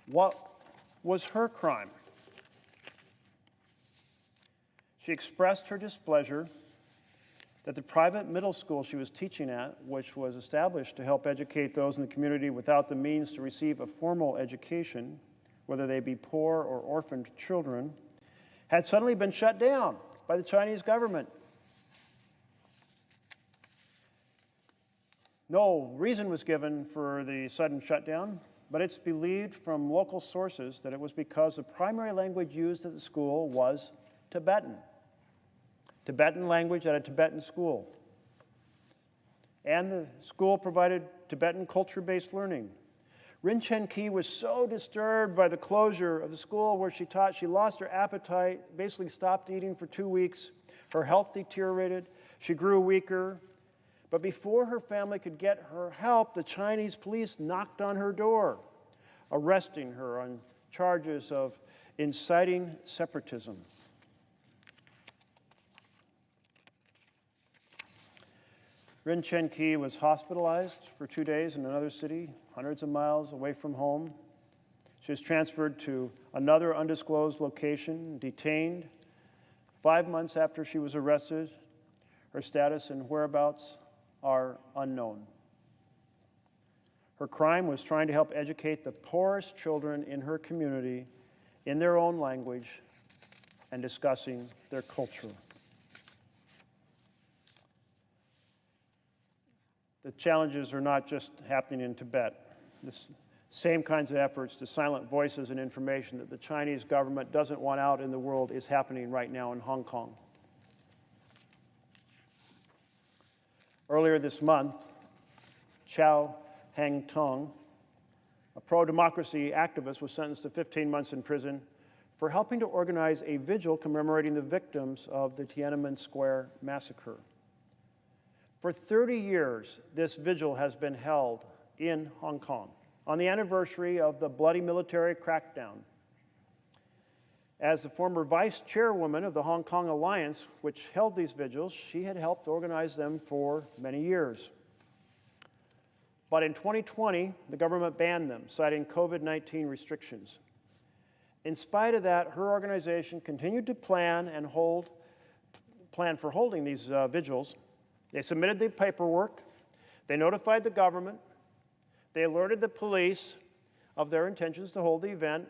What was her crime? She expressed her displeasure that the private middle school she was teaching at, which was established to help educate those in the community without the means to receive a formal education, whether they be poor or orphaned children, had suddenly been shut down by the Chinese government. No reason was given for the sudden shutdown, but it's believed from local sources that it was because the primary language used at the school was Tibetan. Tibetan language at a Tibetan school. And the school provided Tibetan culture-based learning. Rin Chen Ki was so disturbed by the closure of the school where she taught, she lost her appetite, basically stopped eating for 2 weeks. Her health deteriorated. She grew weaker. But before her family could get her help, the Chinese police knocked on her door, arresting her on charges of inciting separatism. Rin Chen Ki was hospitalized for 2 days in another city, hundreds of miles away from home. She was transferred to another undisclosed location, detained. 5 months after she was arrested, her status and whereabouts are unknown. Her crime was trying to help educate the poorest children in her community in their own language and discussing their culture. The challenges are not just happening in Tibet. The same kinds of efforts to silence voices and information that the Chinese government doesn't want out in the world is happening right now in Hong Kong. Earlier this month, Chow Hang Tung, a pro-democracy activist, was sentenced to 15 months in prison for helping to organize a vigil commemorating the victims of the Tiananmen Square massacre. For 30 years, this vigil has been held in Hong Kong on the anniversary of the bloody military crackdown. As the former vice chairwoman of the Hong Kong Alliance, which held these vigils, she had helped organize them for many years. But in 2020, the government banned them, citing COVID-19 restrictions. In spite of that, her organization continued to plan for holding these vigils. They submitted the paperwork, they notified the government, they alerted the police of their intentions to hold the event,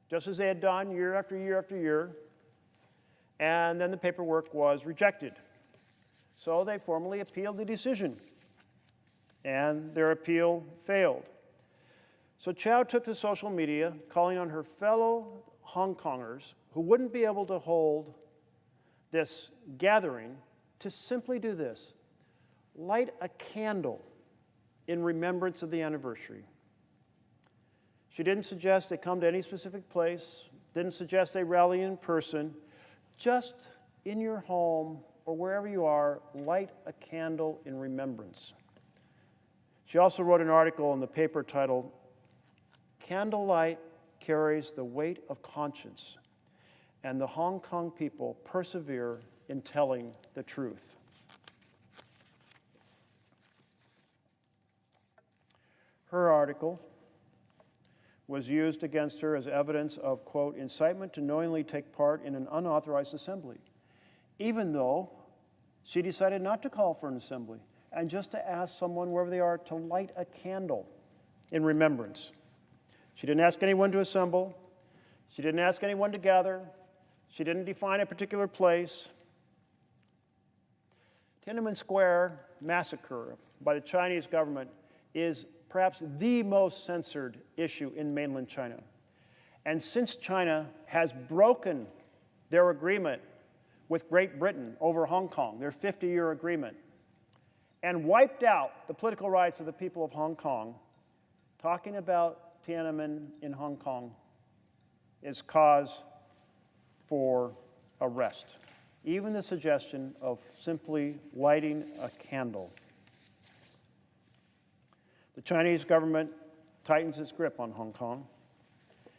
just as they had done year after year after year, and then the paperwork was rejected. So they formally appealed the decision, and their appeal failed. So Chow took to social media, calling on her fellow Hong Kongers who wouldn't be able to hold this gathering to simply do this: light a candle in remembrance of the anniversary. She didn't suggest they come to any specific place, didn't suggest they rally in person. Just in your home or wherever you are, light a candle in remembrance. She also wrote an article in the paper titled, "Candlelight Carries the Weight of Conscience, and the Hong Kong People Persevere in Telling the Truth." Her article was used against her as evidence of, quote, incitement to knowingly take part in an unauthorized assembly, even though she decided not to call for an assembly and just to ask someone, wherever they are, to light a candle in remembrance. She didn't ask anyone to assemble. She didn't ask anyone to gather. She didn't define a particular place. Tiananmen Square massacre by the Chinese government is perhaps the most censored issue in mainland China. And since China has broken their agreement with Great Britain over Hong Kong, their 50-year agreement, and wiped out the political rights of the people of Hong Kong, talking about Tiananmen in Hong Kong is cause for arrest. Even the suggestion of simply lighting a candle. The Chinese government tightens its grip on Hong Kong.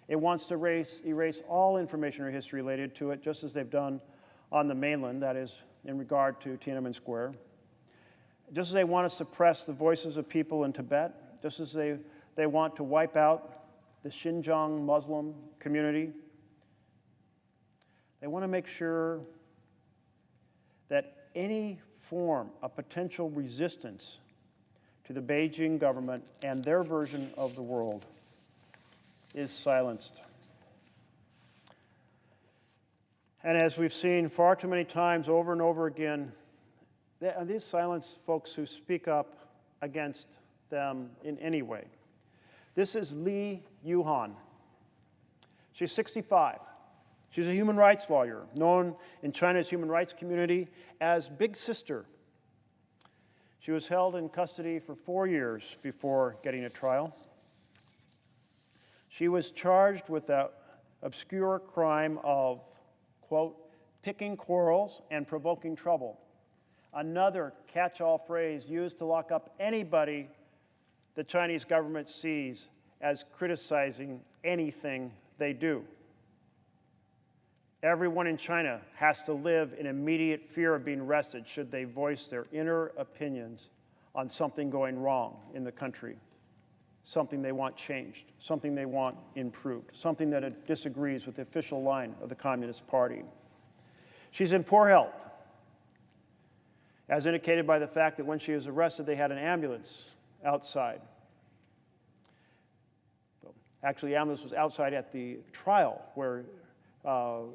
It wants to erase all information or history related to it, just as they've done on the mainland, that is, in regard to Tiananmen Square. Just as they want to suppress the voices of people in Tibet, just as they want to wipe out the Xinjiang Muslim community, they want to make sure that any form of potential resistance to the Beijing government and their version of the world is silenced. And as we've seen far too many times over and over again, these silence folks who speak up against them in any way. This is Li Yuhan. She's 65. She's a human rights lawyer, known in China's human rights community as Big Sister. She was held in custody for 4 years before getting a trial. She was charged with the obscure crime of, quote, picking quarrels and provoking trouble, another catch-all phrase used to lock up anybody the Chinese government sees as criticizing anything they do. Everyone in China has to live in immediate fear of being arrested should they voice their inner opinions on something going wrong in the country, something they want changed, something they want improved, something that disagrees with the official line of the Communist Party. She's in poor health, as indicated by the fact that when she was arrested, they had an ambulance outside. Actually, the ambulance was outside at the trial where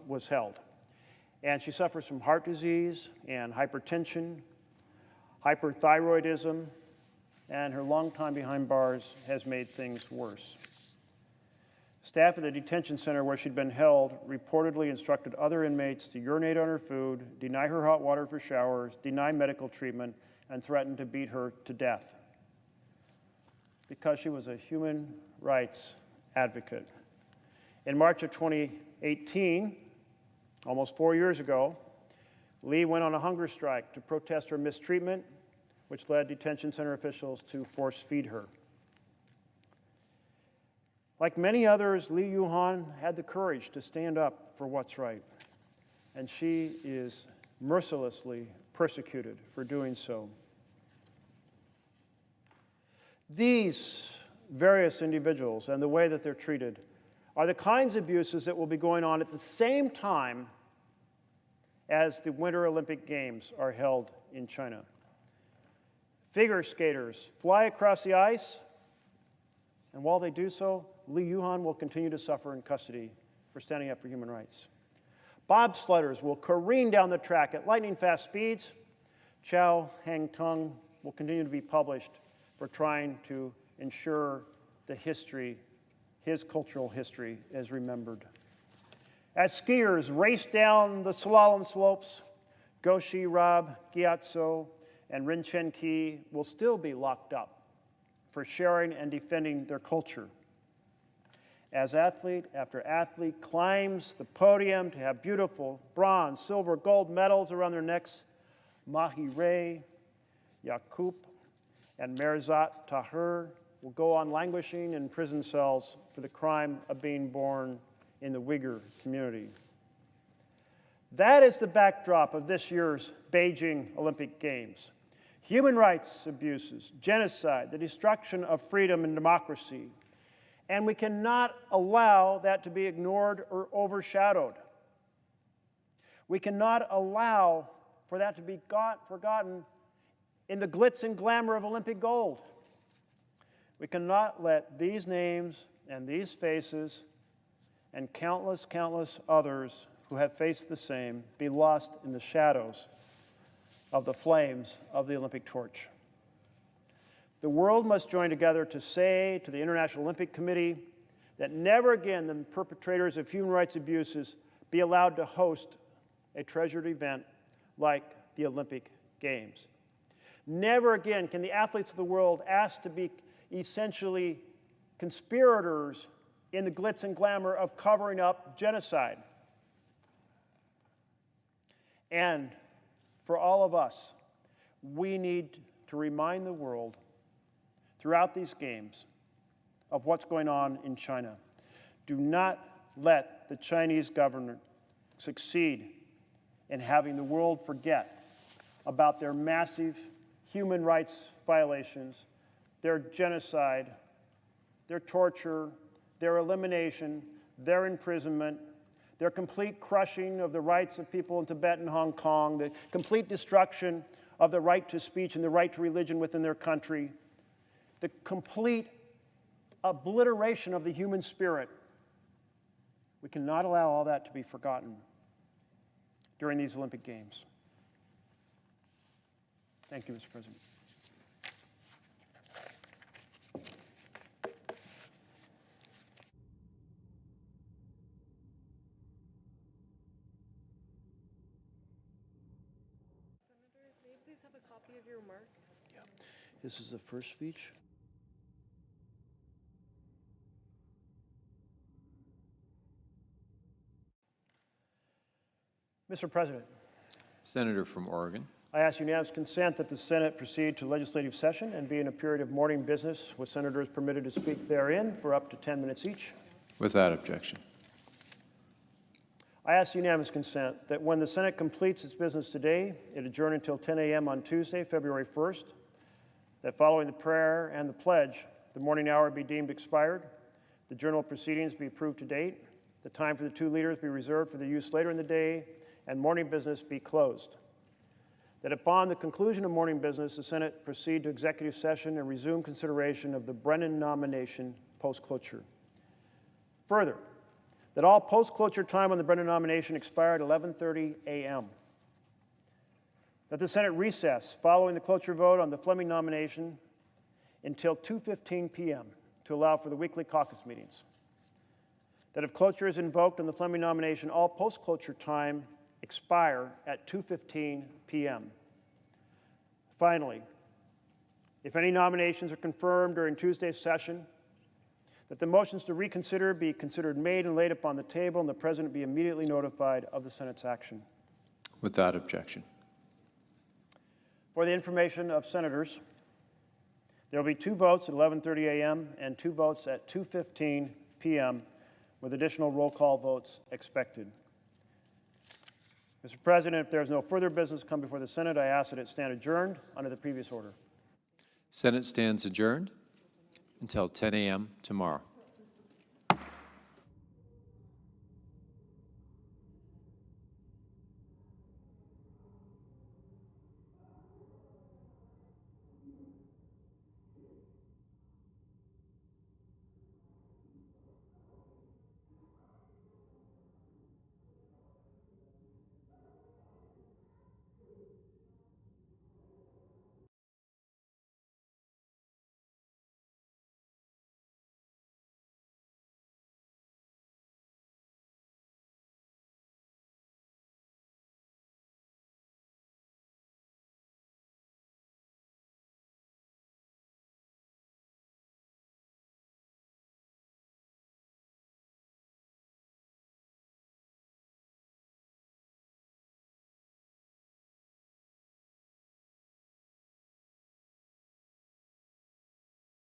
was held. And she suffers from heart disease and hypertension, hyperthyroidism, and her long time behind bars has made things worse. Staff at the detention center where she'd been held reportedly instructed other inmates to urinate on her food, deny her hot water for showers, deny medical treatment, and threatened to beat her to death because she was a human rights advocate. In March of 2018, almost 4 years ago, Li went on a hunger strike to protest her mistreatment, which led detention center officials to force feed her. Like many others, Li Yuhan had the courage to stand up for what's right, and she is mercilessly persecuted for doing so. These various individuals and the way that they're treated are the kinds of abuses that will be going on at the same time as the Winter Olympic Games are held in China. Figure skaters fly across the ice, and while they do so, Li Yuhan will continue to suffer in custody for standing up for human rights. Bobsledders will careen down the track at lightning-fast speeds. Chow Hang-tung will continue to be published for trying to ensure the history, his cultural history, is remembered. As skiers race down the slalom slopes, Goshi Rab, Gyatso, and Rinchen Ki will still be locked up for sharing and defending their culture. As athlete after athlete climbs the podium to have beautiful bronze, silver, gold medals around their necks, Mahi Ray, Yaqub, and Merzat Tahir will go on languishing in prison cells for the crime of being born in the Uyghur community. That is the backdrop of this year's Beijing Olympic Games. Human rights abuses, genocide, the destruction of freedom and democracy. And we cannot allow that to be ignored or overshadowed. We cannot allow for that to be forgotten in the glitz and glamour of Olympic gold. We cannot let these names and these faces and countless, countless others who have faced the same be lost in the shadows of the flames of the Olympic torch. The world must join together to say to the International Olympic Committee that never again the perpetrators of human rights abuses be allowed to host a treasured event like the Olympic Games. Never again can the athletes of the world ask to be essentially conspirators in the glitz and glamour of covering up genocide. And for all of us, we need to remind the world throughout these games of what's going on in China. Do not let the Chinese government succeed in having the world forget about their massive human rights violations, their genocide, their torture, their elimination, their imprisonment, their complete crushing of the rights of people in Tibet and Hong Kong, the complete destruction of the right to speech and the right to religion within their country, the complete obliteration of the human spirit. We cannot allow all that to be forgotten during these Olympic Games. Thank you, Mr. President. Senator, may I please have a copy of your remarks? Yeah. This is the first speech. Mr. President, Senator from Oregon. I ask unanimous consent that the Senate proceed to legislative session and be in a period of morning business with senators permitted to speak therein for up to 10 minutes each. Without objection. I ask unanimous consent that when the Senate completes its business today, it adjourn until 10 a.m. on Tuesday, February 1st, that following the prayer and the pledge, the morning hour be deemed expired, the journal of proceedings be approved to date, the time for the two leaders be reserved for their use later in the day, and morning business be closed. That upon the conclusion of morning business, the Senate proceed to executive session and resume consideration of the Brennan nomination post-cloture. Further, that all post-cloture time on the Brennan nomination expire at 11:30 a.m. That the Senate recess following the cloture vote on the Fleming nomination until 2:15 p.m. to allow for the weekly caucus meetings. That if cloture is invoked on the Fleming nomination, all post-cloture time expire at 2:15 p.m. Finally, if any nominations are confirmed during Tuesday's session, that the motions to reconsider be considered made and laid upon the table, and the President be immediately notified of the Senate's action. Without objection. For the information of senators, there will be 2 votes at 11:30 a.m. and 2 votes at 2:15 p.m., with additional roll call votes expected. Mr. President, if there is no further business come before the Senate, I ask that it stand adjourned under the previous order. Senate stands adjourned until 10 a.m. tomorrow.